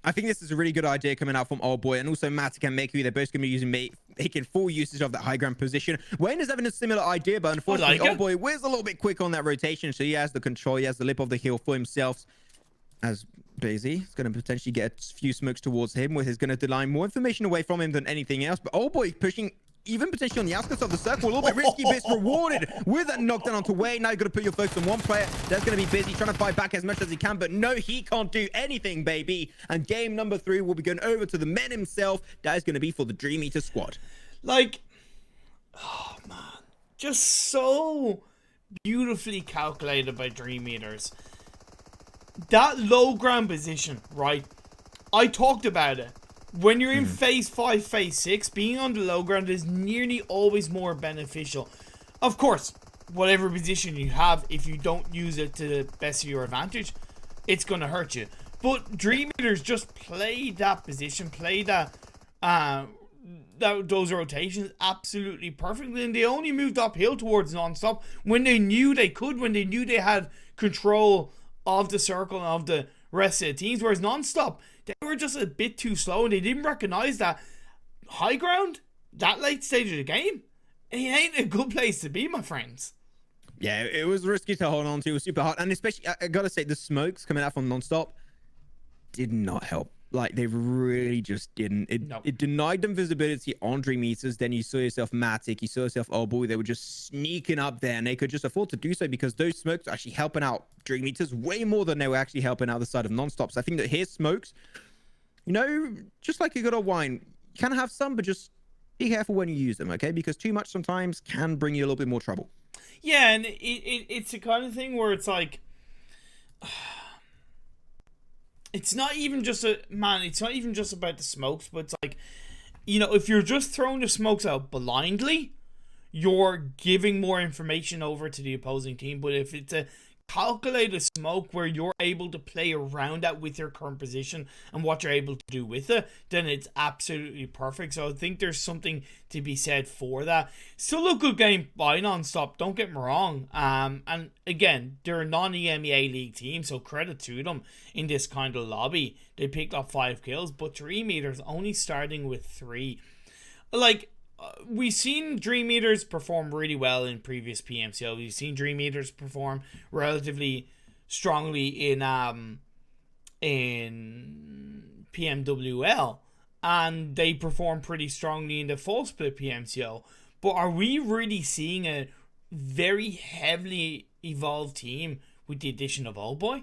I think this is a really good idea coming out from Old Boy, and also Matic and Meku. They're both going to be making full usage of that high ground position. Wayne is having a similar idea, but unfortunately, Old Boy was a little bit quick on that rotation, so he has the control. He has the lip of the hill for himself. As Bazy is going to potentially get a few smokes towards him, where he's going to deny more information away from him than anything else. But Old Boy pushing even potentially on the outskirts of the circle. A little bit risky, but it's rewarded with that knockdown onto Wayne. Now you've got to put your focus on one player. That's going to be Busy, trying to fight back as much as he can, but no, he can't do anything, baby. And game number 3 will be going over to the man himself. That is going to be for the DreamEaters squad. Like, oh man, just so beautifully calculated by DreamEaters. That low ground position, right? I talked about it. When you're in phase 5, phase 6, being on the low ground is nearly always more beneficial. Of course, whatever position you have, if you don't use it to the best of your advantage, it's going to hurt you. But DreamEaters just played that position, played those rotations absolutely perfectly, and they only moved uphill towards Non-Stop when they knew they could, when they knew they had control of the circle and of the rest of the teams, whereas Non-Stop, they were just a bit too slow, and they didn't recognize that high ground, that late stage of the game, it ain't a good place to be, my friends. Yeah, it was risky to hold on to. It was super hard, and especially, I gotta say, the smokes coming out from Non-Stop did not help. Like, they really just didn't. It denied them visibility on DreamEaters. Then you saw yourself Matic, you saw yourself Oh Boy. They were just sneaking up there, and they could just afford to do so because those smokes are actually helping out DreamEaters way more than they were actually helping out the side of Nonstops. I think that his smokes, you know, just like a good old wine, you can have some, but just be careful when you use them, okay? Because too much sometimes can bring you a little bit more trouble. Yeah, and it's the kind of thing where it's like, it's not even just it's not even just about the smokes, but it's like, you know, if you're just throwing the smokes out blindly, you're giving more information over to the opposing team. But if it's a calculated smoke where you're able to play around that with your current position and what you're able to do with it, then it's absolutely perfect. So I think there's something to be said for that. Still a good game by Nonstop, don't get me wrong. And again, they're a non-EMEA League team, so credit to them in this kind of lobby. They picked up 5 kills, but DreamEaters only starting with 3. Like, we've seen DreamEaters perform really well in previous PMCL. We've seen DreamEaters perform relatively strongly in PMWL, and they perform pretty strongly in the full split PMCL. But are we really seeing a very heavily evolved team with the addition of Old Boy?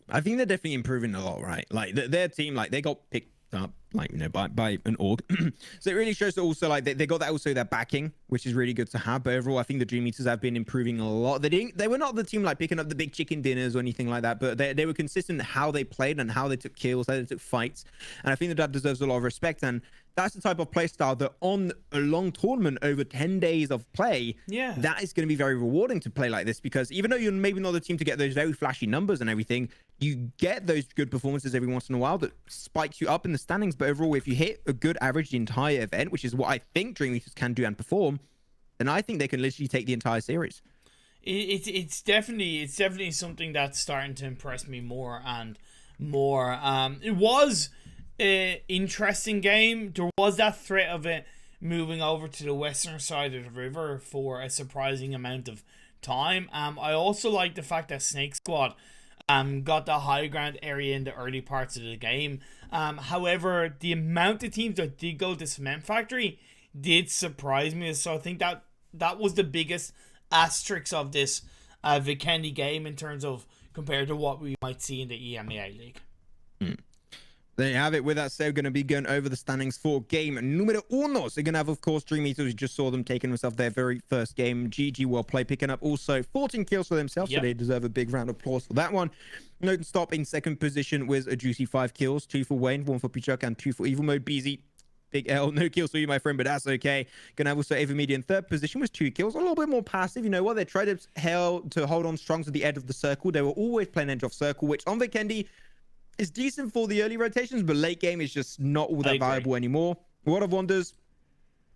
I think they're definitely improving a lot, right? Like their team, like they got picked up, like, you know, by an org. So it really shows that also, like, they got that also their backing, which is really good to have. But overall, I think the DreamEaters have been improving a lot. They were not the team like picking up the big chicken dinners or anything like that, but they were consistent in how they played and how they took kills, how they took fights. And I think that deserves a lot of respect. And that's the type of play style that on a long tournament over 10 days of play, yeah, that is going to be very rewarding to play like this, because even though you're maybe not the team to get those very flashy numbers and everything, you get those good performances every once in a while that spikes you up in the standings. But overall, if you hit a good average the entire event, which is what I think DreamEaters can do and perform, then I think they can literally take the entire series. It's definitely something that's starting to impress me more and more. It was an interesting game. There was that threat of it moving over to the western side of the river for a surprising amount of time. I also like the fact that SNAKEsquad got the high ground area in the early parts of the game. However, the amount of teams that did go to Cement Factory did surprise me. So I think that was the biggest asterisk of this Vikendi game in terms of compared to what we might see in the EMEA League. There you have it. With that said, we're going to be going over the standings for game numero uno. So you're going to have, of course, DreamEaters. We just saw them taking themselves their very first game. GG, well played, picking up also 14 kills for themselves. Yep. So they deserve a big round of applause for that one. Nonstop in second position with a juicy 5 kills. 2 for Wayne, 1 for Pichuk, and 2 for Evil Mode. BZ, big L. No kills for you, my friend, but that's okay. Gonna have also AVerMEdia in third position with 2 kills. A little bit more passive. You know what? They tried to hold on strong to the edge of the circle. They were always playing edge of circle, which on Vikendi is decent for the early rotations, but late game is just not all that valuable anymore. World of Wonders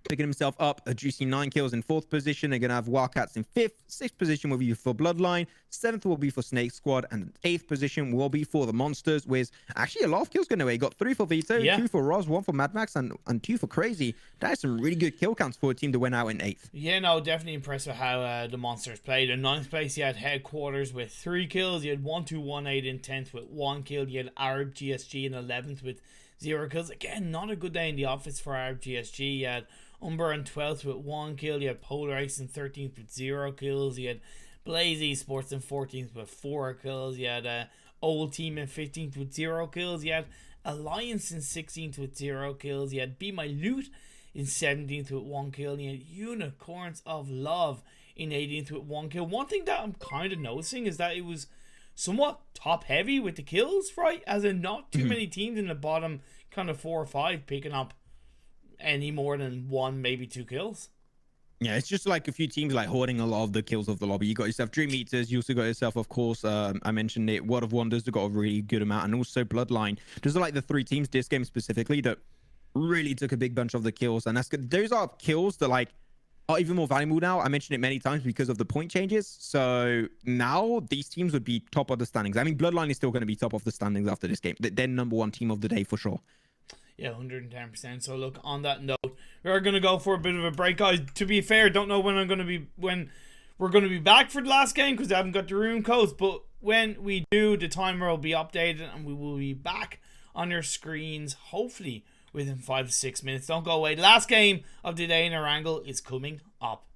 picking himself up a juicy 9 kills in 4th position. They're going to have Wildcats in 5th. 6th position will be for Bloodline. 7th will be for SNAKEsquad. And 8th position will be for the Monsters, with actually a lot of kills going away. Got 3 for Vito, 2 for Roz, 1 for Mad Max, and 2 for Crazy. That is some really good kill counts for a team that went out in 8th. Yeah, no, definitely impressed with how the Monsters played. In 9th place, you had Headquarters with 3 kills. You had 1218 in 10th with 1 kill. You had Arab GSG in 11th with 0 kills. Again, not a good day in the office for Arab GSG. You had Umbra in 12th with 1 kill. You had Polar Ice in 13th with 0 kills. You had Blaze Esports in 14th with 4 kills. You had Old Team in 15th with 0 kills. You had Alliance in 16th with 0 kills. You had BeMyLoot in 17th with 1 kill. And you had Unicorns of Love in 18th with 1 kill. One thing that I'm kind of noticing is that it was somewhat top heavy with the kills, right? As in not too many teams in the bottom kind of 4 or 5 picking up any more than 1, maybe 2 kills. Yeah, it's just like a few teams like hoarding a lot of the kills of the lobby. You got yourself DreamEaters. You also got yourself, of course, I mentioned it, World of Wonders. They got a really good amount, and also Bloodline. Those are like the 3 teams this game specifically that really took a big bunch of the kills, and that's good. Those are kills that like are even more valuable now. I mentioned it many times because of the point changes. So now these teams would be top of the standings. I mean, Bloodline is still going to be top of the standings after this game. They're number 1 team of the day for sure. Yeah, 110%. So look, on that note, we're going to go for a bit of a break, guys. To be fair, don't know when I'm going to be when We're going to be back for the last game because I haven't got the room codes, but when we do, the timer will be updated and we will be back on your screens, hopefully within 5 to 6 minutes. Don't go away. The last game of the day in our angle is coming up.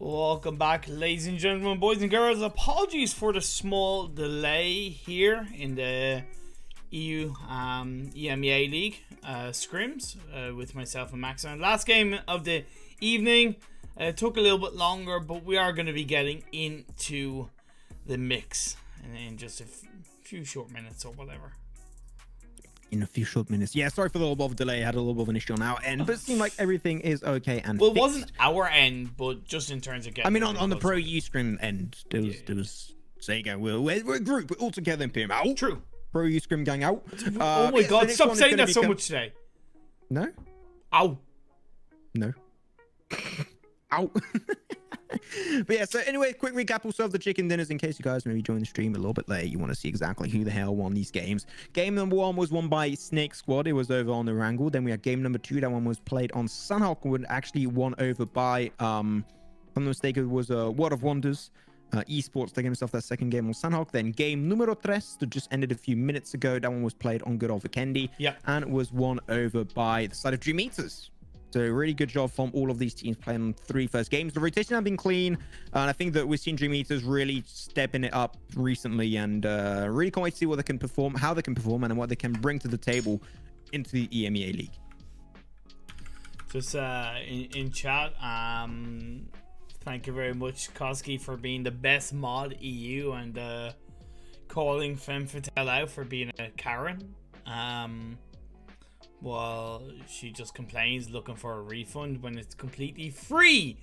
Welcome back, ladies and gentlemen, boys and girls. Apologies for the small delay here in the EU EMEA League scrims with myself and Maxman. Last game of the evening. Took a little bit longer, but we are going to be getting into the mix in just a few short minutes or whatever. In a few short minutes. Yeah, sorry for the little bit of delay. I had a little bit of an issue on our end, but it seemed like everything is okay and well, it fixed. wasn't our end, but just in terms of getting... I mean, on the Pro Uscrim end, there was there you go. We're a group. We're all together in ImPERium. Out. True. Pro Uscrim going out. Oh my god, stop saying that so much today. No? Ow. No. Ow. But yeah, so anyway, quick recap also of the chicken dinners in case you guys maybe joined the stream a little bit late. You want to see exactly who the hell won these games. Game number 1 was won by SNAKEsquad. It was over on the Wrangle. Then we had game number 2. That one was played on Sunhawk and actually won over by, if I'm not mistaken, it was World of Wonders. Esports taking himself that second game on Sunhawk. Then game numero 3 that just ended a few minutes ago. That one was played on good old Vikendi. Yeah. And was won over by the side of DreamEaters. So really good job from all of these teams playing on 3 first games. The rotation have been clean, and I think that we've seen DreamEaters really stepping it up recently, and really can't wait to see what they can perform, how they can perform, and what they can bring to the table into the EMEA League. Just in chat, thank you very much, Koski, for being the best mod EU and calling Femme Fatale out for being a Karen. Well, she just complains looking for a refund when it's completely free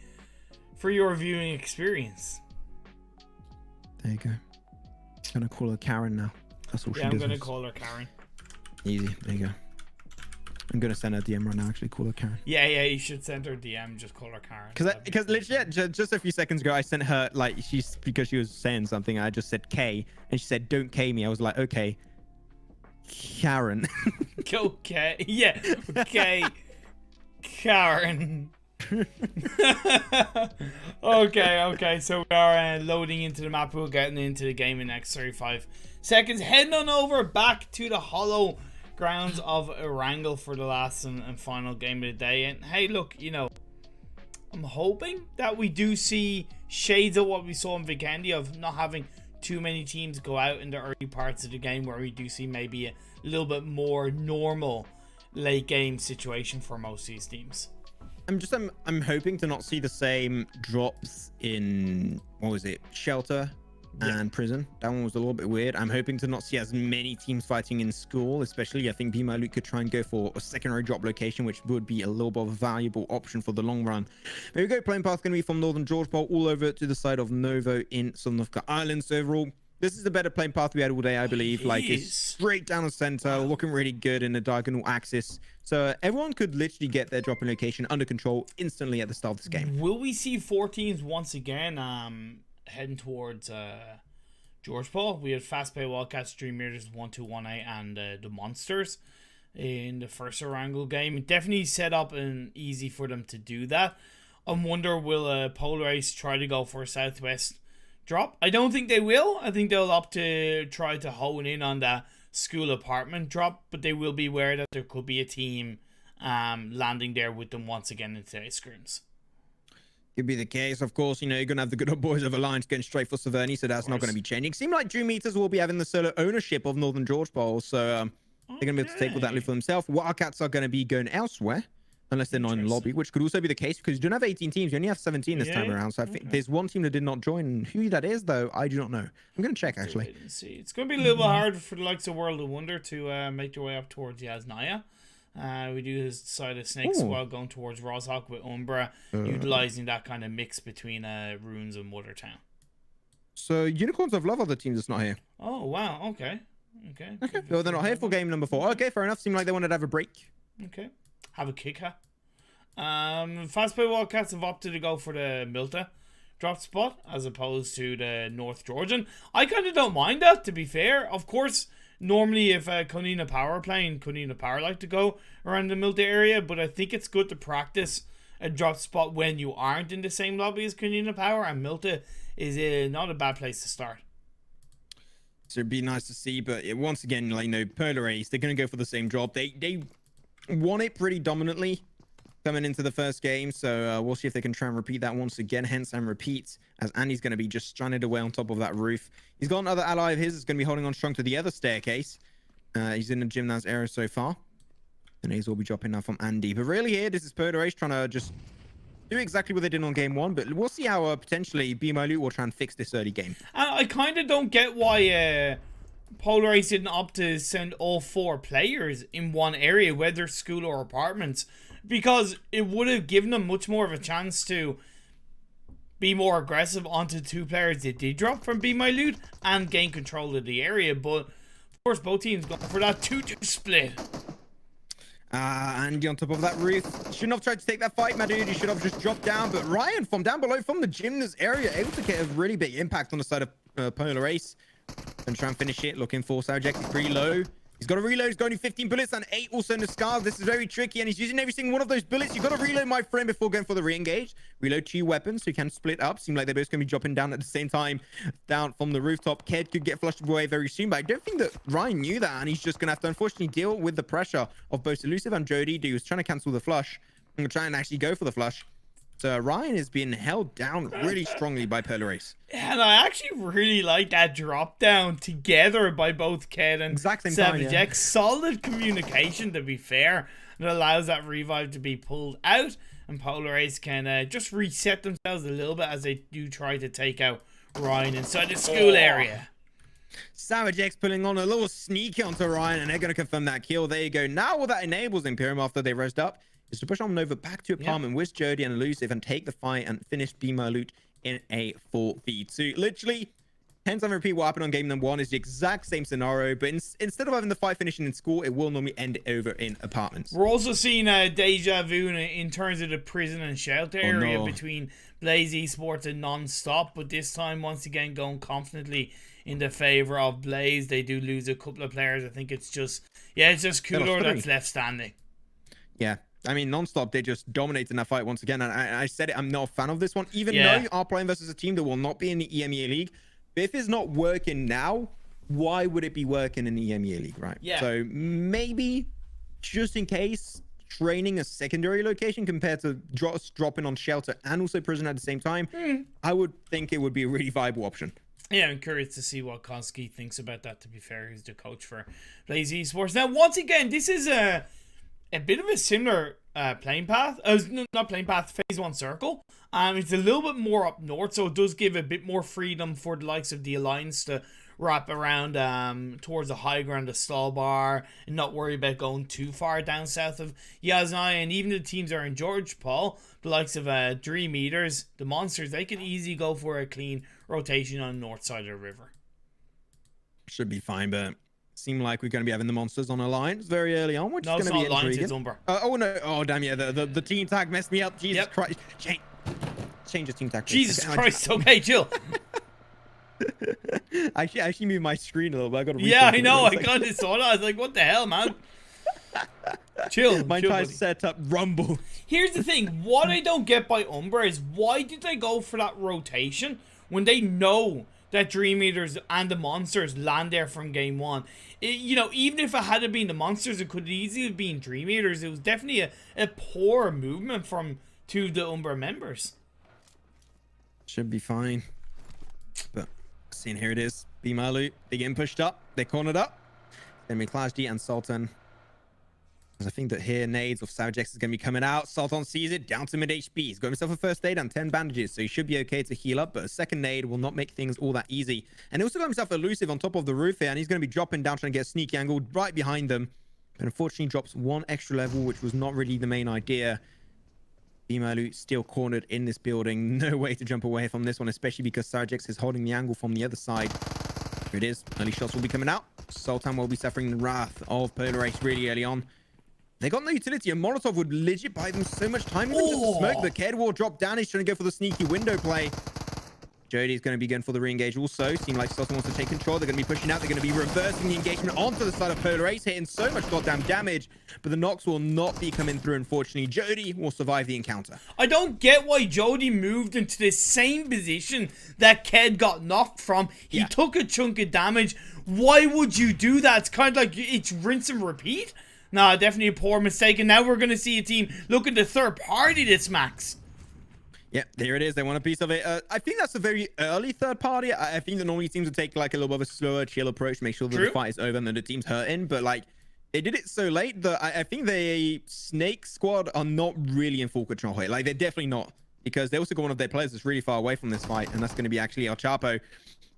for your viewing experience. There you go. I'm gonna call her Karen now. That's all she does. I'm gonna call her Karen. Easy. There you go. I'm gonna send her a DM right now. Actually, call her Karen. Yeah, you should send her a DM. Just call her Karen. Because legit, just a few seconds ago, I sent her because she was saying something. I just said K, and she said, "Don't K me." I was like, okay. Karen. Okay. Yeah. Okay. Karen. Okay. So we are loading into the map. We're getting into the game in the next 35 seconds. Heading on over back to the hollow grounds of Wrangle for the last and final game of the day. And hey, look, you know, I'm hoping that we do see shades of what we saw in Vikendi of not having too many teams go out in the early parts of the game, where we do see maybe a little bit more normal late game situation for most of these teams. I'm hoping to not see the same drops in, what was it, Shelter and Prison. That one was a little bit weird. I'm hoping to not see as many teams fighting in School, especially. I think BeMyLoot could try and go for a secondary drop location, which would be a little bit of a valuable option for the long run. There we go. Playing path going to be from Northern George Pole all over to the side of Novo in Southern North Island. So overall, this is the better playing path we had all day, I believe. Like, it's straight down the center, looking really good in the diagonal axis. So everyone could literally get their dropping location under control instantly at the start of this game. Will we see 4 teams once again heading towards George Paul? We had FastPay Wildcats, DreamEaters 1218, and the Monsters in the first Wrangle game. It definitely set up and easy for them to do that. I wonder, will Polar Ace try to go for a southwest drop? I don't think they will. I think they'll opt to try to hone in on that school apartment drop, but they will be aware that there could be a team landing there with them once again in today's scrims. Could be the case. Of course, you know, you're going to have the good old boys of Alliance going straight for Severny, so that's not going to be changing. Seems like DreamEaters will be having the solo ownership of Northern George Bowl, so they're going to be able to take all that loot for themselves. Wildcats are going to be going elsewhere, unless they're not in lobby, which could also be the case because you don't have 18 teams. You only have 17 this time around, so I think there's one team that did not join. Who that is, though, I do not know. I'm going to check, actually. See. It's going to be a little bit hard for the likes of World of Wonder to make their way up towards Yasnaya. We do decide a SNAKEsquad going towards Rozhawk with Umbra, utilizing that kind of mix between Runes and Watertown. So Unicorns of Love are the team that's not here. Oh, wow. Okay. Well, they're not here for game number 4. Okay, fair enough. Seemed like they wanted to have a break. Okay. Have a kicker. FastPay Wildcats have opted to go for the Milta drop spot as opposed to the North Georgian. I kind of don't mind that, to be fair. Of course, normally if Conina Power are playing, Conina Power like to go around the Milta area, but I think it's good to practice a drop spot when you aren't in the same lobby as Conina Power, and Milta is not a bad place to start. So it'd be nice to see, but once again, like, you know, Polar Ace, they're going to go for the same job. They won it pretty dominantly coming into the first game, so we'll see if they can try and repeat that once again, hence and repeat, as Andy's going to be just stranded away on top of that roof. He's got another ally of his that's going to be holding on strong to the other staircase. He's in the gymnast area so far, and he's will be dropping now from Andy. But really here, this is Polar Ace trying to just do exactly what they did on game 1, but we'll see how potentially BeMyLoot will try and fix this early game. I kind of don't get why Polar Ace didn't opt to send all 4 players in one area, whether school or apartments, because it would have given them much more of a chance to be more aggressive onto 2 players that did drop from BeMyLoot and gain control of the area. But of course, both teams going for that 2-2 split. Andy on top of that roof. Shouldn't have tried to take that fight, my dude. You should have just dropped down. But Ryan from down below, from the gymnast area, able to get a really big impact on the side of Polar Ace. And try and finish it. Looking for subject. He's pretty low. He's got to reload. He's got only 15 bullets and 8 also in the scars. This is very tricky, and he's using every single one of those bullets. You've got to reload, my friend, before going for the re-engage. Reload 2 weapons so you can split up. Seem like they're both going to be dropping down at the same time down from the rooftop. Ked could get flushed away very soon, but I don't think that Ryan knew that, and he's just going to have to unfortunately deal with the pressure of both Elusive and Jody, who's trying to cancel the flush and try and actually go for the flush. So Ryan is being held down really strongly by Polar Ace. And I actually really like that drop down together by both Ked and Savage X. Solid communication, to be fair, that allows that revive to be pulled out, and Polar Ace can just reset themselves a little bit as they do try to take out Ryan inside the school area. Savage X pulling on a little sneak onto Ryan, and they're going to confirm that kill. There you go. Now what that enables ImPERium after they rest up is to push on over back to apartment with Jody and Elusive and take the fight and finish BeMyLoot in a 4v2. Literally, 10 times repeat what happened on game number 1 is the exact same scenario, but instead of having the fight finishing in school, it will normally end over in apartments. We're also seeing deja vu in terms of the prison and shelter area between Blaze Esports and Non-Stop, but this time, once again, going confidently in the favor of Blaze. They do lose a couple of players. I think it's just Cooler that's left standing. Yeah. I mean, Non-Stop, they just dominated in that fight once again. And I said it, I'm not a fan of this one. Even though you are playing versus a team that will not be in the EMEA League. But if it's not working now, why would it be working in the EMEA League, right? Yeah. So maybe, just in case, training a secondary location compared to dropping on shelter and also prison at the same time, I would think it would be a really viable option. Yeah, I'm curious to see what Konski thinks about that, to be fair. He's the coach for Blaze Esports. Now, once again, this is a bit of a similar playing path. Not playing path, phase 1 circle. It's a little bit more up north, so it does give a bit more freedom for the likes of the Alliance to wrap around towards the high ground of Stalbar and not worry about going too far down south of Yasnaya. And even the teams that are in George Paul, the likes of DreamEaters, the Monsters, they can easily go for a clean rotation on the north side of the river. Should be fine, but seem like we're going to be having the Monsters on Alliance very early on, which is going to be Alliance, intriguing. it's Umbra. Oh no! Oh damn! Yeah, the team tag messed me up. Jesus Christ! Change the team tag. Jesus Christ! Okay, chill. I actually moved my screen a little bit. I got to. Yeah, I know. I got it. So I was like, "What the hell, man?" Chill. My chill, entire buddy. setup rumbled. Here's the thing. What I don't get by Umbra is why did they go for that rotation when they know that DreamEaters and the Monsters land there from game one? You know, even if it had been the Monsters, it could easily have been DreamEaters. It was definitely a poor movement from two of the Umbra members. Should be fine. But seeing here it is. BeMyLoot. They getting pushed up. They're cornered up. Then we Clash D and Sultan. I think that here nades of Savage X is going to be coming out. Sultan sees it, down to mid HP. He's got himself a first aid and 10 bandages, so he should be okay to heal up, but a second nade will not make things all that easy. And he also got himself elusive on top of the roof here, and he's going to be dropping down trying to get a sneaky angle right behind them. But unfortunately drops one extra level, which was not really the main idea. BeMyLoot still cornered in this building. No way to jump away from this one, especially because Savage X is holding the angle from the other side. Here it is. Early shots will be coming out. Sultan will be suffering the wrath of Polar Ace really early on. They got no utility, and Molotov would legit buy them so much time with just a smoke. The Ked will drop down. He's trying to go for the sneaky window play. Jody's going to be going for the re-engage also. Seem like Sultan wants to take control. They're going to be pushing out. They're going to be reversing the engagement onto the side of Polar Ace, hitting so much goddamn damage. But the knocks will not be coming through, unfortunately. Jody will survive the encounter. I don't get why Jody moved into the same position that Ked got knocked from. He took a chunk of damage. Why would you do that? It's kind of like it's rinse and repeat. Nah, definitely a poor mistake. And now we're going to see a team looking to third party this, Max. Yeah, there it is. They want a piece of it. I think that's a very early third party. I think that normally teams would take like a little bit of a slower, chill approach to make sure that the fight is over and then the team's hurting. But like, they did it so late that I think the SNAKEsquad are not really in full control here. Like, they're definitely not. Because they also got one of their players that's really far away from this fight. And that's going to be actually El Chapo.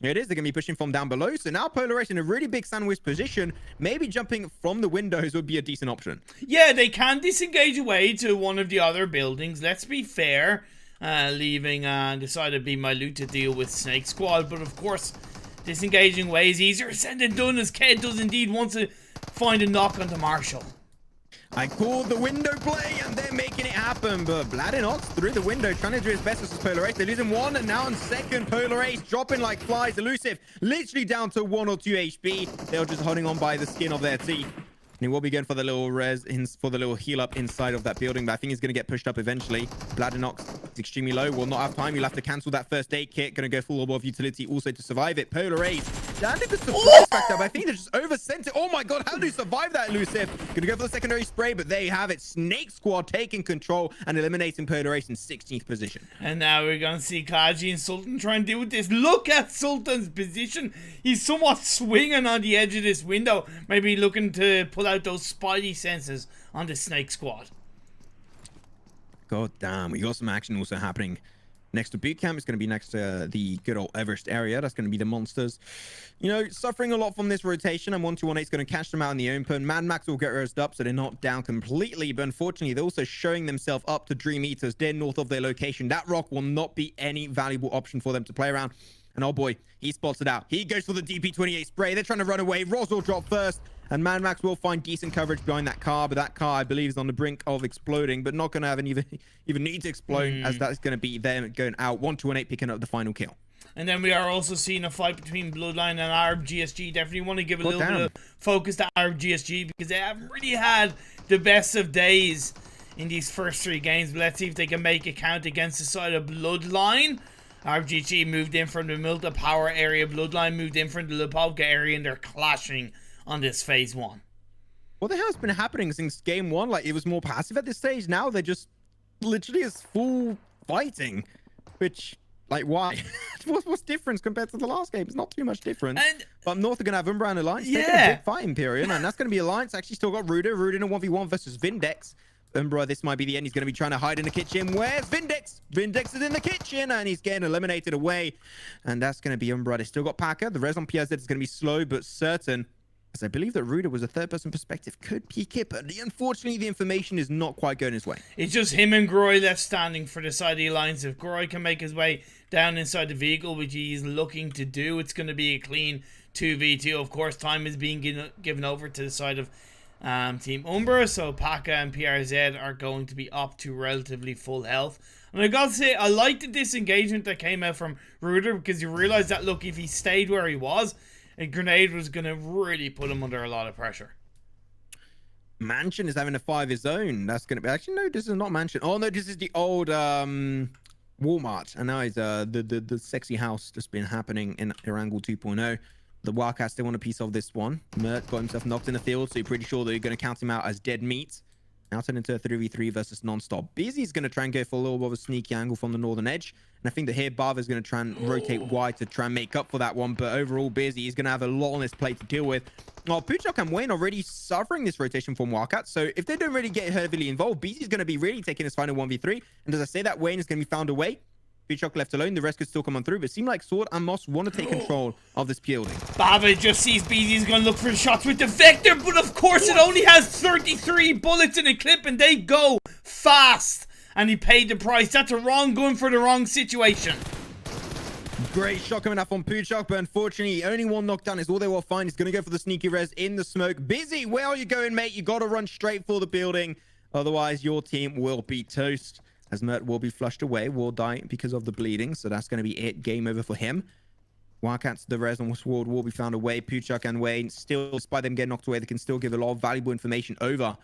Here it is. They're going to be pushing from down below. So now Polar Ace in a really big sandwich position. Maybe jumping from the windows would be a decent option. Yeah, they can disengage away to one of the other buildings. Let's be fair. Leaving the side of BeMyLoot to deal with SNAKEsquad. But of course, disengaging away is easier said than done, as Ked does indeed want to find a knock onto Marshall. I called the window play, and they're making it happen. But Bloodline through the window, trying to do his best versus Polar Ace. They're losing one, and now on second, Polar Ace dropping like flies. Elusive, literally down to 1 or 2 HP. They're just holding on by the skin of their teeth. And he will be going for the little for the little heal up inside of that building, but I think he's going to get pushed up eventually. Bladenox is extremely low. Will not have time. He'll have to cancel that first aid kit. Going to go full orb of utility also to survive it. Polar Ace landed the surprise factor, but I think they just oversent it. Oh my god, how do you survive that, Elusive? Going to go for the secondary spray, but there you have it. SNAKEsquad taking control and eliminating Polar Ace in 16th position. And now we're going to see Kaji and Sultan try and deal with this. Look at Sultan's position. He's somewhat swinging on the edge of this window. Maybe looking to pull out those spidey senses on the SNAKEsquad. God damn, we got some action also happening next to boot camp. It's going to be next to the good old Everest area. That's going to be the Monsters. You know, suffering a lot from this rotation, and 1218 is going to catch them out in the open. Mad Max will get roasted up, so they're not down completely, but unfortunately they're also showing themselves up to DreamEaters. They're north of their location. That rock will not be any valuable option for them to play around. And oh boy, he spots it out. He goes for the DP28 spray. They're trying to run away. Roz will drop first. And Mad Max will find decent coverage behind that car. But that car, I believe, is on the brink of exploding. But not going to have even need to explode, as that's going to be them going out. 1218 picking up the final kill. And then we are also seeing a fight between Bloodline and AVerMEdia. Definitely want to give a little bit of focus to AVerMEdia because they haven't really had the best of days in these first 3 games. But let's see if they can make it count against the side of Bloodline. AVerMEdia moved in from the Milta Power area. Bloodline moved in from the Lipovka area, and they're clashing on this phase 1. What the hell has been happening since game 1? Like, it was more passive at this stage. Now they're just literally is full fighting, which, like, why? What's difference compared to the last game? It's not too much difference. And but North are gonna have Umbra and Alliance taking a big fight, ImPERium, and that's gonna be Alliance. Actually, still got Ruder in a 1v1 versus Vindex. Umbra, this might be the end. He's going to be trying to hide in the kitchen. Where's Vindex? Vindex is in the kitchen, and he's getting eliminated away. And that's going to be Umbra. They still got Packer. The res on PRZ is going to be slow but certain, as I believe that Ruder was a third-person perspective. Could peek it, but unfortunately, the information is not quite going his way. It's just him and Groy left standing for the side of the Alliance. If Groy can make his way down inside the vehicle, which he's looking to do, it's going to be a clean 2v2. Of course, time is being given over to the side of Team Umbra, so Paka and PRZ are going to be up to relatively full health. And I gotta say, I like the disengagement that came out from Ruder, because you realize that, look, if he stayed where he was, a grenade was going to really put him under a lot of pressure. Mansion is having a 5 of his own. That's going to be... Actually, no, this is not Mansion. Oh, no, this is the old Walmart. And now it's the sexy house that's been happening in Erangel 2.0. The Wildcats, they want a piece of this one. Mert got himself knocked in the field, so you're pretty sure they're going to count him out as dead meat. Now turn into a 3v3 versus non-stop. Busy's going to try and go for a little bit of a sneaky angle from the northern edge. And I think that here Bava is going to try and rotate wide to try and make up for that one. But overall, Busy is going to have a lot on his plate to deal with. Well, Puchok and Wayne already suffering this rotation from Wildcats. So if they don't really get heavily involved, Busy's going to be really taking his final 1v3. And as I say that, Wayne is going to be found away. Puchok left alone. The rest could still come on through. But it seemed like Sword and Moss want to take control of this building. Bava just sees Busy's going to look for the shots with the Vector. But of course, it only has 33 bullets in a clip. And they go fast. And he paid the price. That's a wrong gun for the wrong situation. Great shot coming out from Puchok, but unfortunately, only one knockdown is all they will find. He's going to go for the sneaky res in the smoke. Busy, where are you going, mate? You got to run straight for the building. Otherwise, your team will be toast. As Mert will be flushed away, will die because of the bleeding. So that's going to be it. Game over for him. Wildcats, the res on Sword will be found away. Puchok and Wayne, still, despite them getting knocked away, they can still give a lot of valuable information over.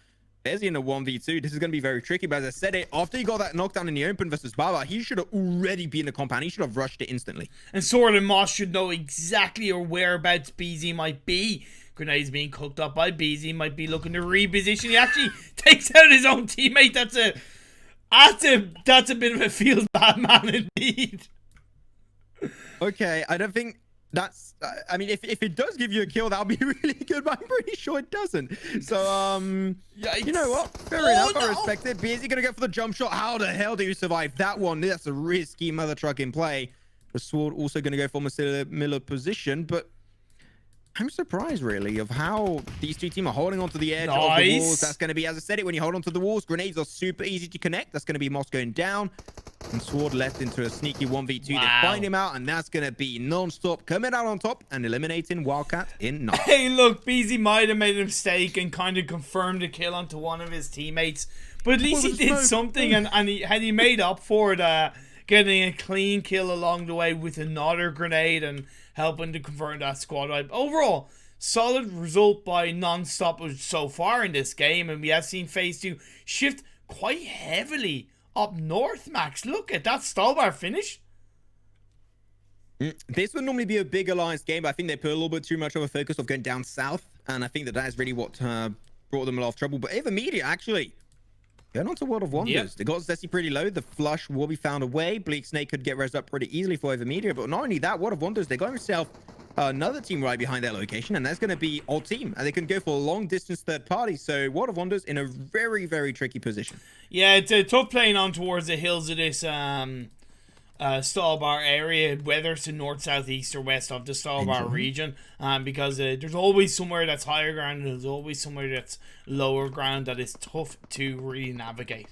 Bezzy in a 1v2. This is going to be very tricky, but as I said it, after he got that knockdown in the open versus Bava, he should have already been in the compound. He should have rushed it instantly. And Sword and Moss should know exactly or whereabouts BZ might be. Grenades being cooked up by BZ, might be looking to reposition. He actually takes out his own teammate. That's a bit of a feels bad man indeed. Okay, I don't think that's... I mean, if it does give you a kill, that'll be really good, but I'm pretty sure it doesn't. So, Yikes. you know what? Fair enough, I respect it. Busy gonna go for the jump shot. How the hell do you survive that one? That's a risky mother truck in play. The Sword also gonna go for a similar position, but I'm surprised, really, of how these two teams are holding onto the edge of the walls. That's going to be, as I said it, when you hold onto the walls, grenades are super easy to connect. That's going to be Moss going down. And Sword left into a sneaky 1v2 to find him out. And that's going to be non-stop coming out on top and eliminating Wildcat in 9. Hey, look, BZ might have made a mistake and kind of confirmed a kill onto one of his teammates. But at least he did something, and he made up for it, getting a clean kill along the way with another grenade and helping to convert that squad wipe. Overall, solid result by non-stop so far in this game, and we have seen Phase 2 shift quite heavily up north, Max. Look at that Stallbar finish. This would normally be a big alliance game, but I think they put a little bit too much of a focus of going down south, and I think that is really what brought them a lot of trouble. But AVerMedia actually going on to World of Wonders. Yep. They got Zessie pretty low. The flush will be found away. Bleak Snake could get rezzed up pretty easily for AVerMedia, but not only that, World of Wonders, they got himself another team right behind their location, and that's going to be Old Team, and they can go for a long distance third party. So World of Wonders in a very, very tricky position. Yeah, it's a tough playing on towards the hills of this Stallbar area, whether it's the north, south, east, or west of the Stallbar region, because there's always somewhere that's higher ground and there's always somewhere that's lower ground that is tough to really navigate.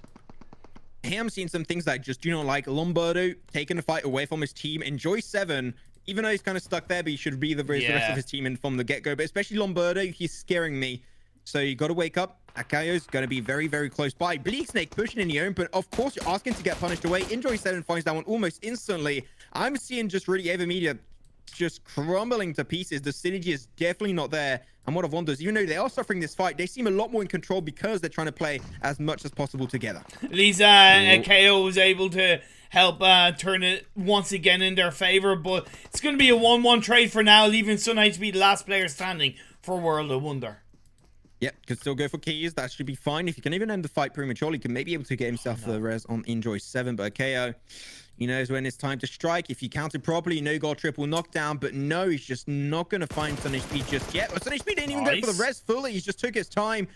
Here I'm seeing some things that I just do not like. Lombardo taking the fight away from his team. Enjoy 7, even though he's kind of stuck there, but he should be the rest of his team in from the get-go. But especially Lombardo, he's scaring me. So you got to wake up. Akayo's going to be very, very close by. Bleak Snake pushing in the open. Of course, you're asking to get punished away. Enjoy 7 finds that one almost instantly. I'm seeing just really AVerMedia just crumbling to pieces. The synergy is definitely not there. And World of Wonders, even though they are suffering this fight, they seem a lot more in control because they're trying to play as much as possible together. At least KO was able to help turn it once again in their favor, but it's going to be a 1-1 trade for now, leaving Sunhage to be the last player standing for World of Wonder. Yep, could still go for keys. That should be fine. If you can even end the fight prematurely, can maybe able to get himself the res on Enjoy 7. But KO, he knows when it's time to strike. If you count it properly, no got triple knockdown. But no, he's just not going to find Sun HP just yet. But Sun HP didn't even go for the res fully. He just took his time.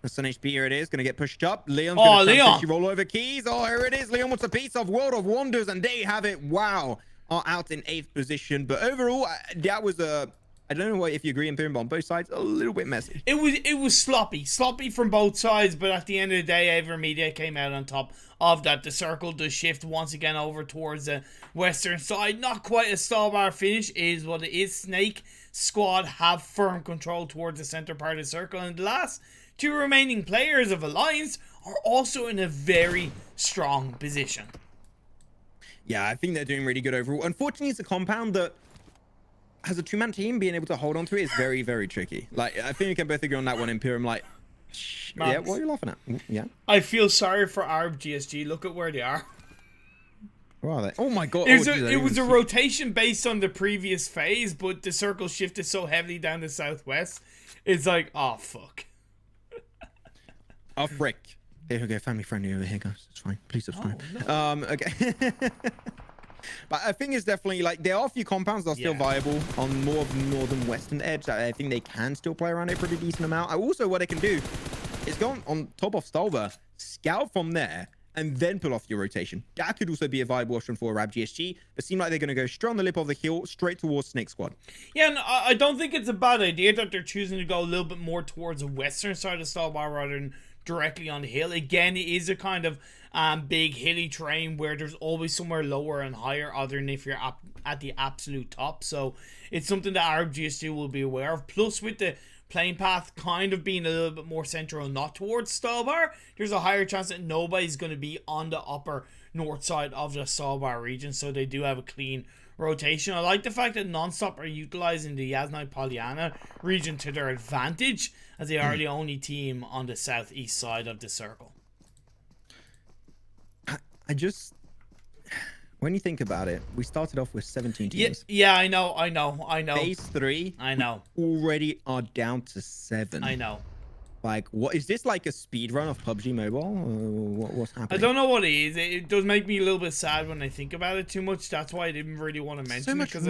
And Sun HP, here it is, going to get pushed up. Leon's going to roll over keys. Oh, here it is. Leon wants a piece of World of Wonders, and they have it. Wow. Are out in 8th position. But overall, that was a... I don't know if you agree, ImPERium, on both sides, a little bit messy. It was sloppy from both sides, but at the end of the day, AVerMedia came out on top of that. The circle does shift once again over towards the western side. Not quite a Stallbar finish is what it is. SNAKEsquad have firm control towards the center part of the circle, and the last 2 remaining players of Alliance are also in a very strong position. Yeah, I think they're doing really good overall. Unfortunately, it's a compound that as a 2-man team, being able to hold on to it is very, very tricky. Like, I think we can both agree on that one, ImPERium. Like, Yeah, what are you laughing at? Yeah. I feel sorry for AVerMEdia. Look at where they are. Where are they? Oh my god. It was a rotation based on the previous phase, but the circle shifted so heavily down the southwest. It's like, oh, fuck. Oh, frick. Here we go, family friendly over here, guys. It's fine. Please subscribe. Oh, no. Okay. But I think it's definitely, like, there are a few compounds that are still viable on more of the northern western edge. I think they can still play around a pretty decent amount. Also, what they can do is go on top of Stalva, scout from there, and then pull off your rotation. That could also be a viable option for AVerMEdia. It seems like they're going to go straight on the lip of the hill, straight towards SNAKEsquad. Yeah, and I don't think it's a bad idea that they're choosing to go a little bit more towards the western side of Stalva rather than directly on the hill. Again, it is a kind of big hilly terrain where there's always somewhere lower and higher other than if you're at the absolute top. So it's something that AVerMEdia will be aware of. Plus, with the playing path kind of being a little bit more central, not towards Stalbar, there's a higher chance that nobody's going to be on the upper north side of the Stalbar region, so they do have a clean rotation. I like the fact that Nonstop are utilizing the Yasnaya Polyana region to their advantage, as they are the only team on the southeast side of the circle. I just, when you think about it, we started off with 17 teams. Yeah, I know. Phase 3, I know. already are down to 7. I know. Like, what is this, like a speed run of PUBG Mobile? What's happening? I don't know what it is. It does make me a little bit sad when I think about it too much. That's why I didn't really want to mention it, because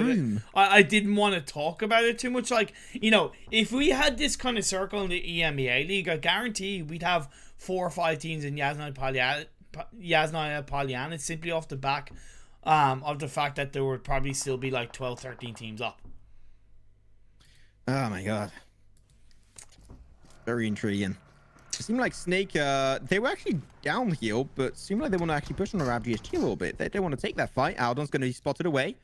I didn't want to talk about it too much. Like, you know, if we had this kind of circle in the EMEA League, I guarantee we'd have 4 or 5 teams in Yasnaya Polyana simply off the back of the fact that there would probably still be like 12, 13 teams up. Oh my god. Very intriguing. It seemed like Snake, they were actually downhill, but it seemed like they want to actually push on AVerMEdia a little bit. They want to take that fight. Aldon's going to be spotted away.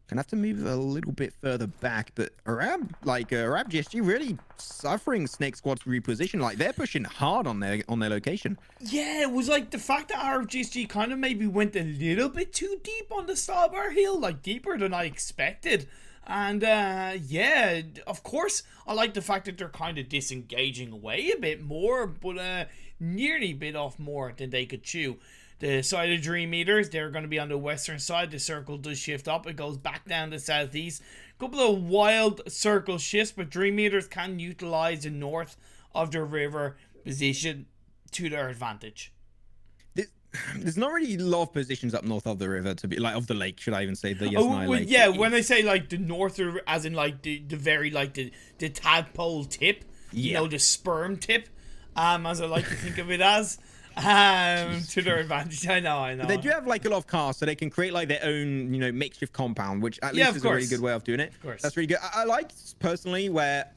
Gonna have to move a little bit further back, but AVerMEdia really suffering SNAKEsquad's reposition. Like, they're pushing hard on their location. Yeah, it was like the fact that AVerMEdia kind of maybe went a little bit too deep on the Stalbar hill, like deeper than I expected. And yeah, of course, I like the fact that they're kind of disengaging away a bit more, but nearly bit off more than they could chew. The side of DreamEaters, they're going to be on the western side. The circle does shift up. It goes back down to southeast. A couple of wild circle shifts, but DreamEaters can utilize the north of the river position to their advantage. There's not really a lot of positions up north of the river, to be like of the lake, should I even say the Yasnaya Lake? Yeah, when I say like the north, as in like the very like the tadpole tip, you know, the sperm tip, as I like to think of it as. To their advantage. I know. But they do have like a lot of cars, so they can create like their own, you know, makeshift compound, which at least is a really good way of doing it. Of course. That's really good. I like personally where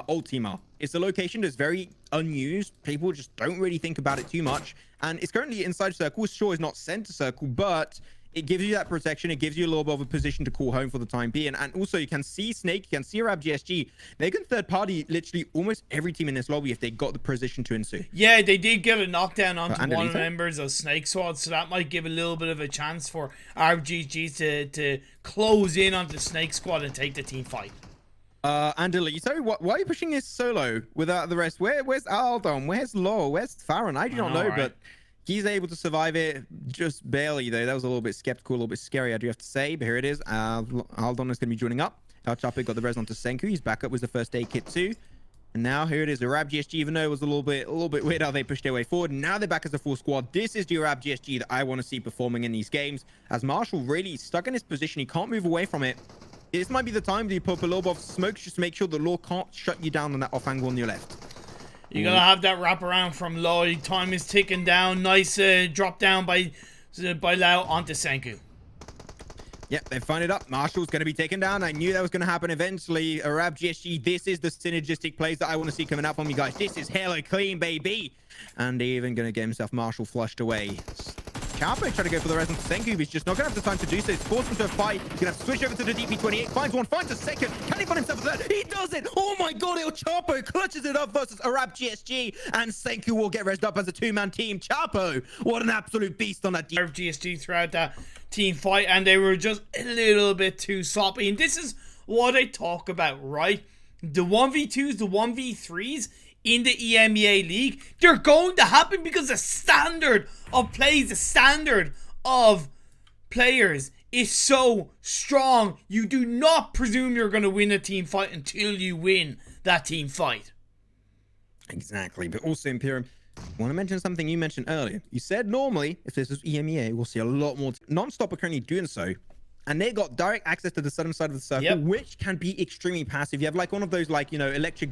Old Team are. It's a location that's very unused. People just don't really think about it too much. And it's currently inside circle. Sure, it's not center circle, but it gives you that protection. It gives you a little bit of a position to call home for the time being. And also, you can see Snake, you can see AVerMEdia. They can third party literally almost every team in this lobby if they got the position to ensue. Yeah, they did get a knockdown onto one of the members of SNAKEsquad, so that might give a little bit of a chance for AVerMEdia to close in onto SNAKEsquad and take the team fight. Andelito, why are you pushing this solo without the rest? Where's Aldon? Where's Law? Where's Farron? I do not know, right? But he's able to survive it just barely, though. That was a little bit skeptical, a little bit scary, I do have to say. But here it is. Aldon is going to be joining up. Chopper got the res onto Senku. He's back up with the first aid kit too. And now here it is. AVerMEdia, even though it was a little bit weird how they pushed their way forward. Now they're back as a full squad. This is the AVerMEdia that I want to see performing in these games. As Marshall really stuck in his position. He can't move away from it. This might be the time that you put a little bit of smoke just to make sure the Law can't shut you down on that off angle on your left. You gotta have that wraparound from Law. Time is ticking down. Nice drop down by Lau onto Senku. Yep, they find it up. Marshall's going to be taken down. I knew that was going to happen eventually. AVerMEdia, this is the synergistic plays that I want to see coming out from you guys. This is hella clean, baby. And even going to get himself Marshall flushed away. Chapo trying to go for the resident Senku, but he's just not going to have the time to do so. He's forced into a fight. He's going to have to switch over to the DP28. Finds one, finds a second. Can he find himself a third? He does it! Oh my god, El Chapo clutches it up versus AVerMEdia, and Senku will get resed up as a two-man team. Chapo, what an absolute beast on that AVerMEdia throughout that team fight, and they were just a little bit too sloppy. And this is what I talk about, right? The 1v2s, the 1v3s, in the EMEA League, they're going to happen because the standard of plays, the standard of players is so strong. You do not presume you're going to win a team fight until you win that team fight. Exactly, but also ImPERium, I want to mention something you mentioned earlier. You said normally, if this was EMEA, we'll see a lot more. Non-stop are currently doing so, and they got direct access to the southern side of the circle, which can be extremely passive. You have like one of those, like, you know, electric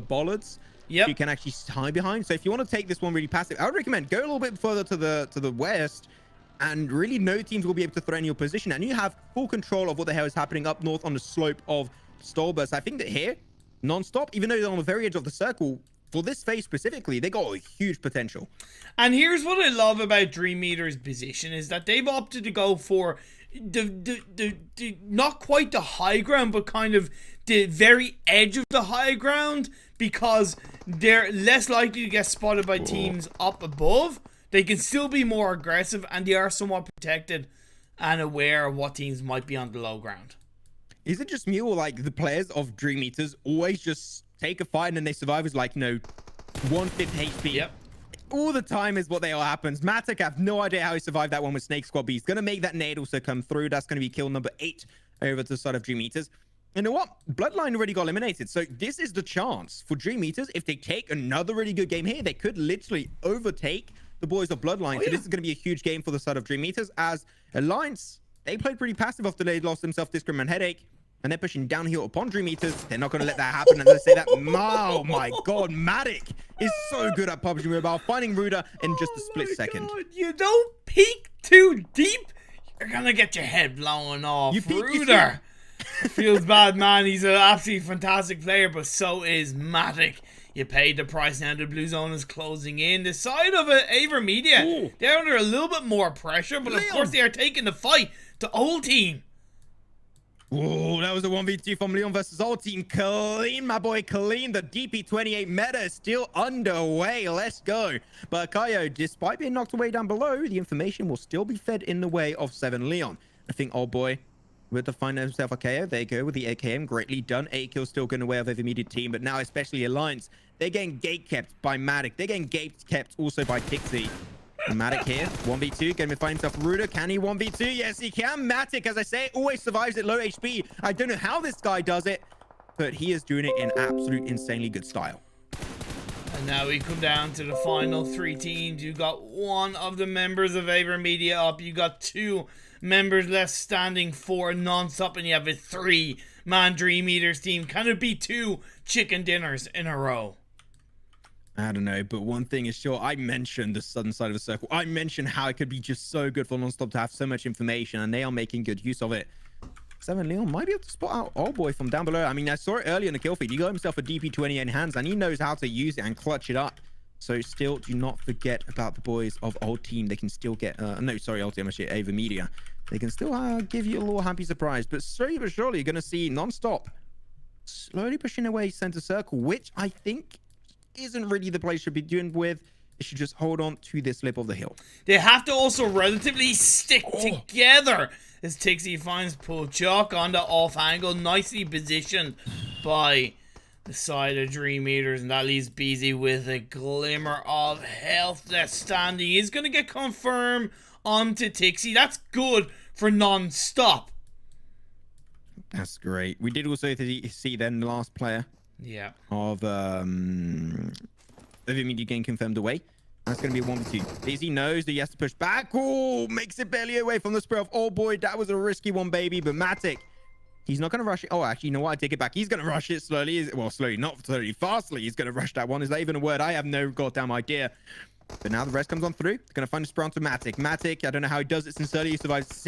bollards you can actually hide behind. So if you want to take this one really passive, I would recommend go a little bit further to the west, and really no teams will be able to threaten your position, and you have full control of what the hell is happening up north on the slope of Stolberst. I think that here, non-stop, even though they're on the very edge of the circle, for this phase specifically, they got a huge potential. And here's what I love about DreamEaters' position is that they've opted to go for the not quite the high ground, but kind of the very edge of the high ground, because they're less likely to get spotted by teams up above. They can still be more aggressive, and they are somewhat protected and aware of what teams might be on the low ground. Is it just me, or like the players of DreamEaters always just take a fight and then they survive as like, you know, 1/5 HP? All the time is what they all happens. Matic, I have no idea how he survived that one with SNAKEsquad, but he's going to make that nade also come through. That's going to be kill number 8 over to the side of DreamEaters. You know what? Bloodline already got eliminated. So this is the chance for DreamEaters. If they take another really good game here, they could literally overtake the boys of Bloodline. So this is going to be a huge game for the side of DreamEaters, as Alliance, they played pretty passive after they lost themselves this Scrim and Headache, and they're pushing downhill upon DreamEaters. They're not going to let that happen. And they say that, oh my god, Matic is so good at PUBG Mobile, finding Ruda in just a split second. God. You don't peek too deep, you're going to get your head blown off. Ruda feels bad, man. He's an absolutely fantastic player, but so is Matic. You paid the price now. The blue zone is closing in. The side of AVerMedia, they're under a little bit more pressure, but of course they are taking the fight to Old Team. Oh, that was a 1v2 from Leon versus Old Team. Clean, my boy, clean. The DP28 meta is still underway. Let's go. But Kayo, despite being knocked away down below, the information will still be fed in the way of 7 Leon. I think Old Boy with the find himself a KO. There you go with the AKM. Greatly done. 8 kills still going away of AVerMedia team, but now especially Alliance. They're getting gate kept by Matic. They're getting gate kept also by Tixie. Matic here, 1v2, going to find himself Ruda. Can he 1v2? Yes, he can. Matic, as I say, always survives at low HP. I don't know how this guy does it, but he is doing it in absolute insanely good style. And now we come down to the final 3 teams. You got one of the members of AVerMedia up. You got 2 members left standing for non-stop, and you have a 3-man DreamEaters team. Can it be 2 chicken dinners in a row? I don't know, but one thing is sure. I mentioned the southern side of the circle. I mentioned how it could be just so good for non-stop to have so much information, and they are making good use of it. 7 Leon might be able to spot out Old Boy from down below. I mean, I saw it earlier in the kill feed. He got himself a DP28 in hands, and he knows how to use it and clutch it up. So still, do not forget about the boys of Old Team. They can still get... no, sorry, Old Team, actually, AVerMedia. They can still give you a little happy surprise. But slowly but surely, you're going to see non-stop slowly pushing away center circle, which I think isn't really the place should be doing with. They should just hold on to this lip of the hill. They have to also relatively stick together as Tixie finds Pullchuck on the off angle, nicely positioned by the side of DreamEaters, and that leaves BZ with a glimmer of health left standing. He's going to get confirmed onto Tixie. That's good for non-stop. That's great. We did also see then the last player of AVerMedia getting confirmed away. That's going to be a 1v2. Busy knows that he has to push back. Oh, makes it barely away from the spray of Old Boy. That was a risky one, baby. But Matic, he's not going to rush it. Oh, actually, you know what? I take it back. He's going to rush it slowly. Well, slowly, not slowly, fastly. He's going to rush that one. Is that even a word? I have no goddamn idea. But now the rest comes on through. Going to find a spray onto Matic. Matic, I don't know how he does it since early. He survives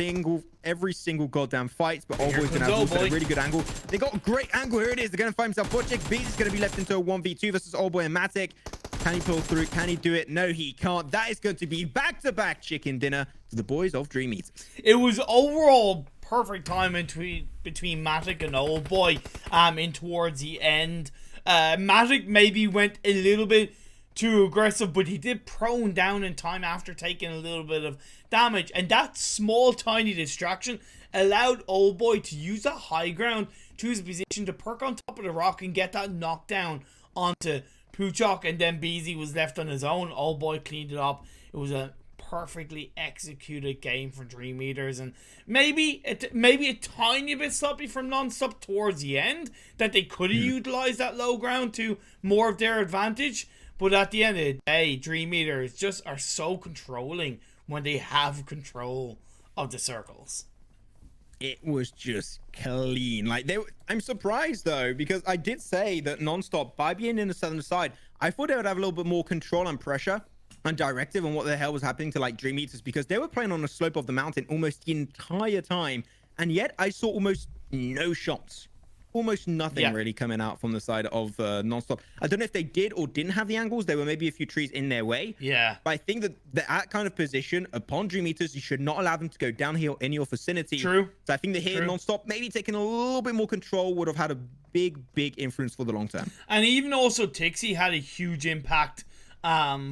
every single goddamn fight. But Old Boy's going to have also a really good angle. They got a great angle. Here it is. They're going to find himself Butchik. Beast is going to be left into a 1v2 versus Old Boy and Matic. Can he pull through? Can he do it? No, he can't. That is going to be back-to-back chicken dinner to the boys of DreamEaters. It was overall perfect time between Matic and Old Boy in towards the end. Matic maybe went a little bit too aggressive, but he did prone down in time after taking a little bit of damage, and that small tiny distraction allowed Old Boy to use that high ground to his position to perk on top of the rock and get that knockdown onto Puchok, and then Beezy was left on his own. Old boy cleaned it up. It was a perfectly executed game from DreamEaters, and maybe a tiny bit sloppy from Nonstop towards the end, that they could have utilized that low ground to more of their advantage. But at the end of the day, DreamEaters just are so controlling when they have control of the circles. It was just clean. Like, I'm surprised though, because I did say that Nonstop, by being in the southern side, I thought they would have a little bit more control and pressure and directive on what the hell was happening to like DreamEaters, because they were playing on the slope of the mountain almost the entire time, and yet I saw almost no shots, almost nothing really coming out from the side of Nonstop. I don't know if they did or didn't have the angles. There were maybe a few trees in their way. Yeah. But I think that that kind of position upon DreamEaters, you should not allow them to go downhill in your vicinity. True. So I think that here Nonstop, maybe taking a little bit more control would have had a big influence for the long term. And even also Tixie had a huge impact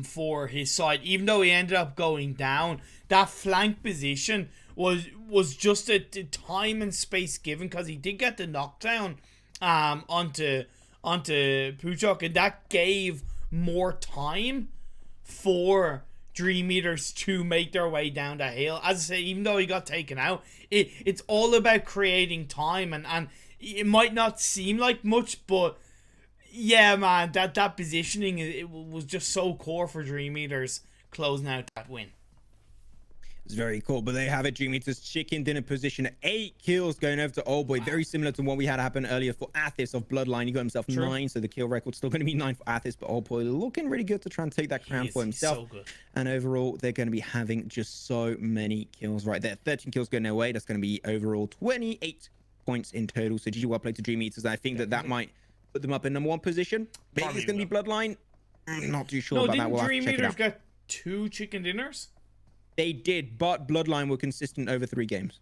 for his side, even though he ended up going down. That flank position was just a time and space given, because he did get the knockdown onto Puchok, and that gave more time for DreamEaters to make their way down the hill. As I say, even though he got taken out, it's all about creating time, and it might not seem like much, but yeah, man, that positioning, it was just so core for DreamEaters closing out that win. It's very cool, but they have it. DreamEaters chicken dinner position, 8 kills going over to Old Boy. Wow. Very similar to what we had happen earlier for Athis of Bloodline. He got himself 9, so the kill record's still going to be 9 for Athis, but Old Boy looking really good to try and take that crown for himself. So good. And overall, they're going to be having just so many kills right there. 13 kills going their way. That's going to be overall 28 points in total. So GG well played to DreamEaters. I think that might put them up in #1 position. Maybe it's going to be Bloodline. I'm not too sure about that. We'll have to check it out. DreamEaters got 2 chicken dinners? They did, but Bloodline were consistent over 3 games.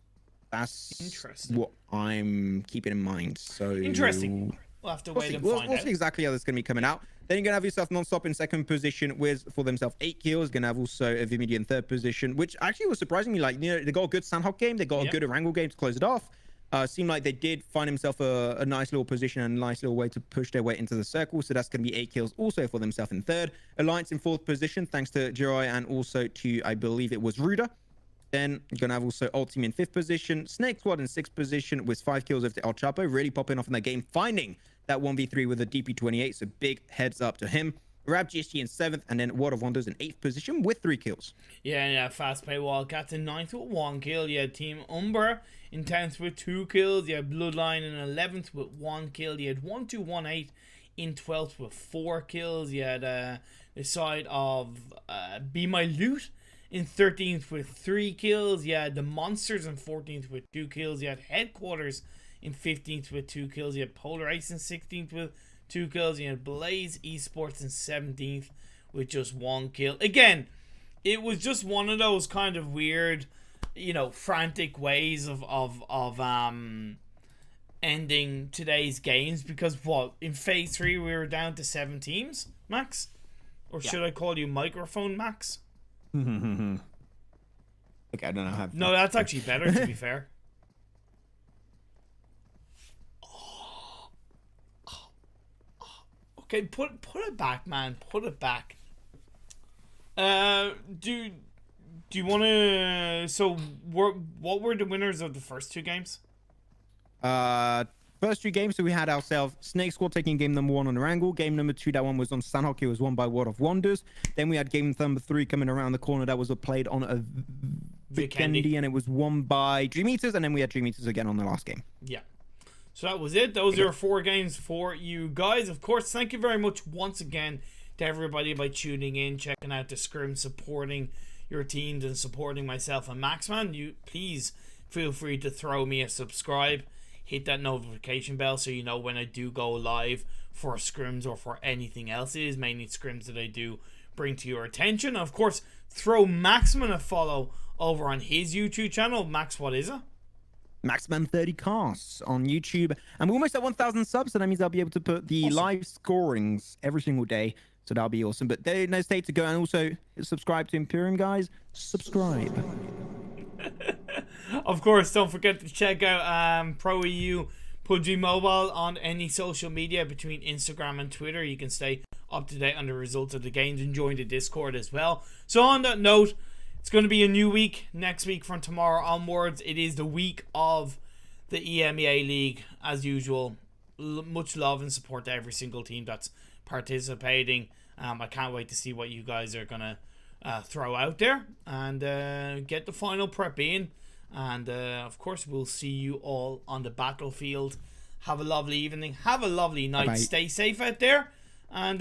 That's interesting. What I'm keeping in mind. So interesting. We'll have to wait and find out. We'll see exactly how this is going to be coming out. Then you're going to have yourself Nonstop in 2nd position with, for themselves, 8 kills. Going to have also AVerMEdia in 3rd position, which actually was surprisingly, like, you know, they got a good Sandhawk game. They got a good Erangel game to close it off. Seemed like they did find himself a nice little position and a nice little way to push their way into the circle. So that's going to be 8 kills also for themselves in 3rd. Alliance in 4th position, thanks to Jiroi and also to, I believe it was Ruda. Then you're going to have also Ultim in 5th position. SNAKEsquad in 6th position with 5 kills over to El Chapo. Really popping off in that game, finding that 1v3 with a DP28. So big heads up to him. Rab GSG in 7th, and then World of Wonders in 8th position with 3 kills. Yeah, FastPay Wildcats in 9th with 1 kill. You had Team Umbra in 10th with 2 kills. You had Bloodline in 11th with 1 kill. You had 1218 in 12th with 4 kills. You had the side of BeMyLoot in 13th with 3 kills. You had the Monsters in 14th with 2 kills. You had Headquarters in 15th with 2 kills. You had Polar Ice in 16th with 2 kills. You had Blaze Esports in 17th with just 1 kill. Again, it was just one of those kind of weird, you know, frantic ways of ending today's games, because what, in phase 3 we were down to 7 teams, Max? Or should I call you microphone Max? Okay, I don't know how. No, that's actually better, to be fair. Okay, put it back, man. Put it back. Do you want to? So, what were the winners of the first 2 games? First 2 games, so we had ourselves SNAKEsquad taking game number 1 on Erangel. Game number 2, that one was on Sandhawk. It was won by World of Wonders. Then we had game number 3 coming around the corner. That was played on a Vikendi, and it was won by DreamEaters. And then we had DreamEaters again on the last game. Yeah. So that was it. Those are 4 games for you guys. Of course, thank you very much once again to everybody by tuning in, checking out the Scrims, supporting your teams, and supporting myself and Maxman. You please feel free to throw me a subscribe. Hit that notification bell so you know when I do go live for Scrims or for anything else. It is mainly Scrims that I do bring to your attention. Of course, throw Maxman a follow over on his YouTube channel. Max, what is it? Maxman30 casts on YouTube, and we're almost at 1,000 subs, so that means I'll be able to put the live scorings every single day, so that'll be awesome. But there's no hesitate to go and also subscribe to ImPERium, guys. Subscribe. Of course, don't forget to check out Pro EU PUBG Mobile on any social media between Instagram and Twitter. You can stay up to date on the results of the games and join the Discord as well. So on that note, it's going to be a new week next week from tomorrow onwards. It is the week of the EMEA League as usual. Much love and support to every single team that's participating. I can't wait to see what you guys are going to throw out there and get the final prep in. And of course, we'll see you all on the battlefield. Have a lovely evening. Have a lovely night. Bye-bye. Stay safe out there. And